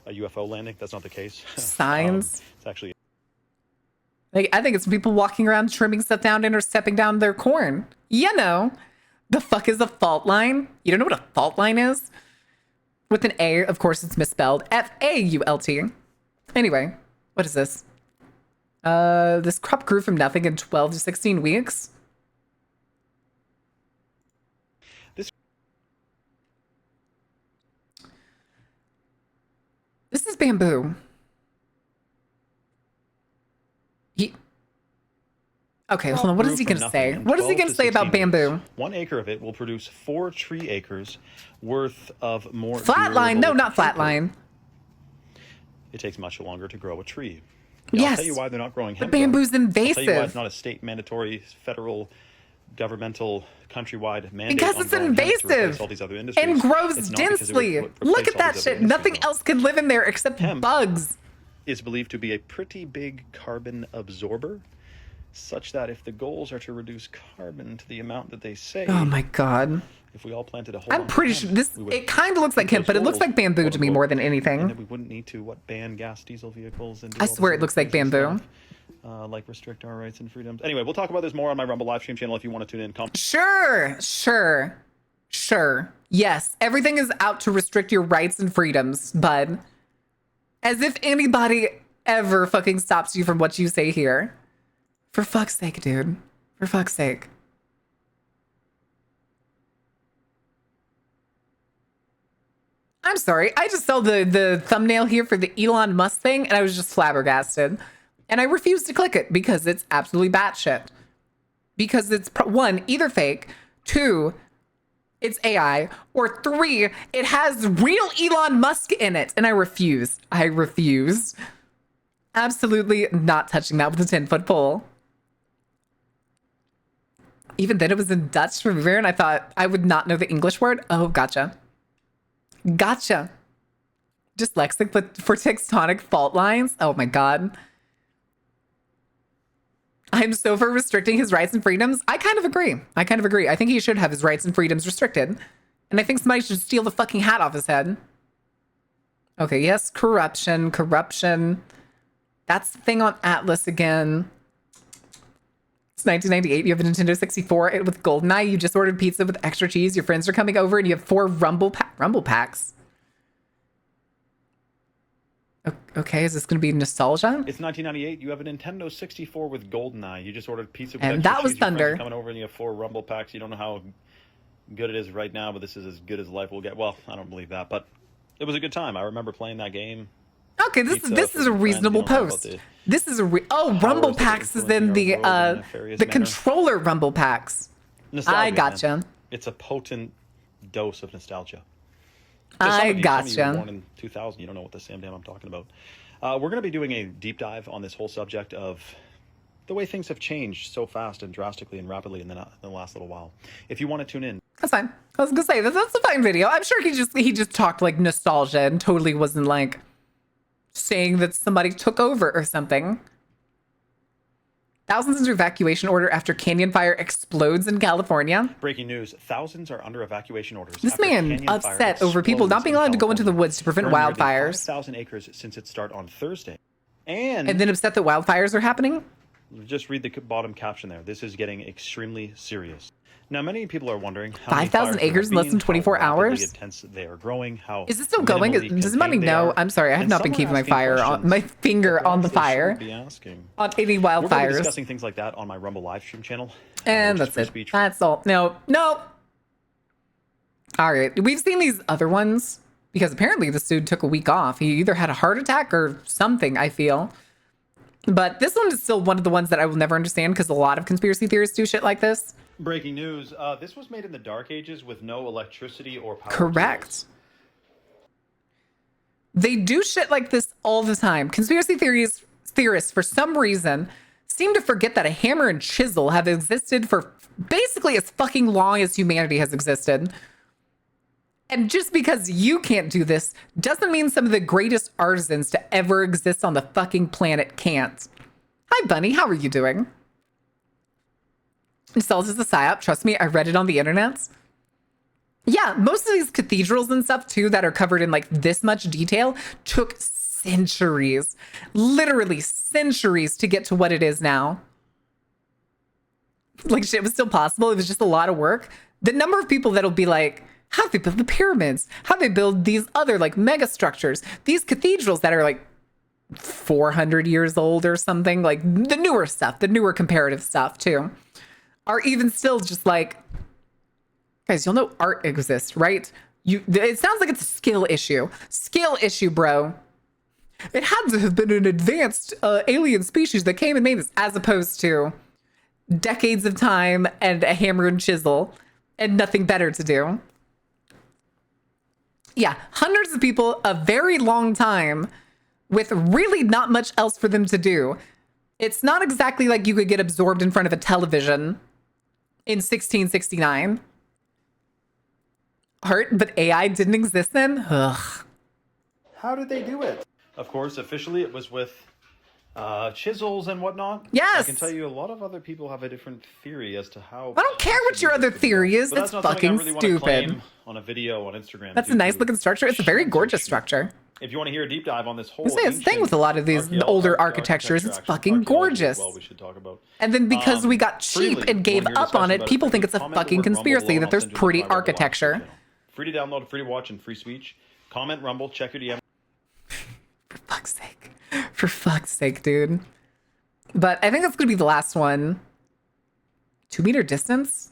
a UFO landing. That's not the case. Signs? It's actually Like, I think it's people walking around trimming stuff down and or stepping down their corn. You know, the fuck is a fault line? You don't know what a fault line is? With an A, of course, it's misspelled. F-A-U-L-T. Anyway, what is this? This crop grew from nothing in 12 to 16 weeks. This is bamboo. Okay, hold on. What is he going to say? What is he going to say about bamboo? 1 acre of it will produce 4 tree acres worth of more. Flatline? No, durable not paper. flatline. It takes much longer to grow a tree. Yes. I'll tell you why they're not growing hemp. But bamboo's though. I'll tell you why invasive. it's not a state mandatory, federal, governmental, countrywide mandate. Because on it's growing hemp to replace invasive all these other industries. and grows It's not because it densely. would Look replace at all that these other shit. Nothing industries, though. else can live in there except Hemp. bugs. Is believed to be a pretty big carbon absorber, such that if the goals are to reduce carbon to the amount that they say, Oh my god. if we all planted a whole I'm bunch of pretty hemp, sure this, we would it kind of looks like meet hemp, those but it looks goals, like bamboo to me quote, more than and anything. then we wouldn't need to ban gas diesel vehicles and do I all this swear it other looks like crazy bamboo. stuff, like restrict our rights and freedoms. Anyway, we'll talk about this more on my Rumble live stream channel if you want to tune in. Sure. Yes, everything is out to restrict your rights and freedoms, bud. As if anybody ever fucking stops you from what you say here. For fuck's sake, dude. For fuck's sake. I'm sorry. I just saw the thumbnail here for the Elon Musk thing, and I was just flabbergasted. And I refused to click it because it's absolutely batshit. Because it's, one, either fake, two, it's AI, or three, it has real Elon Musk in it. And I refuse. I refuse. Absolutely not touching that with a 10-foot pole. Even then, it was in Dutch from here, and I thought I would not know the English word. Oh, gotcha. Gotcha. Dyslexic, but for tectonic fault lines? Oh my god. I'm so for restricting his rights and freedoms. I kind of agree. I think he should have his rights and freedoms restricted. And I think somebody should steal the fucking hat off his head. Okay, yes, corruption. That's the thing on Atlas again. It's 1998. You have a Nintendo 64 with GoldenEye. You just ordered pizza with extra cheese. Your friends are coming over and you have 4 Rumble Packs. Okay, is this going to be nostalgia? It's 1998. You have a Nintendo 64 with GoldenEye. You just ordered pizza with And extra that was cheese. Your friends are Thunder. coming over and you have 4 Rumble Packs. You don't know how good it is right now, but this is as good as life will get. Well, I don't believe that, but it was a good time. I remember playing that game. Okay, this Pizza is for a some friends, reasonable you don't know about post. the This is a Rumble powers that Packs is influence then our the world in a nefarious manner. controller Rumble Packs. Nostalgia, I gotcha. man. It's a potent dose of nostalgia. I Some of you were gotcha. born in 2000. You don't know what the Sam Dam I'm talking about. We're going to be doing a deep dive on this whole subject of the way things have changed so fast and drastically and rapidly in the last little while. If you want to tune in. That's fine. I was gonna say that's a fine video. I'm sure he just talked like nostalgia and totally wasn't like saying that somebody took over or something. Thousands under evacuation order after canyon fire explodes in California. Breaking news: thousands are under evacuation orders. This man upset over people not being allowed to go into the woods to prevent wildfires. 5,000 acres since its start on Thursday, and then upset that wildfires are happening. Just read the bottom caption there. This is getting extremely serious. Now, many people are wondering how 5,000 acres in less than 24 hours. Intense they are growing. How is it still going? Does anybody know? I'm sorry, I have not been keeping my finger on the fire on any wildfires. We're discussing things like that on my Rumble live stream channel. And that's it. That's all. No. All right, we've seen these other ones because apparently this dude took a week off. He either had a heart attack or something, I feel. But this one is still one of the ones that I will never understand because a lot of conspiracy theorists do shit like this. Breaking news. This was made in the Dark Ages with no electricity or power. Correct. Tools. They do shit like this all the time. Conspiracy theorists, for some reason, seem to forget that a hammer and chisel have existed for basically as fucking long as humanity has existed. And just because you can't do this doesn't mean some of the greatest artisans to ever exist on the fucking planet can't. Hi, Bunny. How are you doing? It sells as a psyop. Trust me, I read it on the internet. Yeah, most of these cathedrals and stuff, too, that are covered in, like, this much detail took centuries. Literally centuries to get to what it is now. Like, shit was still possible. It was just a lot of work. The number of people that'll be like, how'd they build the pyramids? How'd they build these other, like, mega structures? These cathedrals that are, like, 400 years old or something. Like, the newer stuff, the newer comparative stuff, too, are even still just like, guys, you'll know art exists, right? It sounds like it's a skill issue. Skill issue, bro. It had to have been an advanced alien species that came and made this, as opposed to decades of time and a hammer and chisel and nothing better to do. Yeah, hundreds of people, a very long time, with really not much else for them to do. It's not exactly like you could get absorbed in front of a television in 1669. Art, but AI didn't exist then? Ugh. How did they do it? Of course, officially it was with chisels and whatnot. Yes. I can tell you a lot of other people have a different theory as to how... I don't care what your other theory is. It's fucking stupid. On a video on Instagram. That's a nice looking structure. It's a very gorgeous structure. If you want to hear a deep dive on this whole... It's the thing with a lot of these older architectures. It's fucking gorgeous. Well, we should talk about. And then because we got cheap and gave up on it, people think it's a fucking conspiracy that there's pretty architecture. Free to download, free to watch, and free speech. Comment, Rumble, check your DM. For fuck's sake. For fuck's sake, dude. But I think that's going to be the last one. 2-meter distance?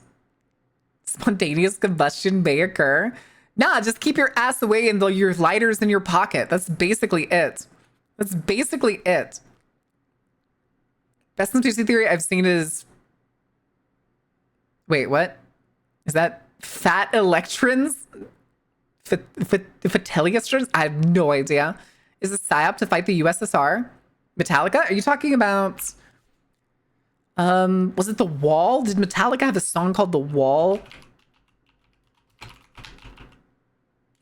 Spontaneous combustion may occur. Nah, just keep your ass away and your lighter's in your pocket. That's basically it. That's basically it. Best conspiracy theory I've seen is... Wait, what? Is that fat electrons? Fateliastrons? I have no idea. Is it psyop to fight the USSR? Metallica? Are you talking about... was it The Wall? Did Metallica have a song called The Wall?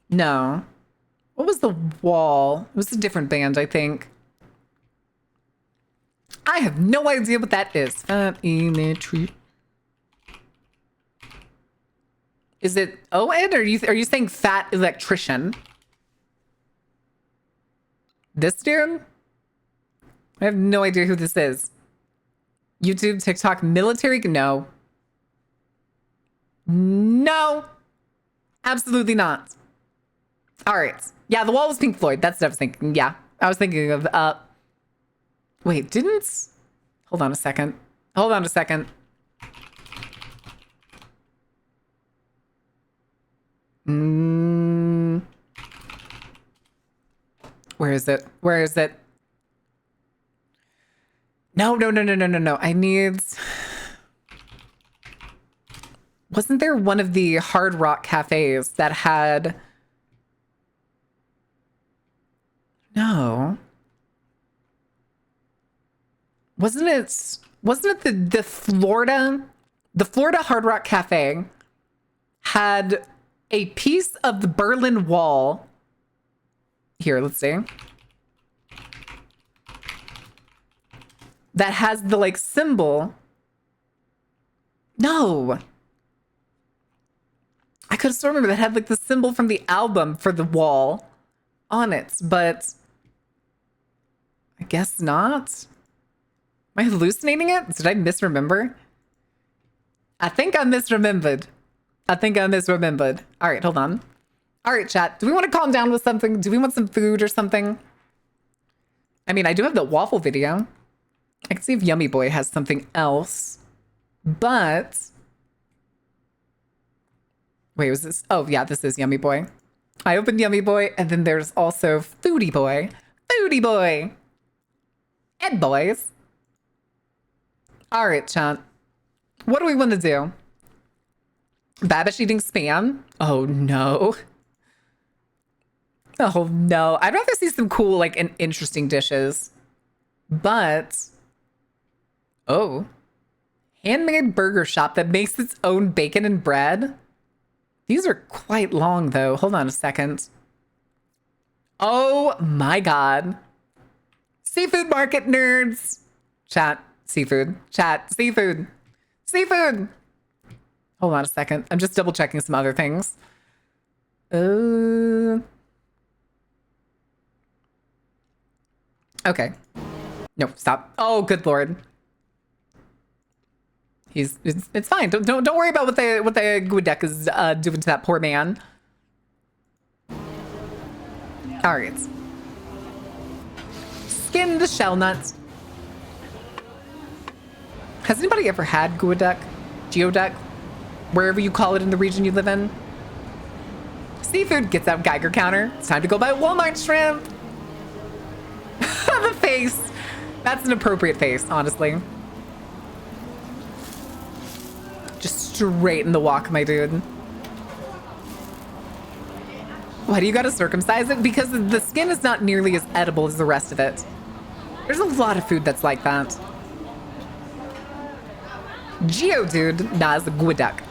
No. What was The Wall? It was a different band, I think. I have no idea what that is. Is it Owen, or are you saying fat electrician? This dude? I have no idea who this is. YouTube, TikTok, military? No. No. Absolutely not. All right. Yeah, The Wall was Pink Floyd. That's what I was thinking. Yeah. I was thinking of, wait, hold on a second. Hold on a second. Where is it? Where is it? No. I need... Wasn't there one of the Hard Rock cafes that had... No. Wasn't it the Florida Hard Rock Cafe had a piece of the Berlin Wall. Here, let's see. That has the like symbol. No. I could still remember that had like the symbol from the album for the wall on it, but I guess not. Am I hallucinating it? Did I misremember? I think I misremembered. All right, hold on. All right, chat. Do we want to calm down with something? Do we want some food or something? I mean, I do have the waffle video. I can see if Yummy Boy has something else. But... wait, was this? Oh, yeah, this is Yummy Boy. I opened Yummy Boy, and then there's also Foodie Boy. Foodie Boy! Ed Boys. All right, chat. What do we want to do? Babish eating spam? Oh, no. Oh, no. I'd rather see some cool, like, and interesting dishes. But... oh. Handmade burger shop that makes its own bacon and bread? These are quite long, though. Hold on a second. Oh, my God. Seafood market nerds. Chat. Seafood. Chat. Seafood. Seafood. Hold on a second. I'm just double checking some other things. Okay. No, stop. Oh, good Lord. It's fine. Don't worry about what the Guadek is doing to that poor man. All right. Skin the shell nuts. Has anybody ever had Guadek? Geoduck? Wherever you call it in the region you live in? Seafood gets out Geiger counter. It's time to go buy Walmart shrimp. The face. That's an appropriate face, honestly. Just straight in the walk, my dude. Why do you gotta circumcise it? Because the skin is not nearly as edible as the rest of it. There's a lot of food that's like that. Geodude, nah, it's a Guadek.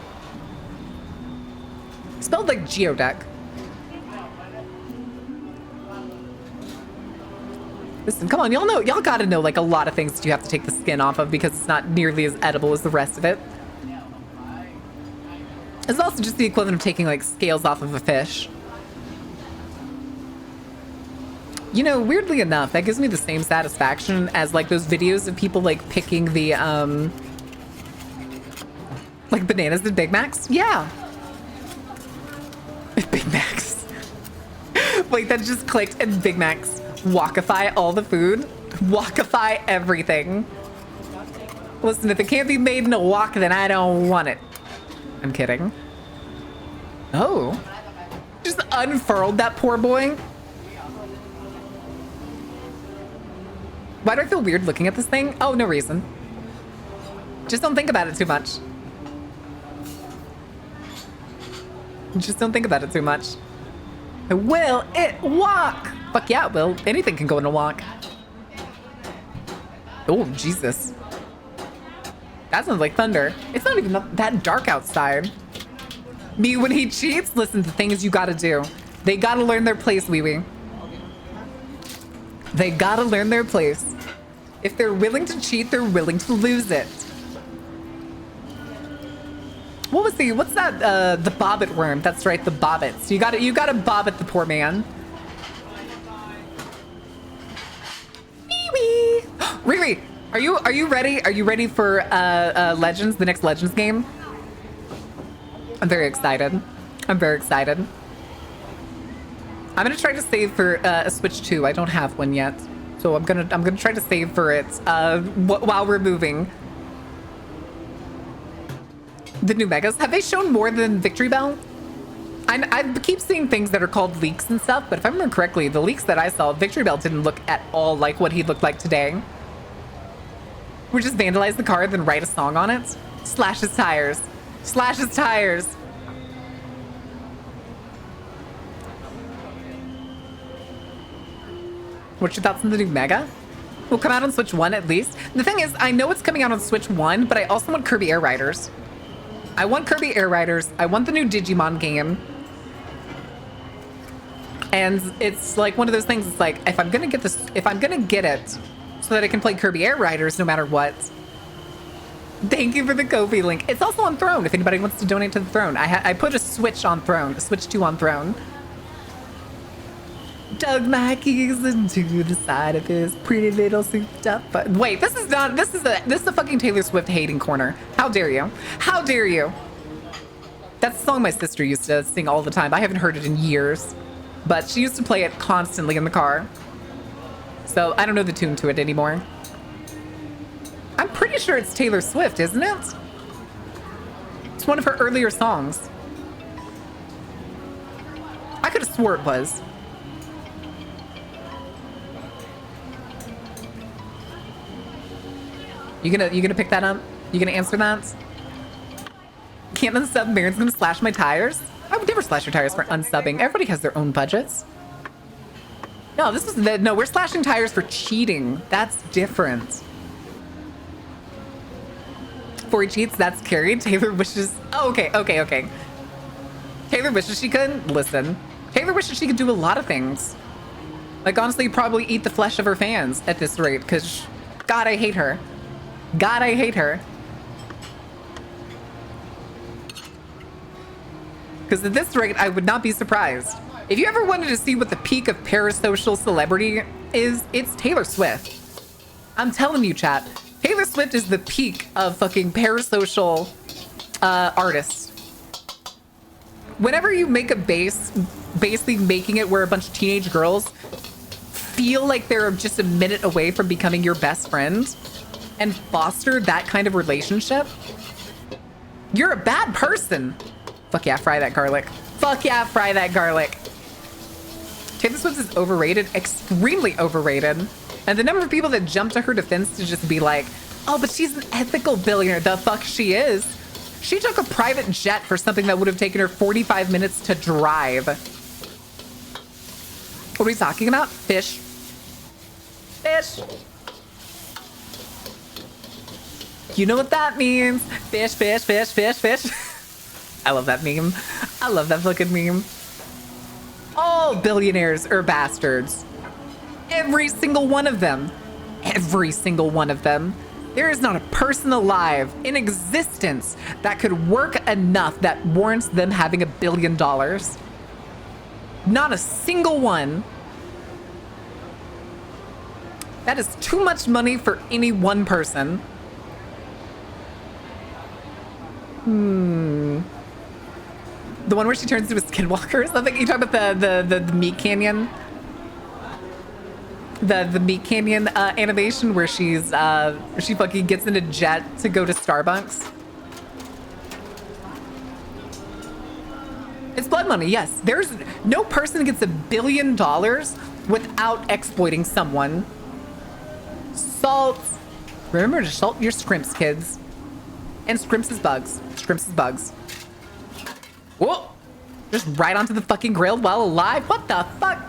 Spelled like Geoduck. Listen, come on, y'all gotta know like a lot of things that you have to take the skin off of because it's not nearly as edible as the rest of it. It's also just the equivalent of taking like scales off of a fish. You know, weirdly enough, that gives me the same satisfaction as like those videos of people like picking the like bananas and Big Macs. Yeah. Big Macs. Like that just clicked and Big Macs. Walkify all the food. Walkify everything. Listen, if it can't be made in a wok, then I don't want it. I'm kidding. Oh. Just unfurled that poor boy. Why do I feel weird looking at this thing? Oh, no reason. Just don't think about it too much. Just don't think about it too much. Will it walk? Fuck yeah, it will. Anything can go in a walk. Oh, Jesus. That sounds like thunder. It's not even that dark outside. Me, when he cheats, listen, the things you gotta do. They gotta learn their place, Wee Wee. They gotta learn their place. If they're willing to cheat, they're willing to lose it. What was what's that, the bobbit worm? That's right, the bobbits. You gotta bobbit the poor man. Wee-wee. Riri, are you ready? Are you ready for, Legends, the next Legends game? I'm very excited. I'm gonna try to save for, a Switch 2. I don't have one yet. So I'm gonna try to save for it, while we're moving. The new megas, have they shown more than Victory Bell? I keep seeing things that are called leaks and stuff, but if I remember correctly, the leaks that I saw, Victory Bell didn't look at all like what he looked like today. We just vandalize the car, then write a song on it. Slash his tires. Slash his tires. What's your thoughts on the new mega? will come out on Switch 1 at least. The thing is, I know it's coming out on Switch 1, but I also want Kirby Air Riders. I want Kirby Air Riders. I want the new Digimon game. And it's like one of those things, it's like, if I'm gonna get this, if I'm gonna get it so that I can play Kirby Air Riders no matter what. Thank you for the Ko-fi link. It's also on Throne if anybody wants to donate to the Throne. I put a Switch on Throne, a Switch 2 on Throne. Dug my keys into the side of his pretty little souped up. But wait, this is a fucking Taylor Swift hating corner. How dare you? How dare you? That's a song my sister used to sing all the time. I haven't heard it in years, but she used to play it constantly in the car. So I don't know the tune to it anymore. I'm pretty sure it's Taylor Swift, isn't it? It's one of her earlier songs. I could have swore it was. You gonna pick that up? You gonna answer that? Can't unsub. Baron's gonna slash my tires? I would never slash your tires for unsubbing. Everybody has their own budgets. No, no, we're slashing tires for cheating. That's different. Before he cheats, that's carried. Taylor wishes. Oh, okay. Taylor wishes she could. Listen. Taylor wishes she could do a lot of things. Like, honestly, probably eat the flesh of her fans at this rate, because God, I hate her. God, I hate her. Because at this rate, I would not be surprised. If you ever wanted to see what the peak of parasocial celebrity is, it's Taylor Swift. I'm telling you, chat. Taylor Swift is the peak of fucking parasocial artists. Whenever you make a base, basically making it where a bunch of teenage girls feel like they're just a minute away from becoming your best friend and foster that kind of relationship, you're a bad person. Fuck yeah, fry that garlic. Fuck yeah, fry that garlic. Taylor Swift is overrated, extremely overrated. And the number of people that jump to her defense to just be like, oh, but she's an ethical billionaire. The fuck she is. She took a private jet for something that would have taken her 45 minutes to drive. What are we talking about? Fish. Fish. You know what that means. Fish, fish, fish, fish, fish. I love that meme. I love that fucking meme. All billionaires are bastards. Every single one of them. Every single one of them. There is not a person alive in existence that could work enough that warrants them having $1 billion. Not a single one. That is too much money for any one person. The one where she turns into a skinwalker or something? You talking about the Meat Canyon? The Meat Canyon animation where she fucking gets in a jet to go to Starbucks? It's blood money, yes. There's no person gets $1 billion without exploiting someone. Salt. Remember to salt your scrimps, kids. And scrimps is bugs. Scrimps is bugs. Whoa! Just right onto the fucking grill while alive? What the fuck?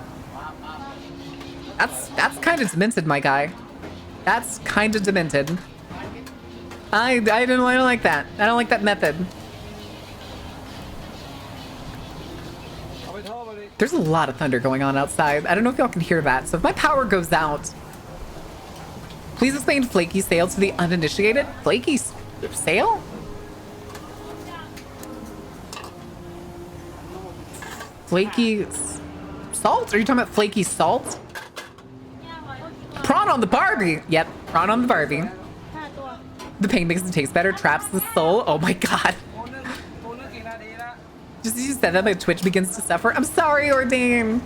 That's kind of demented, my guy. That's kind of demented. I don't like that. I don't like that method. There's a lot of thunder going on outside. I don't know if y'all can hear that. So if my power goes out, please explain flaky sale to the uninitiated. Flaky sale? Flaky salt? Are you talking about flaky salt? Prawn on the Barbie. Yep, prawn on the Barbie. The pain makes it taste better, traps the soul. Oh my god. Just as you said that, my Twitch begins to suffer. I'm sorry, Ordain.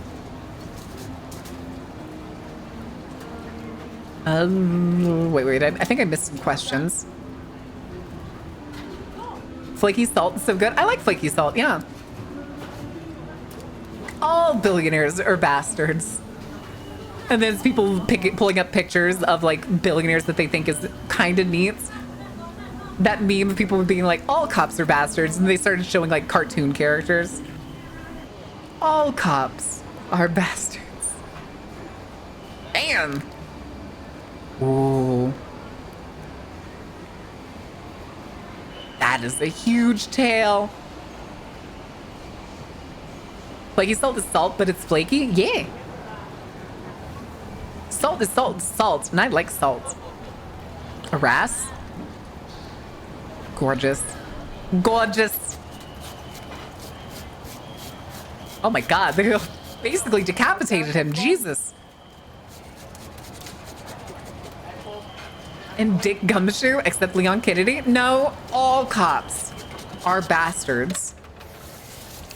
Wait. I think I missed some questions. Flaky salt is so good. I like flaky salt, yeah. All billionaires are bastards. And then it's people pulling up pictures of like billionaires that they think is kind of neat. That meme of people being like, all cops are bastards. And they started showing like cartoon characters. All cops are bastards. Damn. Ooh. That is a huge tail. Flaky salt is salt, but it's flaky? Yeah. Salt is salt, salt, and I like salt. A wrasse? Gorgeous. Gorgeous. Oh my god, they basically decapitated him. Jesus. And Dick Gumshoe, except Leon Kennedy? No, all cops are bastards.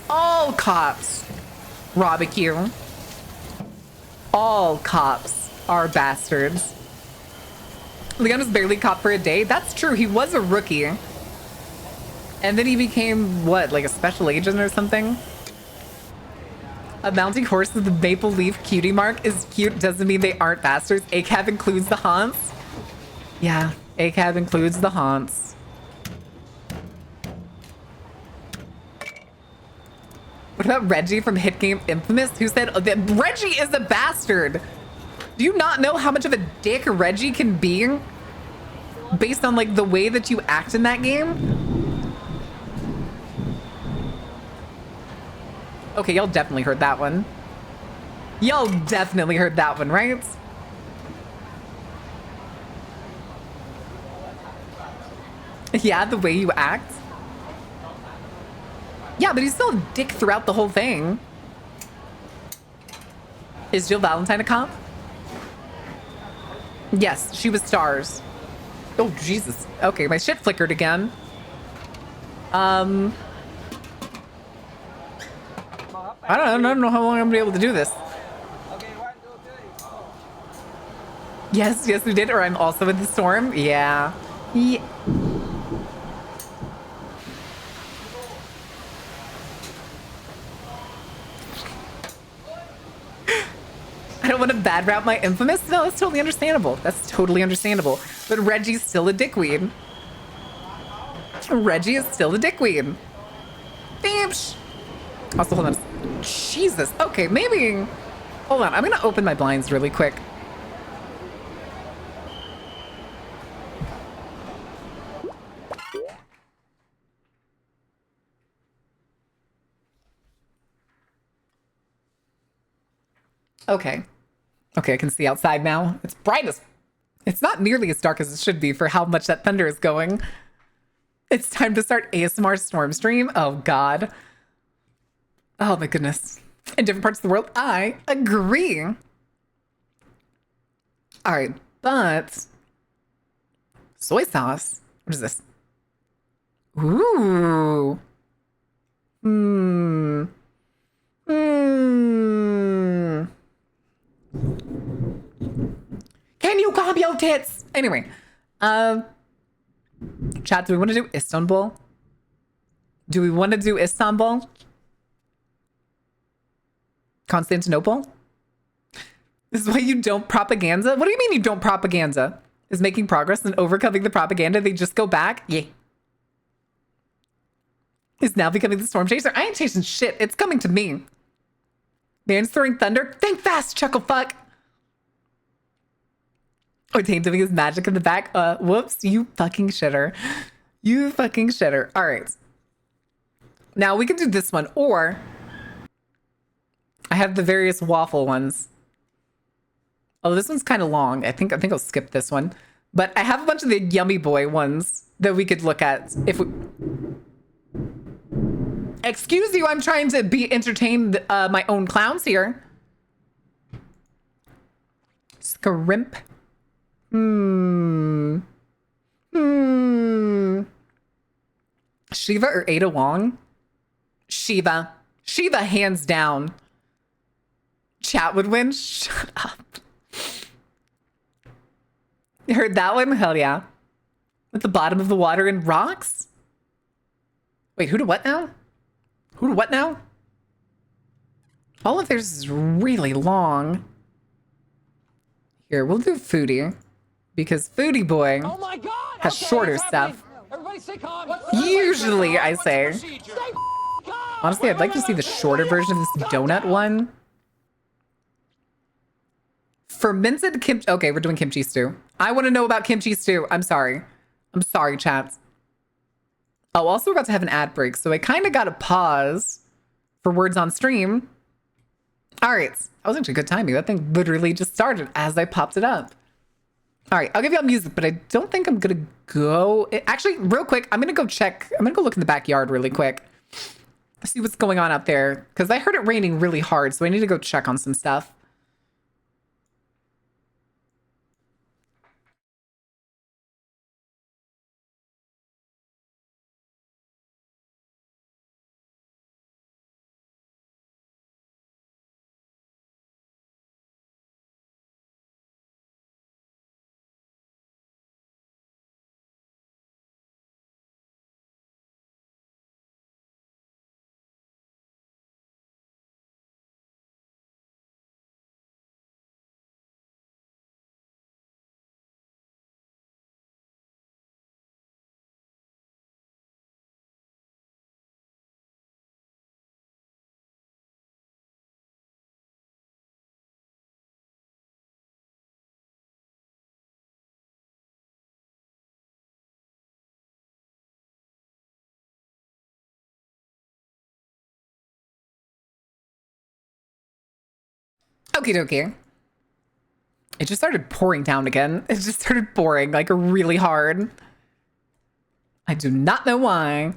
All cops. Barbecue. All cops are bastards. Leon was barely caught for a day. That's true. He was a rookie. And then he became, what, like a special agent or something? A mounting horse with the maple leaf cutie mark is cute. Doesn't mean they aren't bastards. ACAB includes the haunts. Yeah, ACAB includes the haunts. What about Reggie from Hit Game Infamous, who said that Reggie is a bastard? Do you not know how much of a dick Reggie can be based on like the way that you act in that game? Okay, y'all definitely heard that one. Y'all definitely heard that one, right? Yeah, the way you act. Yeah, but he's still a dick throughout the whole thing. Is Jill Valentine a cop? Yes, she was stars. Oh, Jesus. Okay, my shit flickered again. I don't know how long I'm gonna be able to do this. Yes, yes, we did. Or I'm also in the storm. Yeah. Yeah. I don't want to bad route my Infamous. No, that's totally understandable. That's totally understandable. But Reggie's still a dickweed. Reggie is still a dickweed. Beeps. Also, hold on. Jesus. Okay, maybe. Hold on. I'm going to open my blinds really quick. Okay. Okay, I can see outside now. It's bright as... It's not nearly as dark as it should be for how much that thunder is going. It's time to start ASMR storm stream. Oh, God. Oh, my goodness. In different parts of the world, I agree. All right, but... Soy sauce? What is this? Ooh. Hmm. Hmm. Can you calm your tits? Anyway, chat, do we want to do Istanbul? Do we want to do Istanbul? Constantinople? This is why you don't propaganda? What do you mean you don't propaganda? Is making progress and overcoming the propaganda, they just go back? Yeah. Is now becoming the storm chaser? I ain't chasing shit. It's coming to me. Man's throwing thunder. Think fast, chuckle fuck. Ordained doing his magic in the back. Whoops, you fucking shitter. You fucking shitter. All right. Now we can do this one, or I have the various waffle ones. Oh, this one's kind of long. I think I'll skip this one. But I have a bunch of the Yummy Boy ones that we could look at if we... Excuse you, I'm trying to be entertained my own clowns here. Scrimp. Shiva or Ada Wong? Shiva. Shiva, hands down. Chat would win? Shut up. You heard that one? Hell yeah. At the bottom of the water in rocks? Wait, who to what now? Who to what now? All of theirs is really long. Here, we'll do Foodie. Because Foodie Boy has shorter stuff. Usually, I say. Honestly, I'd like to see the shorter version of this donut one. Fermented kimchi. Okay, we're doing kimchi stew. I want to know about kimchi stew. I'm sorry. I'm sorry, chat. Oh, also we're about to have an ad break, so I kind of got to pause for words on stream. All right. That was actually good timing. That thing literally just started as I popped it up. All right, I'll give y'all music, but I don't think I'm going to go. Actually, real quick, I'm going to go check. I'm going to go look in the backyard really quick. See what's going on out there, because I heard it raining really hard, so I need to go check on some stuff. Okie dokie. It just started pouring down again. It just started pouring like really hard. I do not know why.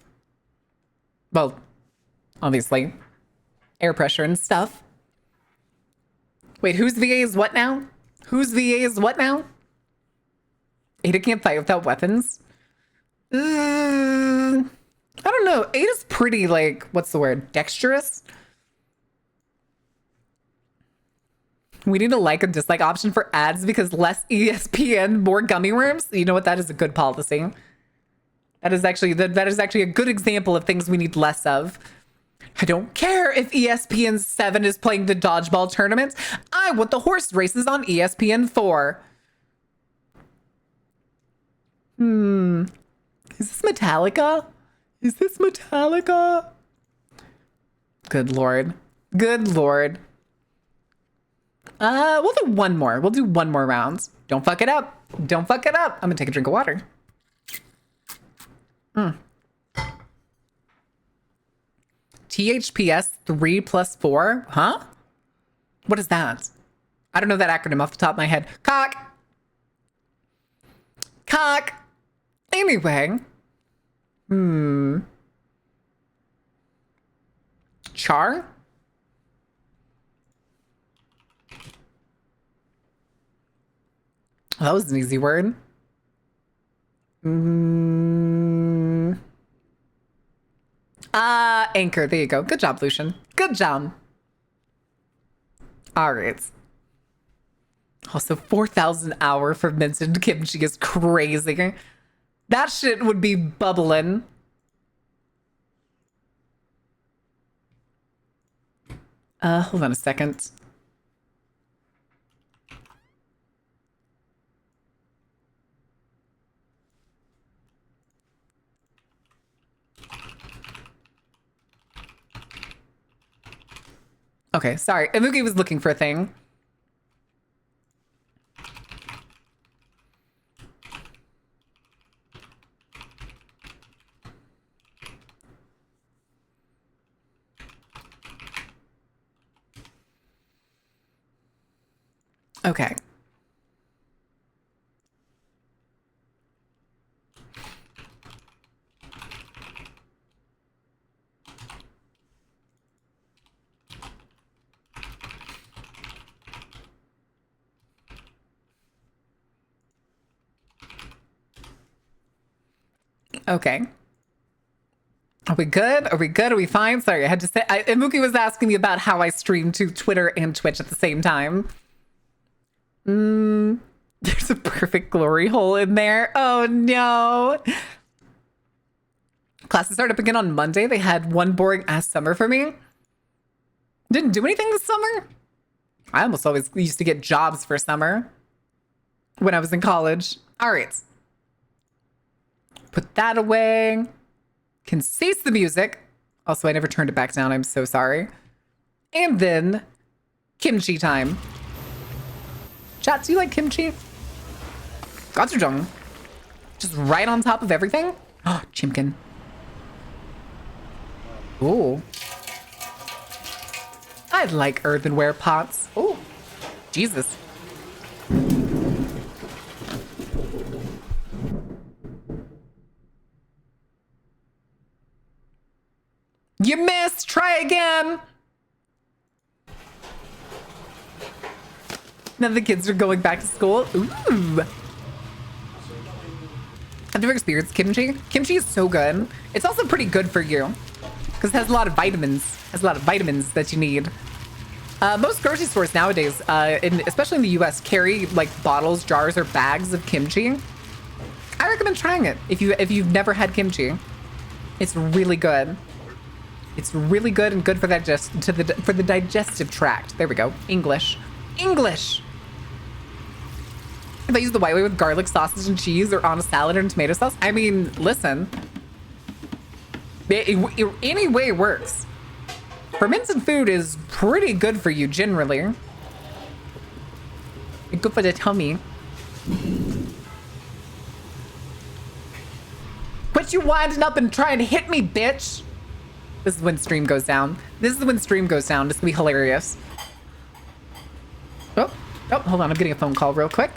Well, obviously, air pressure and stuff. Wait, whose VA is what now? Whose VA is what now? Ada can't fight without weapons. I don't know. Ada's pretty, like, what's the word? Dexterous? We need a like and dislike option for ads because less ESPN, more gummy worms. You know what? That is a good policy. That is actually a good example of things we need less of. I don't care if ESPN 7 is playing the dodgeball tournament. I want the horse races on ESPN 4. Is this Metallica? Is this Metallica? Good Lord. Good Lord. We'll do one more. We'll do one more round. Don't fuck it up. Don't fuck it up. I'm gonna take a drink of water. THPS 3+4? Huh? What is that? I don't know that acronym off the top of my head. Cock. Cock. Anyway. Char? Oh, that was an easy word. Anchor. There you go. Good job, Lucian. Good job. All right. Also, 4,000 hour fermented kimchi is crazy. That shit would be bubbling. Hold on a second. Okay, sorry. Imugi was looking for a thing. Okay. Okay. Are we good? Are we good? Are we fine? Sorry, I had to say, Imuki was asking me about how I stream to Twitter and Twitch at the same time. There's a perfect glory hole in there. Oh no. Classes start up again on Monday. They had one boring ass summer for me. Didn't do anything this summer. I almost always used to get jobs for summer when I was in college. All right. Put that away. Can cease the music. Also, I never turned it back down. I'm so sorry. And then kimchi time. Chat, do you like kimchi? Gochujang. Just right on top of everything? Oh, chimkin. Ooh. I like earthenware pots. Ooh. Jesus. You missed! Try again! Now the kids are going back to school. Ooh. I've never experienced kimchi. Kimchi is so good. It's also pretty good for you because it has a lot of vitamins. Has a lot of vitamins that you need. Most grocery stores nowadays, especially in the US, carry like bottles, jars, or bags of kimchi. I recommend trying it if you've never had kimchi. It's really good. It's really good and good for for the digestive tract. There we go. English. If I use the white way with garlic, sausage, and cheese, or on a salad and tomato sauce, I mean, listen. Any way works. Fermented food is pretty good for you, generally. Good for the tummy. Quit you winding up and trying to hit me, bitch! This is when stream goes down. This is when stream goes down. This is gonna be hilarious. Oh, hold on. I'm getting a phone call real quick.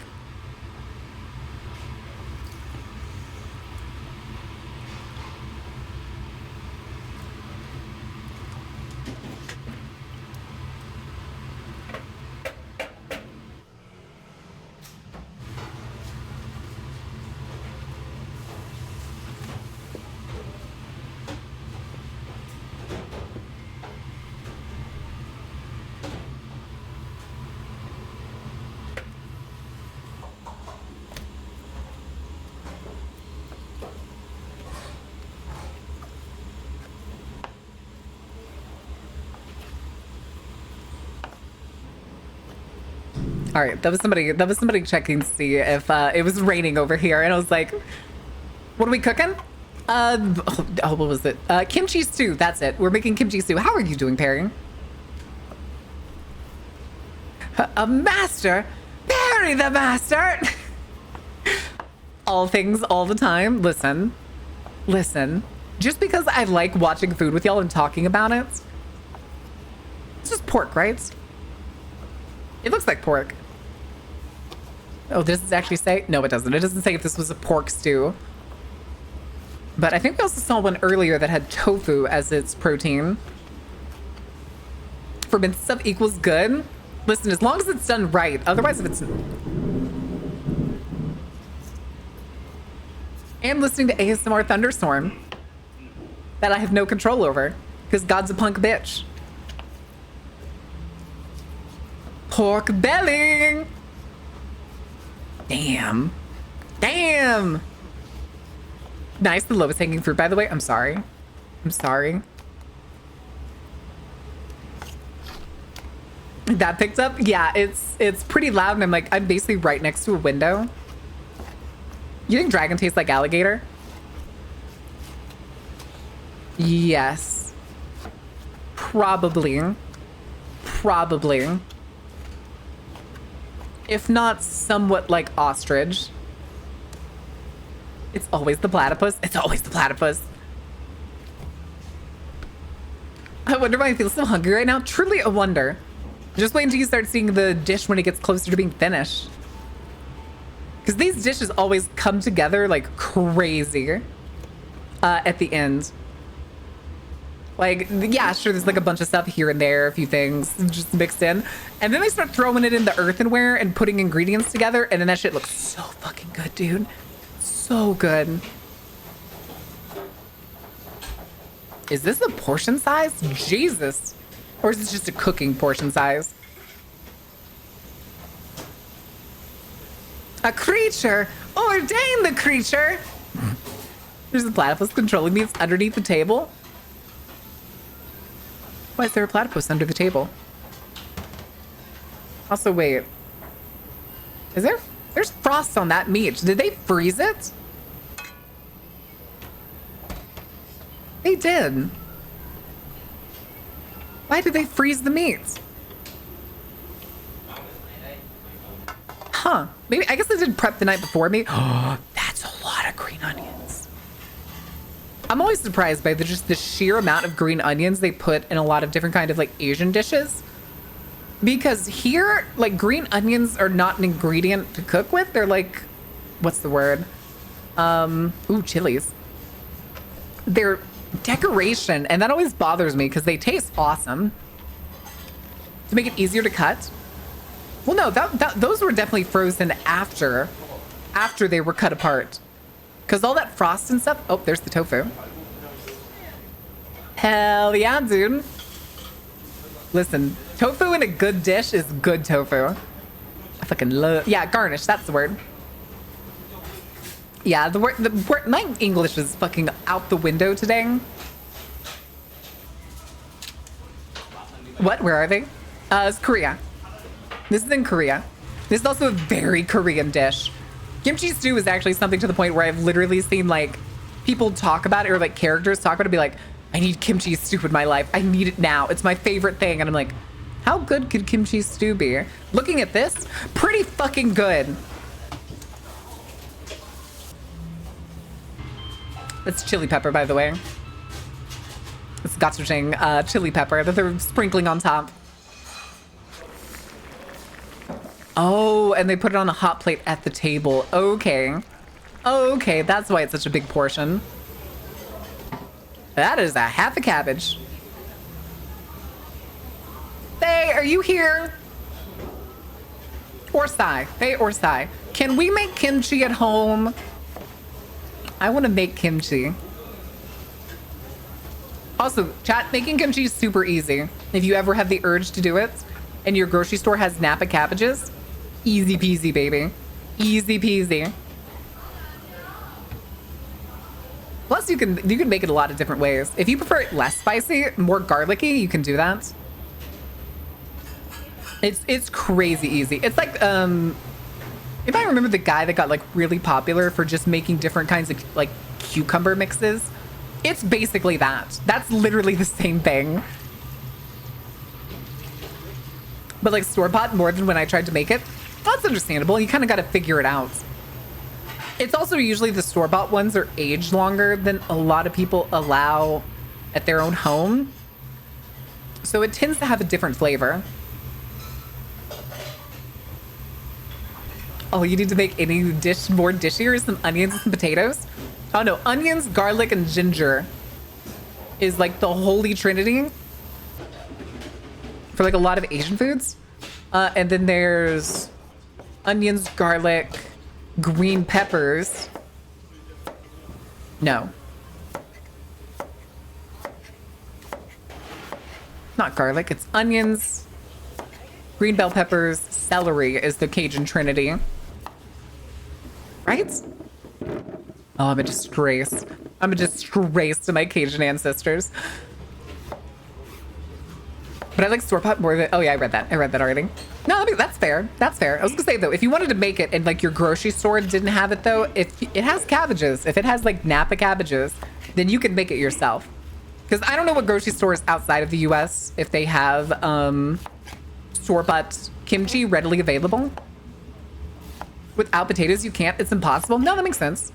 All right, that was somebody checking to see if it was raining over here, and I was like, "What are we cooking?" What was it? Kimchi stew. That's it. We're making kimchi stew. How are you doing, Perry? A master, Perry the master. All things, all the time. Listen. Just because I like watching food with y'all and talking about it, it's just pork, right? It looks like pork. Oh, does this actually say? No, it doesn't. It doesn't say if this was a pork stew. But I think we also saw one earlier that had tofu as its protein. Fermented stuff equals good. Listen, as long as it's done right. Otherwise, if it's... And listening to ASMR Thunderstorm. That I have no control over. Because God's a punk bitch. Pork belly! Damn. Nice, the lowest hanging fruit, by the way. I'm sorry. That picked up? Yeah, it's pretty loud, and I'm basically right next to a window. You think dragon tastes like alligator? Yes. Probably. If not somewhat like ostrich. It's always the platypus. I wonder why I feel so hungry right now. Truly a wonder. Just wait until you start seeing the dish when it gets closer to being finished. Because these dishes always come together like crazy at the end. Like, yeah, sure, there's like a bunch of stuff here and there, a few things just mixed in. And then they start throwing it in the earthenware and putting ingredients together, and then that shit looks so fucking good, dude. So good. Is this a portion size? Jesus. Or is this just a cooking portion size? A creature! Ordain the creature! There's a platypus controlling me. It's underneath the table. Why is there a platypus under the table? Also, wait. Is there? There's frost on that meat. Did they freeze it? They did. Why did they freeze the meat? Maybe, I guess I did prep the night before me. Oh, that's a lot of green onions. I'm always surprised by just the sheer amount of green onions they put in a lot of different kind of like Asian dishes. Because here, like green onions are not an ingredient to cook with. They're like, what's the word? Ooh, chilies. They're decoration, and that always bothers me because they taste awesome. To make it easier to cut. Well, no, those were definitely frozen after they were cut apart. Because all that frost and stuff. Oh, there's the tofu. Hell yeah, dude. Listen, tofu in a good dish is good tofu. I fucking love. Yeah, garnish. That's the word. Yeah, the word. My English is fucking out the window today. What? Where are they? It's Korea. This is in Korea. This is also a very Korean dish. Kimchi stew is actually something to the point where I've literally seen like people talk about it, or like characters talk about it, be like, I need kimchi stew in my life. I need it now. It's my favorite thing. And I'm like, how good could kimchi stew be? Looking at this, pretty fucking good. It's chili pepper, by the way. It's gochujang chili pepper that they're sprinkling on top. Oh, and they put it on a hot plate at the table. Okay. Okay, that's why it's such a big portion. That is a half a cabbage. Faye, are you here? Or Sai. Faye or Sai. Can we make kimchi at home? I want to make kimchi. Also, chat, making kimchi is super easy. If you ever have the urge to do it, and your grocery store has Napa cabbages, easy peasy, baby. Easy peasy. Plus, you can make it a lot of different ways. If you prefer it less spicy, more garlicky, you can do that. It's crazy easy. It's like if I remember the guy that got like really popular for just making different kinds of like cucumber mixes, it's basically that. That's literally the same thing. But like store-bought more than when I tried to make it. That's understandable. You kind of got to figure it out. It's also usually the store-bought ones are aged longer than a lot of people allow at their own home. So it tends to have a different flavor. Oh, you need to make any dish more dishier? Some onions and some potatoes? Oh no, onions, garlic, and ginger is like the holy trinity for like a lot of Asian foods. And then there's onions, garlic, green peppers. No. Not garlic, it's onions, green bell peppers, celery is the Cajun trinity. Right? Oh, I'm a disgrace. I'm a disgrace to my Cajun ancestors. But I like store-bought more than... Oh, yeah, I read that. I read that already. No, I mean, that's fair. That's fair. I was gonna say, though, if you wanted to make it and, like, your grocery store didn't have it, though, if it has cabbages, if it has, like, Napa cabbages, then you can make it yourself. Because I don't know what grocery stores outside of the U.S., if they have store-bought kimchi readily available. Without potatoes, you can't. It's impossible. No, that makes sense.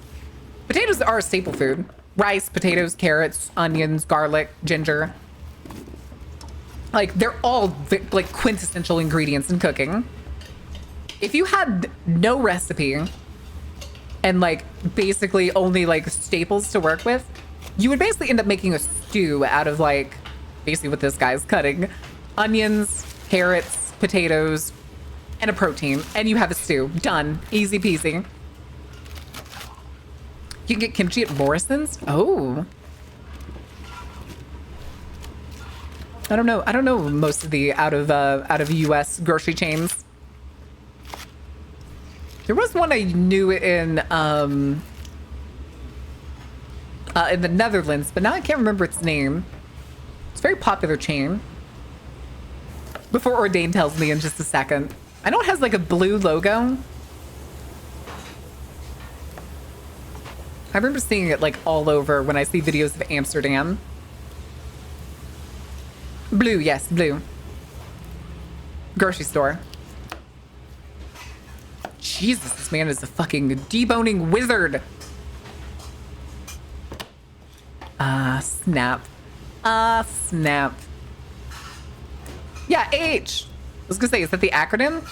Potatoes are a staple food. Rice, potatoes, carrots, onions, garlic, ginger. Like, they're all like quintessential ingredients in cooking. If you had no recipe and like basically only like staples to work with, you would basically end up making a stew out of like basically what this guy's cutting. Onions, carrots, potatoes, and a protein. And you have a stew. Done. Easy peasy. You can get kimchi at Morrison's? Oh. I don't know. I don't know most of the out of US grocery chains. There was one I knew in the Netherlands, but now I can't remember its name. It's a very popular chain. Before Ordain tells me in just a second. I know it has like a blue logo. I remember seeing it like all over when I see videos of Amsterdam. Blue, yes, blue. Grocery store. Jesus, this man is a fucking deboning wizard. Ah, snap. Ah, snap. Yeah, H. I was gonna say, is that the acronym?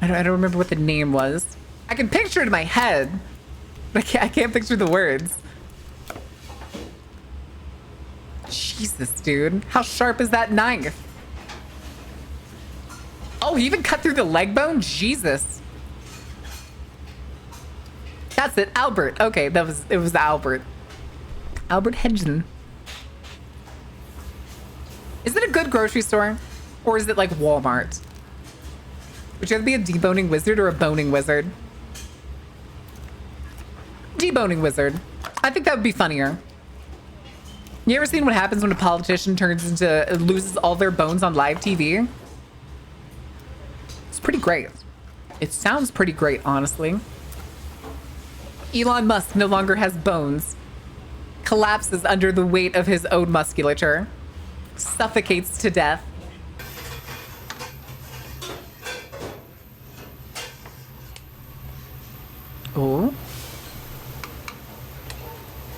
I don't remember what the name was. I can picture it in my head, but I can't picture the words. Jesus, dude. How sharp is that knife? Oh, he even cut through the leg bone? Jesus. That's it, Albert. Okay, it was Albert. Albert Hedgen. Is it a good grocery store? Or is it like Walmart? Would you rather be a deboning wizard or a boning wizard? Deboning wizard. I think that would be funnier. You ever seen what happens when a politician loses all their bones on live TV? It's pretty great. It sounds pretty great, honestly. Elon Musk no longer has bones. Collapses under the weight of his own musculature. Suffocates to death. Oh.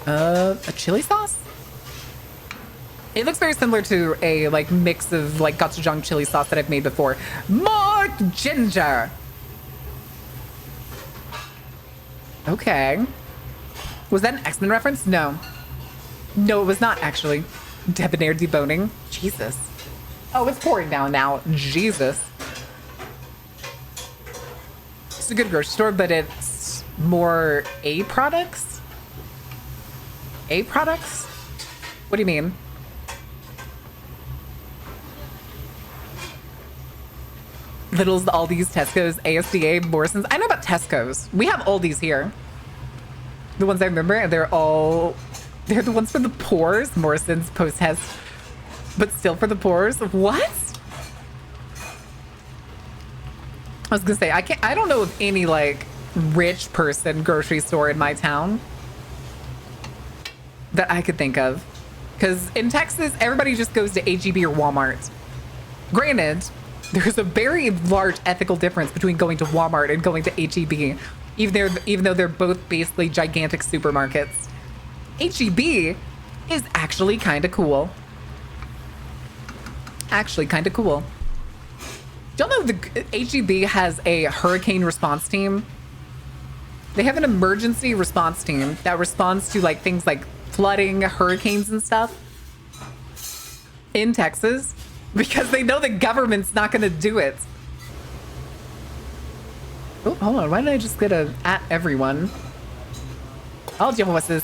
A chili sauce? It looks very similar to a like mix of like gochujang chili sauce that I've made before. More ginger. Okay. Was that an X-Men reference? No. No, it was not actually. Debonair deboning. Jesus. Oh, it's pouring down now. Jesus. It's a good grocery store, but it's more A products? A products? What do you mean? Little's, Aldi's, Tesco's, ASDA, Morrison's. I know about Tesco's. We have Aldi's here. The ones I remember, and they're the ones for the poors. Morrison's, Post-Test, but still for the poors. What? I was gonna say, I don't know of any like rich person grocery store in my town that I could think of. Because in Texas, everybody just goes to HEB or Walmart. Granted, there's a very large ethical difference between going to Walmart and going to HEB, even though they're both basically gigantic supermarkets. HEB is actually kind of cool. Actually kind of cool. Don't know the HEB has a hurricane response team. They have an emergency response team that responds to like things like flooding, hurricanes and stuff in Texas because they know the government's not going to do it. Oh, hold on. Why did I just get a at everyone? All your horses.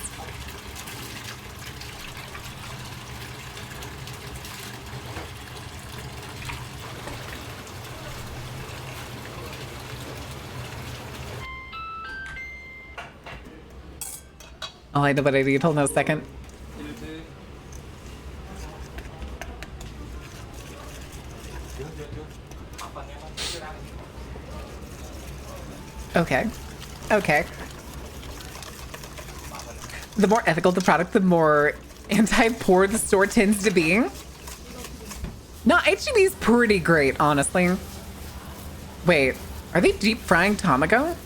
Oh, I know what I need. Hold on a second. Okay. Okay. The more ethical the product, the more anti-poor the store tends to be. No, HEB's pretty great, honestly. Wait, are they deep frying Tamago?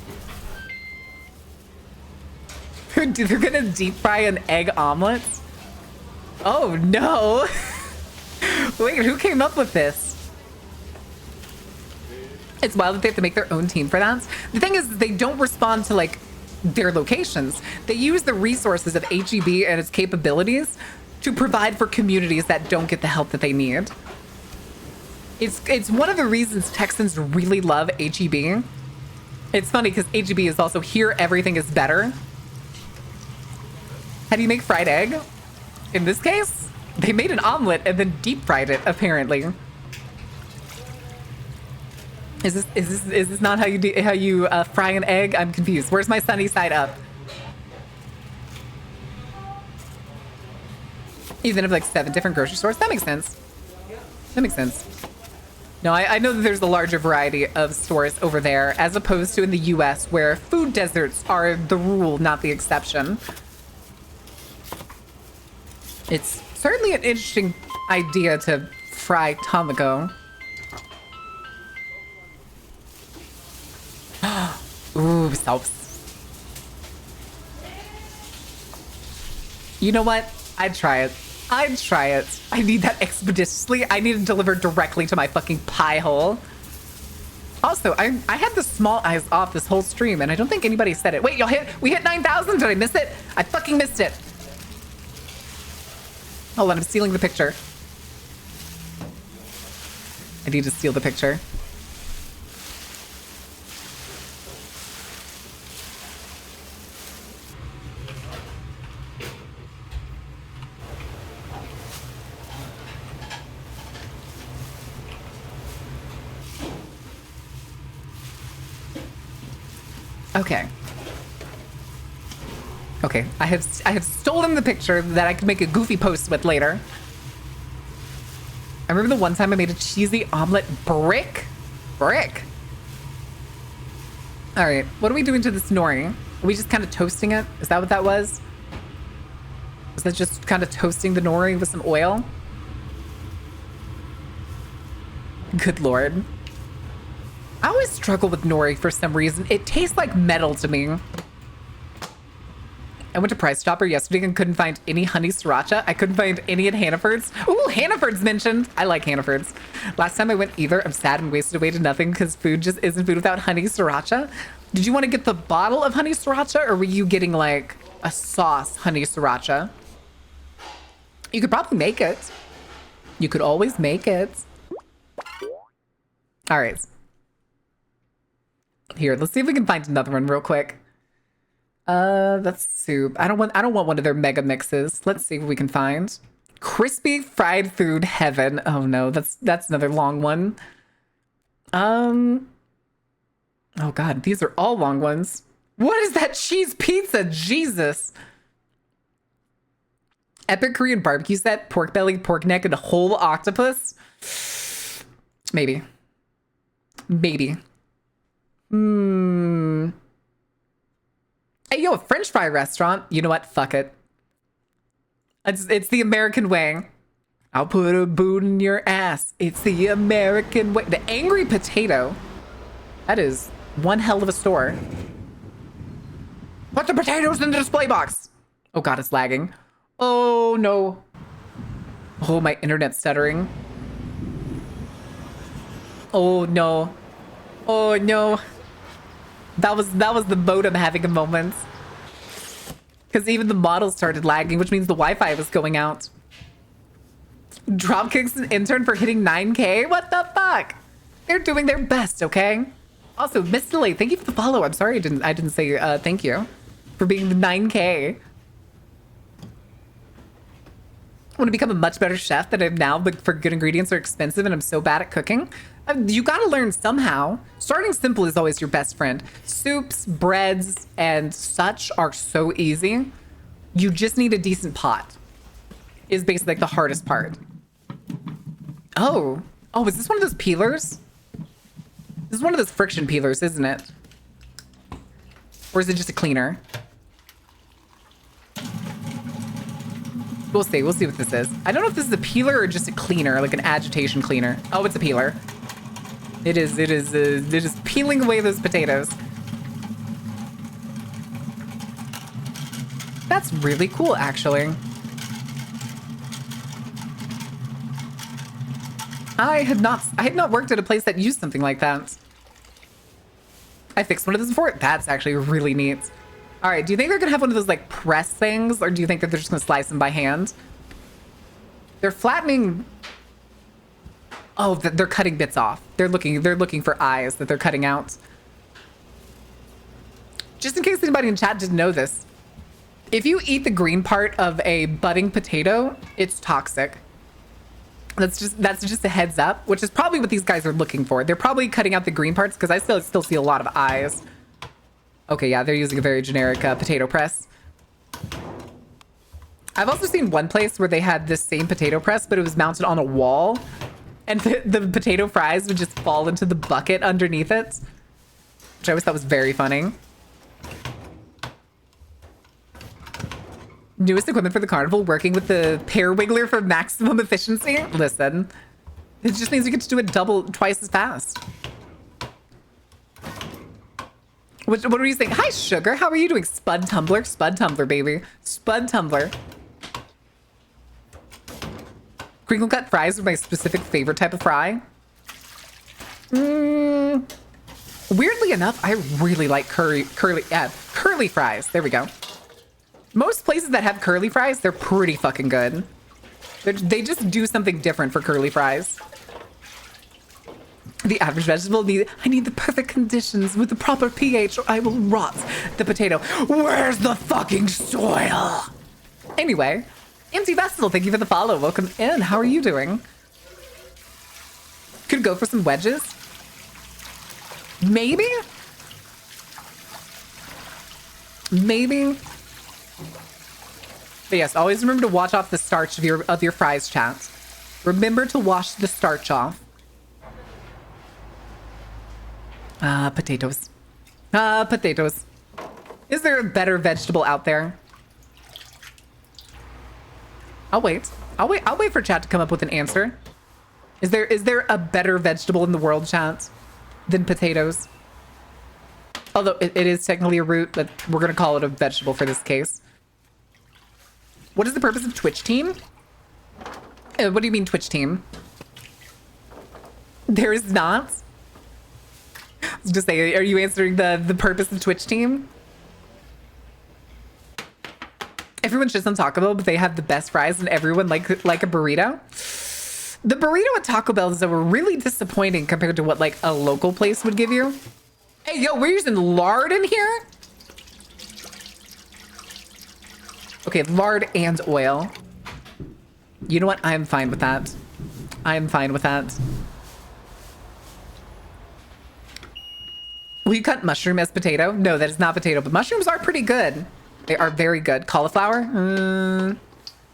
They're gonna deep fry an egg omelet? Oh no! Wait, who came up with this? It's wild that they have to make their own team for that. The thing is, they don't respond to like their locations. They use the resources of HEB and its capabilities to provide for communities that don't get the help that they need. It's one of the reasons Texans really love HEB. It's funny because HEB is also here everything is better. How do you make fried egg? In this case, they made an omelet and then deep fried it, apparently. Is this not how you fry an egg? I'm confused. Where's my sunny side up? Even if like 7 different grocery stores, that makes sense. That makes sense. No, I know that there's a larger variety of stores over there, as opposed to in the US, where food deserts are the rule, not the exception. It's certainly an interesting idea to fry Tamago. Ooh, sauce. You know what? I'd try it. I'd try it. I need that expeditiously. I need it delivered directly to my fucking pie hole. Also, I had the small eyes off this whole stream, and I don't think anybody said it. Wait, we hit 9,000? Did I miss it? I fucking missed it. Hold on, I'm stealing the picture. I need to steal the picture. Okay. Okay, I have stolen the picture that I can make a goofy post with later. I remember the one time I made a cheesy omelet brick. Brick. All right, what are we doing to this nori? Are we just kind of toasting it? Is that what that was? Was that just kind of toasting the nori with some oil? Good Lord. I always struggle with nori for some reason. It tastes like metal to me. I went to Price Chopper yesterday and couldn't find any honey sriracha. I couldn't find any at Hannaford's. Ooh, Hannaford's mentioned. I like Hannaford's. Last time I went either, I'm sad and wasted away to nothing because food just isn't food without honey sriracha. Did you want to get the bottle of honey sriracha or were you getting like a sauce honey sriracha? You could probably make it. You could always make it. All right. Here, let's see if we can find another one real quick. That's soup. I don't want one of their mega mixes. Let's see what we can find. Crispy fried food heaven. Oh no, that's another long one. Oh god, these are all long ones. What is that cheese pizza? Jesus. Epic Korean barbecue set, pork belly, pork neck, and a whole octopus. Maybe. Maybe. Hey, yo, a French fry restaurant. You know what? Fuck it. It's the American way. I'll put a boot in your ass. It's the American way. The Angry Potato. That is one hell of a store. Put the potatoes in the display box. Oh god, it's lagging. Oh no. Oh, my internet's stuttering. Oh no. Oh no. That was the modem having a moment. Because even the model started lagging, which means the Wi-Fi was going out. Dropkick's an intern for hitting 9K? What the fuck? They're doing their best, okay? Also, Miss Delay, thank you for the follow. I'm sorry I didn't say thank you for being the 9K. I want to become a much better chef that I'm now, but for good ingredients are expensive and I'm so bad at cooking. You gotta learn somehow. Starting simple is always your best friend. Soups, breads, and such are so easy. You just need a decent pot. Is basically like the hardest part. Oh, is this one of those peelers? This is one of those friction peelers, isn't it? Or is it just a cleaner? We'll see what this is. I don't know if this is a peeler or just a cleaner, like an agitation cleaner. Oh, it's a peeler. It is peeling away those potatoes. That's really cool, actually. I had not worked at a place that used something like that. I fixed one of those before. That's actually really neat. All right, do you think they're gonna have one of those like press things, or do you think that they're just gonna slice them by hand? They're flattening. Oh, they're cutting bits off. They're looking for eyes that they're cutting out. Just in case anybody in chat didn't know this, if you eat the green part of a budding potato, it's toxic. That's just a heads up, which is probably what these guys are looking for. They're probably cutting out the green parts because I still see a lot of eyes. Okay, yeah, they're using a very generic potato press. I've also seen one place where they had this same potato press, but it was mounted on a wall, and the potato fries would just fall into the bucket underneath it, which I always thought was very funny. Newest equipment for the carnival, working with the pear wiggler for maximum efficiency. Listen, it just means you get to do it twice as fast. What are you saying? Hi, Sugar. How are you doing? Spud Tumbler? Spud Tumbler, baby. Spud Tumbler. Crinkle cut fries are my specific favorite type of fry. Weirdly enough, I really like curly fries. There we go. Most places that have curly fries, they're pretty fucking good. They just do something different for curly fries. The average vegetable I need the perfect conditions with the proper pH or I will rot. The potato. Where's the fucking soil? Anyway, Empty Vessel, thank you for the follow. Welcome in. How are you doing? Could go for some wedges. Maybe? Maybe? But yes, always remember to wash off the starch of your fries, chat. Remember to wash the starch off. Potatoes. Potatoes. Is there a better vegetable out there? I'll wait. I'll wait for chat to come up with an answer. Is there a better vegetable in the world, chat, than potatoes? Although it is technically a root, but we're gonna call it a vegetable for this case. What is the purpose of Twitch team? What do you mean Twitch team? There is not. I was just saying, are you answering the purpose of Twitch team? Everyone shits on Taco Bell, but they have the best fries, and everyone like a burrito. The burrito at Taco Bell is really disappointing compared to what like a local place would give you. Hey, yo, we're using lard in here? Okay, lard and oil. You know what? I'm fine with that. I'm fine with that. Will you cut mushroom as potato? No, that is not potato, but mushrooms are pretty good. They are very good. Cauliflower?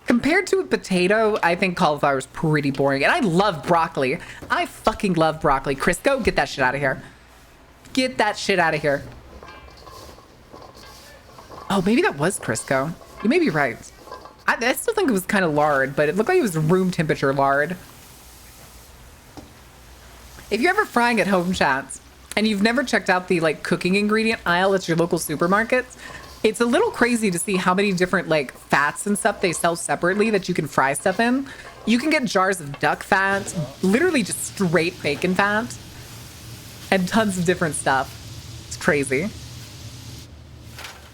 Compared to a potato, I think cauliflower is pretty boring. And I love broccoli. I fucking love broccoli. Crisco, get that shit out of here. Get that shit out of here. Oh, maybe that was Crisco. You may be right. I still think it was kind of lard, but it looked like it was room temperature lard. If you're ever frying at home, chats, and you've never checked out the like cooking ingredient aisle at your local supermarkets, it's a little crazy to see how many different like fats and stuff they sell separately that you can fry stuff in. You can get jars of duck fat, literally just straight bacon fat, and tons of different stuff. It's crazy.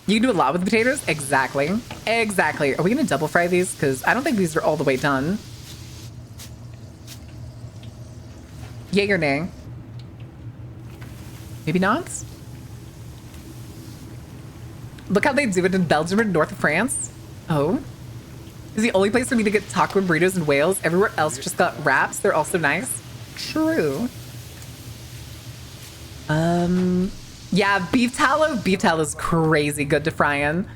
You can do a lot with potatoes. Exactly. Exactly. Are we going to double fry these? Because I don't think these are all the way done. Yay or nay? Maybe not? Look how they do it in Belgium and north of France. Oh. Is the only place for me to get taco and burritos in Wales. Everywhere else just got wraps. They're also nice. True. Yeah, beef tallow. Beef tallow is crazy good to fry in.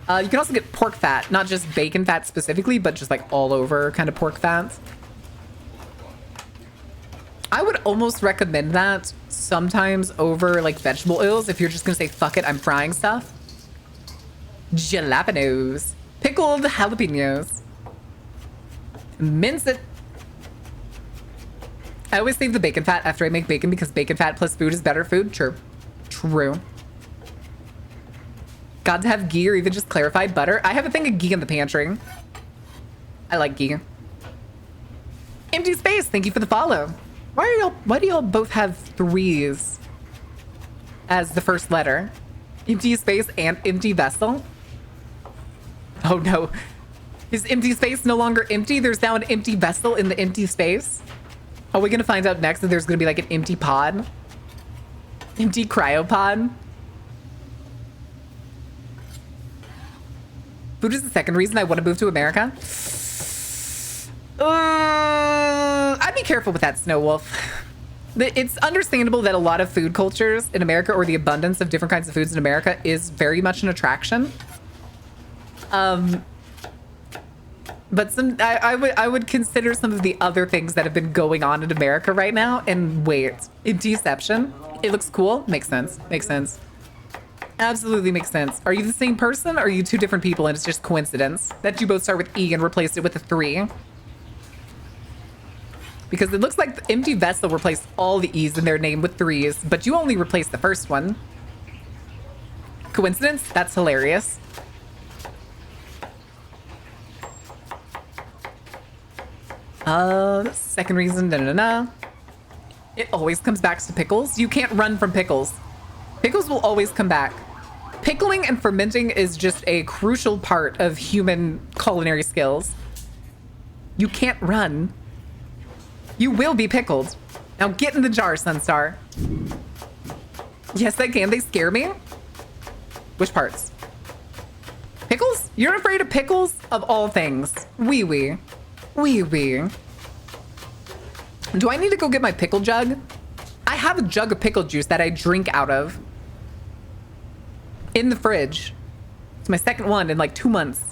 You can also get pork fat, not just bacon fat specifically, but just like all over kind of pork fat. I would almost recommend that sometimes over like vegetable oils if you're just gonna say, fuck it, I'm frying stuff. Jalapenos. Pickled jalapenos. Mince it. I always save the bacon fat after I make bacon because bacon fat plus food is better food. True. True. Got to have ghee or even just clarified butter. I have a thing of ghee in the pantry. I like ghee. Empty space. Thank you for the follow. Why do y'all both have 3s as the first letter? Empty space and empty vessel? Oh no. Is empty space no longer empty? There's now an empty vessel in the empty space? Are we gonna find out next that there's gonna be like an empty pod? Empty cryopod? Food is the second reason I want to move to America. I'd be careful with that, Snow Wolf. It's understandable that a lot of food cultures in America, or the abundance of different kinds of foods in America, is very much an attraction. But I would consider some of the other things that have been going on in America right now. And wait, in Deception, it looks cool. Makes sense. Makes sense. Absolutely makes sense. Are you the same person, or are you two different people and it's just coincidence that you both start with E and replaced it with a 3? Because it looks like the empty vessel replaced all the E's in their name with 3s, but you only replaced the first one. Coincidence? That's hilarious. Second reason, It always comes back to pickles. You can't run from pickles. Pickles will always come back. Pickling and fermenting is just a crucial part of human culinary skills. You can't run. You will be pickled. Now get in the jar, Sunstar. Yes, I can. They scare me. Which parts? Pickles? You're afraid of pickles? Of all things. Wee wee. Wee wee. Do I need to go get my pickle jug? I have a jug of pickle juice that I drink out of. In the fridge. It's my second one in like 2 months.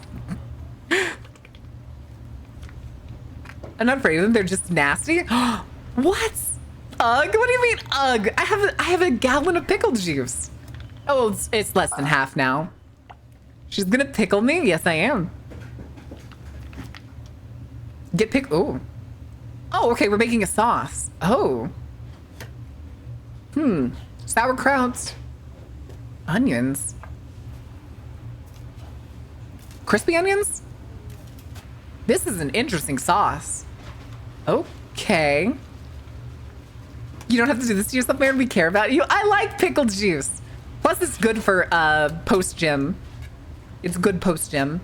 I'm not afraid of them. They're just nasty. What? Ugh? What do you mean, ugh? I have a gallon of pickle juice. Oh, it's less than half now. She's gonna pickle me? Yes, I am. Get pick. Oh. Oh, okay. We're making a sauce. Oh. Sauerkraut. Onions. Crispy onions? This is an interesting sauce. Okay. You don't have to do this to yourself, man. We care about you. I like pickled juice. Plus, it's good for post-gym. It's good post-gym.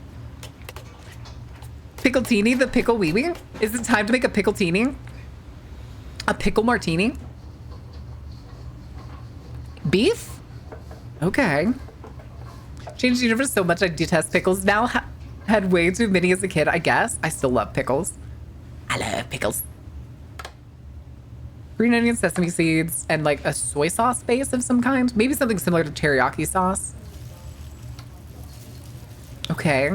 Pickletini, the pickle wee wee. Is it time to make a pickletini? A pickle martini? Beef? Okay. Changed the universe so much I detest pickles now. Had way too many as a kid, I guess. I still love pickles. I love pickles. Green onion, sesame seeds, and like a soy sauce base of some kind. Maybe something similar to teriyaki sauce. Okay.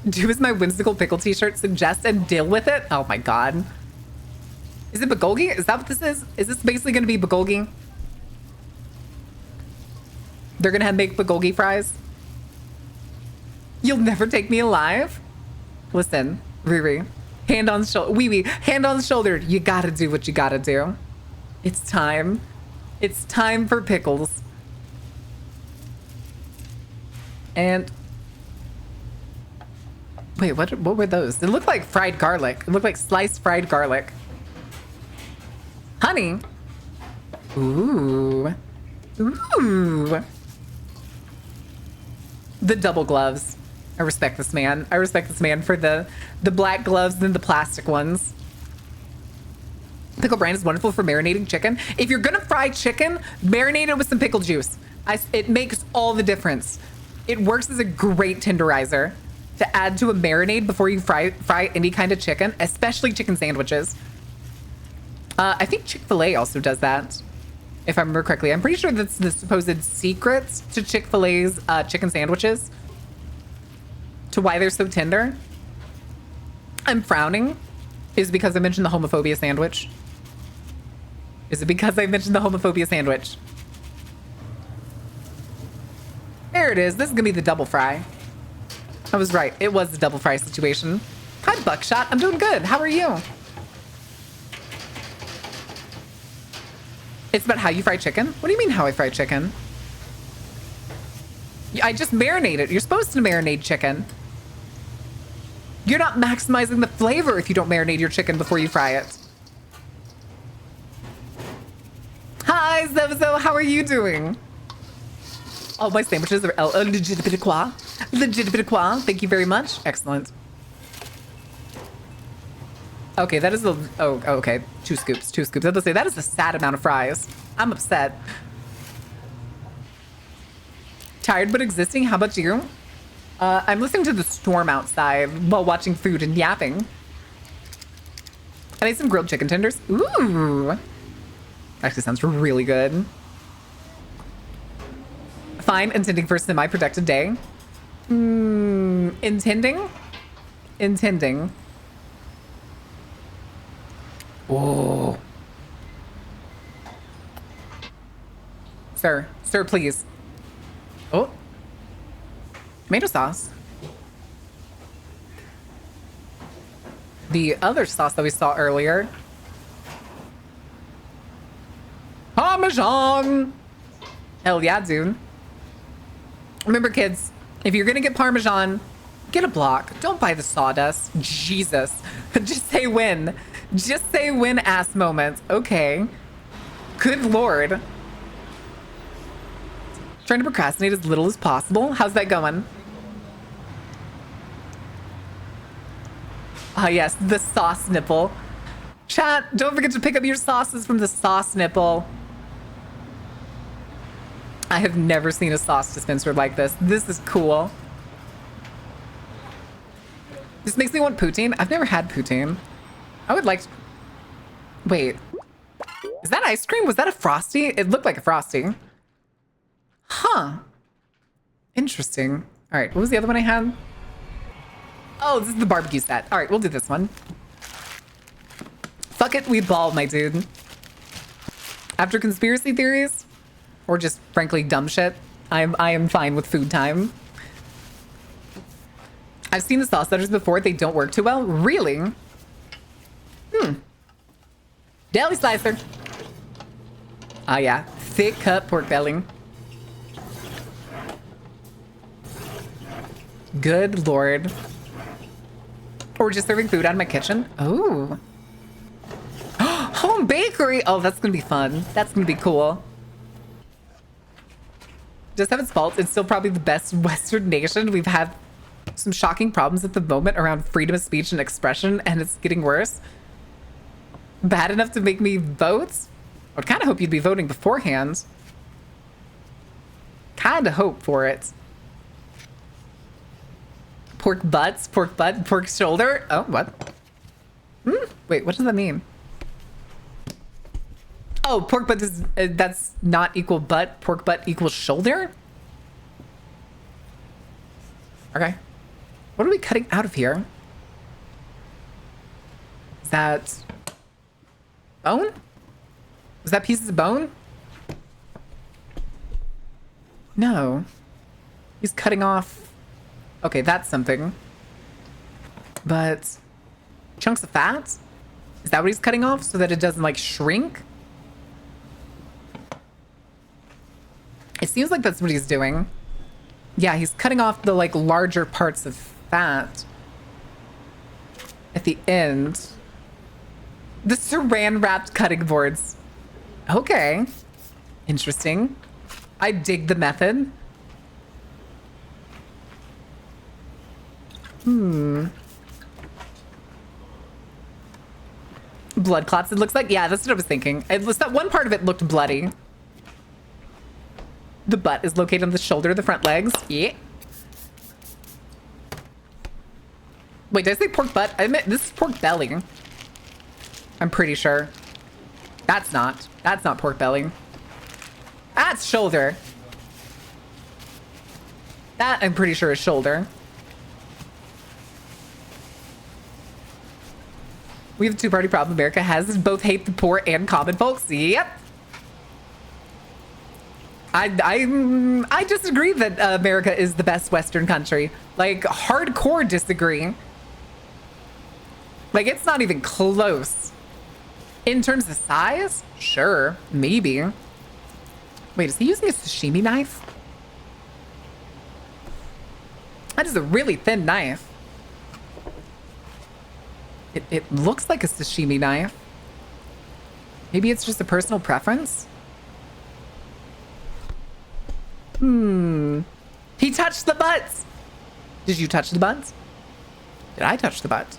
Do as my whimsical pickle t-shirt suggests and deal with it? Oh my god. Is it bulgogi? Is that what this is? Is this basically going to be bulgogi? They're going to make bulgogi fries? You'll never take me alive? Listen, Riri. Hand on shoulder. Wee wee. Hand on shoulder. You gotta do what you gotta do. It's time. It's time for pickles. And wait, what were those? It looked like fried garlic. It looked like sliced fried garlic. Honey. Ooh. Ooh. The double gloves. I respect this man. I respect this man for the black gloves and the plastic ones. Pickle brine is wonderful for marinating chicken. If you're gonna fry chicken, marinate it with some pickle juice. It makes all the difference. It works as a great tenderizer to add to a marinade before you fry any kind of chicken, especially chicken sandwiches. I think Chick-fil-A also does that, if I remember correctly. I'm pretty sure that's the supposed secret to Chick-fil-A's chicken sandwiches, to why they're so tender. I'm frowning. Is it because I mentioned the homophobia sandwich? Is it because I mentioned the homophobia sandwich? There it is. This is gonna be the double fry. I was right. It was the double fry situation. Hi, Buckshot. I'm doing good. How are you? It's about how you fry chicken? What do you mean how I fry chicken? I just marinate it. You're supposed to marinate chicken. You're not maximizing the flavor if you don't marinate your chicken before you fry it. Hi, Zevzo. How are you doing? All my sandwiches are legitimiquois. Legitimiquois. Thank you very much. Excellent. Okay, that is a... Oh, okay. 2 scoops. 2 scoops. I was going to say, that is a sad amount of fries. I'm upset. Tired but existing. How about you? I'm listening to the storm outside while watching food and yapping. I made some grilled chicken tenders. Ooh. Actually sounds really good. Fine, intending for a semi-productive day. Intending? Intending. Oh. Sir. Sir, please. Oh. Tomato sauce. The other sauce that we saw earlier. Parmesan! Hell yeah, dude. Remember, kids, if you're gonna get Parmesan, get a block. Don't buy the sawdust. Jesus. Just say win. Just say win ass moment. Okay. Good Lord. Trying to procrastinate as little as possible. How's that going? Ah, yes, the sauce nipple. Chat, don't forget to pick up your sauces from the sauce nipple. I have never seen a sauce dispenser like this. This is cool. This makes me want poutine. I've never had poutine. I would like to... Wait. Is that ice cream? Was that a Frosty? It looked like a Frosty. Huh. Interesting. All right, what was the other one I had? Oh, this is the barbecue set. All right, we'll do this one. Fuck it, we ball, my dude. After conspiracy theories, or just frankly dumb shit, I am fine with food time. I've seen the sauce setters before. They don't work too well. Really? Deli slicer. Ah, yeah. Thick cut pork belly. Good Lord. Or just serving food out of my kitchen. Oh. Home bakery. Oh, that's going to be fun. That's going to be cool. Just have its faults. It's still probably the best Western nation. We've had some shocking problems at the moment around freedom of speech and expression, and it's getting worse. Bad enough to make me vote? I would kind of hope you'd be voting beforehand. Kind of hope for it. Pork butts, pork butt, pork shoulder. Oh, what? Wait, what does that mean? Oh, pork butt is, that's not equal butt. Pork butt equals shoulder? Okay. What are we cutting out of here? Is that bone? Was that pieces of bone? No. He's cutting off... Okay, that's something. But chunks of fat? Is that what he's cutting off so that it doesn't like shrink? It seems like that's what he's doing. Yeah, he's cutting off the like larger parts of fat at the end. The saran wrapped cutting boards. Okay. Interesting. I dig the method. Blood clots, it looks like. Yeah, that's what I was thinking. It was that one part of it looked bloody. The butt is located on the shoulder, the front legs. Yeah. Wait, did I say pork butt? I meant this is pork belly. I'm pretty sure. That's not pork belly. That's shoulder. That I'm pretty sure is shoulder. We have a two-party problem America has. Both hate the poor and common folks. Yep. I disagree that America is the best Western country. Like, hardcore disagree. Like, it's not even close. In terms of size? Sure. Maybe. Wait, is he using a sashimi knife? That is a really thin knife. It looks like a sashimi knife. Maybe it's just a personal preference? He touched the butts. Did you touch the butts? Did I touch the butts?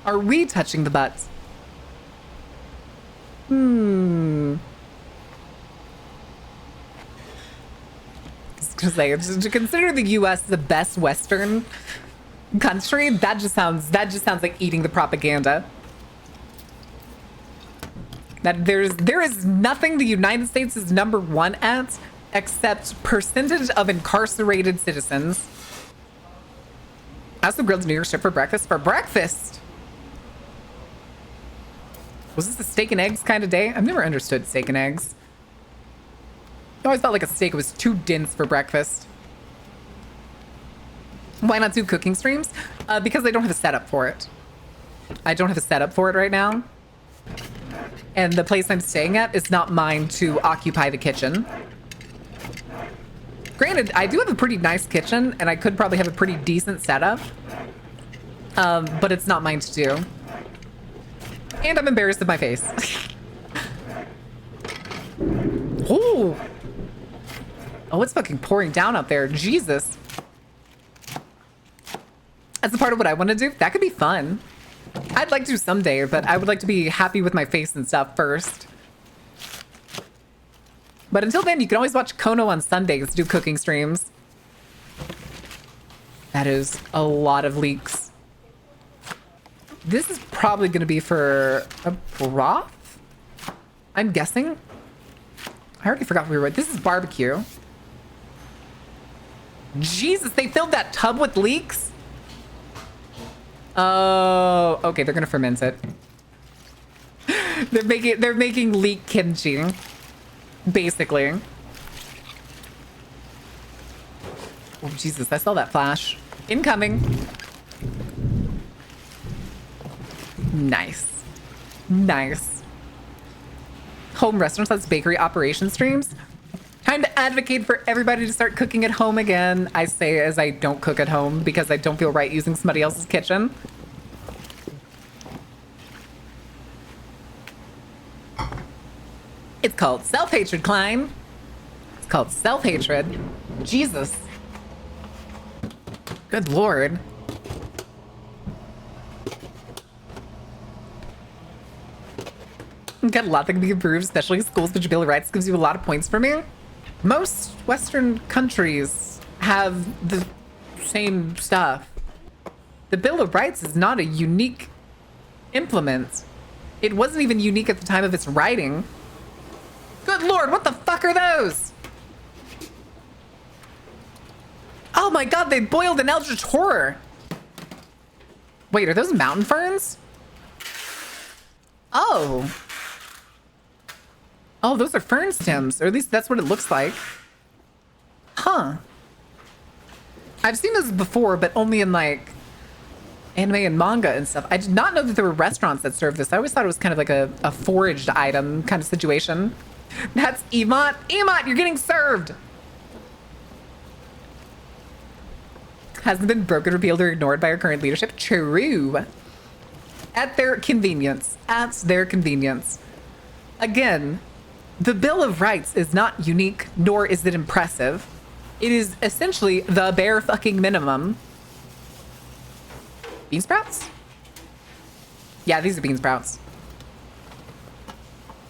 Are we touching the butts? Just say, to consider the U.S. the best Western country, that just sounds like eating the propaganda. That there is nothing the United States is number one at except percentage of incarcerated citizens. I also grilled New York strip for breakfast. For breakfast? Was this a steak and eggs kind of day? I've never understood steak and eggs. I always felt like a steak was too dense for breakfast. Why not do cooking streams? Because I don't have a setup for it. I don't have a setup for it right now. And the place I'm staying at is not mine to occupy the kitchen. Granted, I do have a pretty nice kitchen, and I could probably have a pretty decent setup. But it's not mine to do. And I'm embarrassed of my face. Ooh. Oh, it's fucking pouring down out there. Jesus. That's a part of what I want to do. That could be fun. I'd like to someday, but I would like to be happy with my face and stuff first. But until then, you can always watch Kono on Sundays do cooking streams. That is a lot of leeks. This is probably going to be for a broth? I'm guessing. I already forgot we were. This is barbecue. Jesus, they filled that tub with leeks? Oh, okay, they're going to ferment it. They're making leek kimchi. Basically. Oh, Jesus, I saw that flash. Incoming. Nice. Nice. Home restaurants, that's bakery operation streams. Time to advocate for everybody to start cooking at home again. I say as I don't cook at home because I don't feel right using somebody else's kitchen. It's called self-hatred, Klein. It's called self-hatred. Jesus. Good Lord. Got a lot that can be improved, especially schools, but your Bill of Rights gives you a lot of points for me. Most Western countries have the same stuff. The Bill of Rights is not a unique implement. It wasn't even unique at the time of its writing. Good Lord, what the fuck are those? Oh my God, they boiled an eldritch horror. Wait, are those mountain ferns? Oh. Oh, those are fern stems, or at least that's what it looks like. Huh. I've seen this before, but only in like anime and manga and stuff. I did not know that there were restaurants that served this. I always thought it was kind of like a foraged item kind of situation. That's Emot. Emot, you're getting served. Hasn't been broken, repealed, or ignored by our current leadership. True. At their convenience. At their convenience. Again, the Bill of Rights is not unique, nor is it impressive. It is essentially the bare fucking minimum. Bean sprouts? Yeah, these are bean sprouts.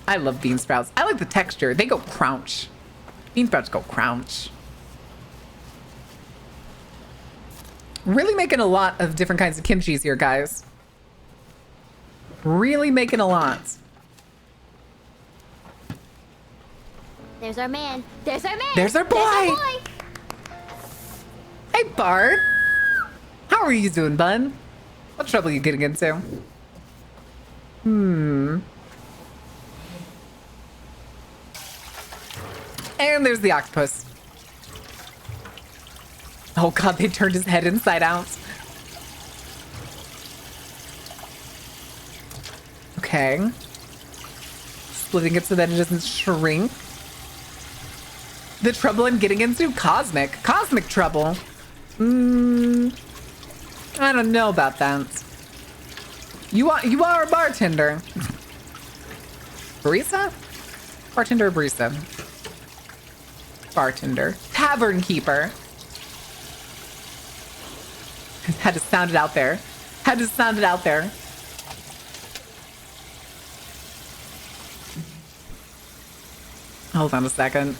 I love bean sprouts. I like the texture. They go crunch. Bean sprouts go crunch. Really making a lot of different kinds of kimchis here, guys. Really making a lot. There's our man. There's our man. There's our boy. There's our boy. Hey, Bart. How are you doing, bud? What trouble are you getting into? And there's the octopus. Oh God, they turned his head inside out. Okay. Splitting it so that it doesn't shrink. The trouble I'm getting into? Cosmic trouble. I don't know about that. You are a bartender. Barista? Bartender or barista? Bartender. Tavern keeper. Had to sound it out there. Had to sound it out there. Hold on a second.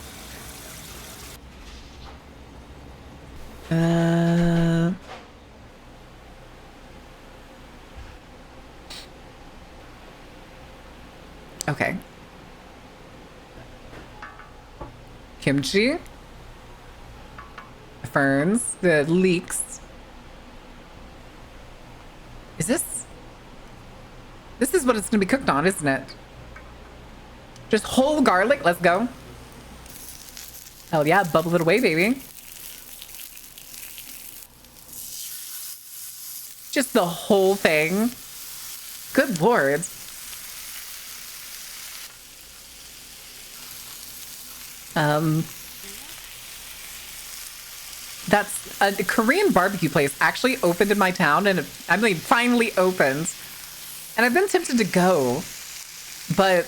Okay. Kimchi. Ferns. The leeks. Is this? This is what it's gonna be cooked on, isn't it? Just whole garlic. Let's go. Hell yeah, bubble it away, baby. Just the whole thing. Good Lord. That's a Korean barbecue place actually opened in my town, and I mean, finally opened. And I've been tempted to go, but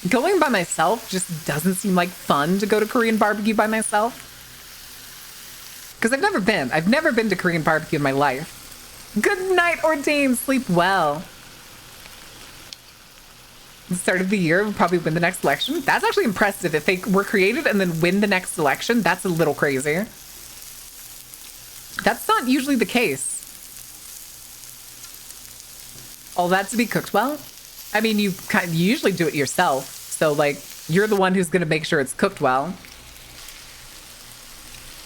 going by myself just doesn't seem like fun to go to Korean barbecue by myself. Because I've never been. I've never been to Korean barbecue in my life. Good night, Ordained. Sleep well. The start of the year, we'll probably win the next election. That's actually impressive. If they were created and then win the next election, that's a little crazy. That's not usually the case. All that to be cooked well? I mean, you usually do it yourself. So, like, you're the one who's going to make sure it's cooked well.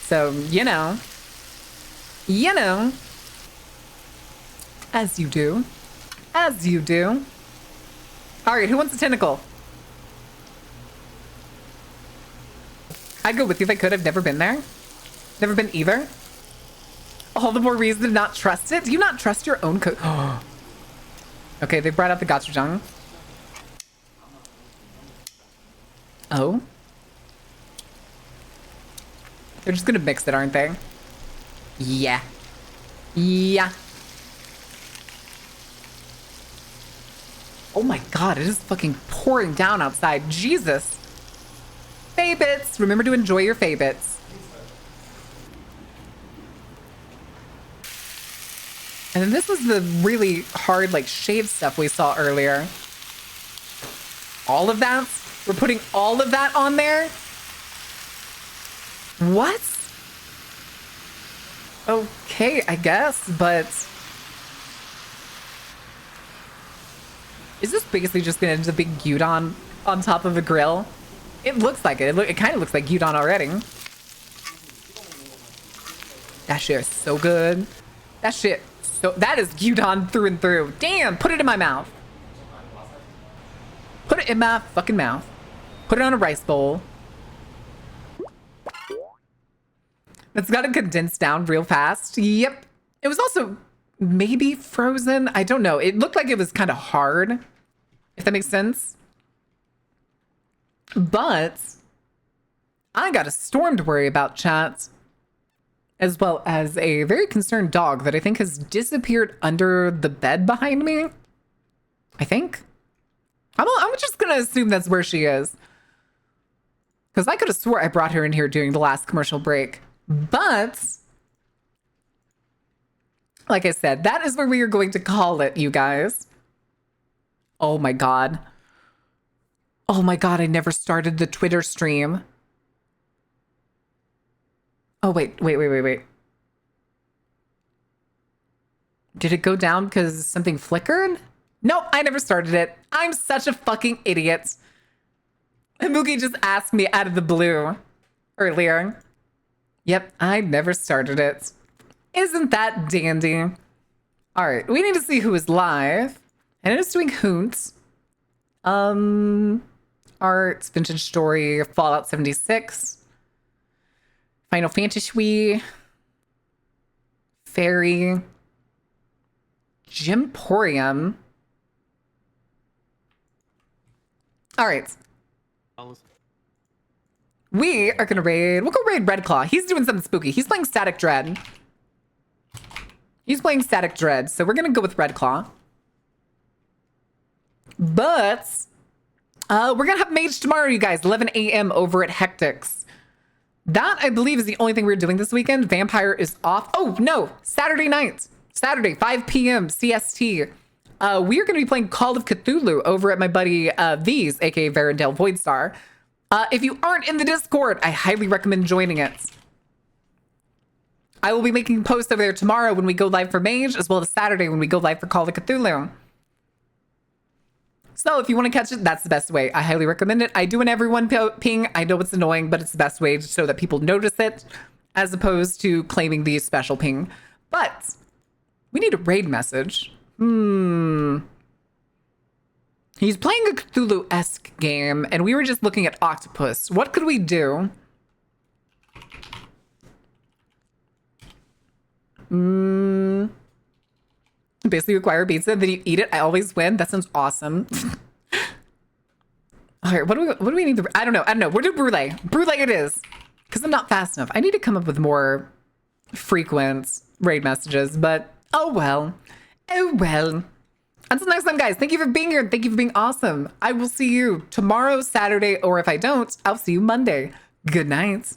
So, you know. You know. As you do. As you do. All right, who wants a tentacle? I'd go with you if I could. I've never been there. Never been either. All the more reason to not trust it. Do you not trust your own cook? Okay, they brought out the gochujang. Oh. They're just gonna mix it, aren't they? Yeah. Yeah. Oh my god, it is fucking pouring down outside. Jesus. Faybits. Remember to enjoy your Faybits. And then this was the really hard, like, shave stuff we saw earlier. All of that? We're putting all of that on there? What? Okay, I guess, but... Is this basically just gonna end up being gyudon on top of a grill? It looks like it. It kind of looks like gyudon already. That shit is so good. That shit... So that is gyudon through and through. Damn, put it in my mouth. Put it in my fucking mouth. Put it on a rice bowl. It's got to condense down real fast. Yep. It was also maybe frozen. I don't know. It looked like it was kind of hard, if that makes sense. But I got a storm to worry about, chat. As well as a very concerned dog that I think has disappeared under the bed behind me. I think. I'm just going to assume that's where she is. Because I could have swore I brought her in here during the last commercial break. But, like I said, that is where we are going to call it, you guys. Oh my god. Oh my god, I never started the Twitter stream. Oh, wait. Did it go down because something flickered? Nope, I never started it. I'm such a fucking idiot. And Mookie just asked me out of the blue earlier. Yep, I never started it. Isn't that dandy? All right, we need to see who is live. And it is doing Hoonts. Arts, Vintage Story, Fallout 76. Final Fantasy, Fairy, Gymporium. All right. We are going to raid. We'll go raid Redclaw. He's doing something spooky. He's playing Static Dread. He's playing Static Dread. So we're going to go with Redclaw. But we're going to have Mage tomorrow, you guys. 11 a.m. over at Hectics. That, I believe, is the only thing we're doing this weekend. Vampire is off. Oh, no. Saturday night. Saturday, 5 p.m. CST. We are going to be playing Call of Cthulhu over at my buddy V's, aka Varendale Voidstar. If you aren't in the Discord, I highly recommend joining it. I will be making posts over there tomorrow when we go live for Mage, as well as Saturday when we go live for Call of Cthulhu. So if you want to catch it, that's the best way. I highly recommend it. I do an everyone ping. I know it's annoying, but it's the best way so that people notice it, as opposed to claiming the special ping. But we need a raid message. He's playing a Cthulhu-esque game, and we were just looking at Octopus. What could we do? Basically require pizza, then you eat it. I always win. That sounds awesome. All right, what do we need to... I don't know. We'll do brulee. Brulee it is. because I'm not fast enough. I need to come up with more frequent raid messages, but oh well. Oh well. Until next time, guys, thank you for being here. Thank you for being awesome. I will see you tomorrow, Saturday, or if I don't, I'll see you Monday. Good night.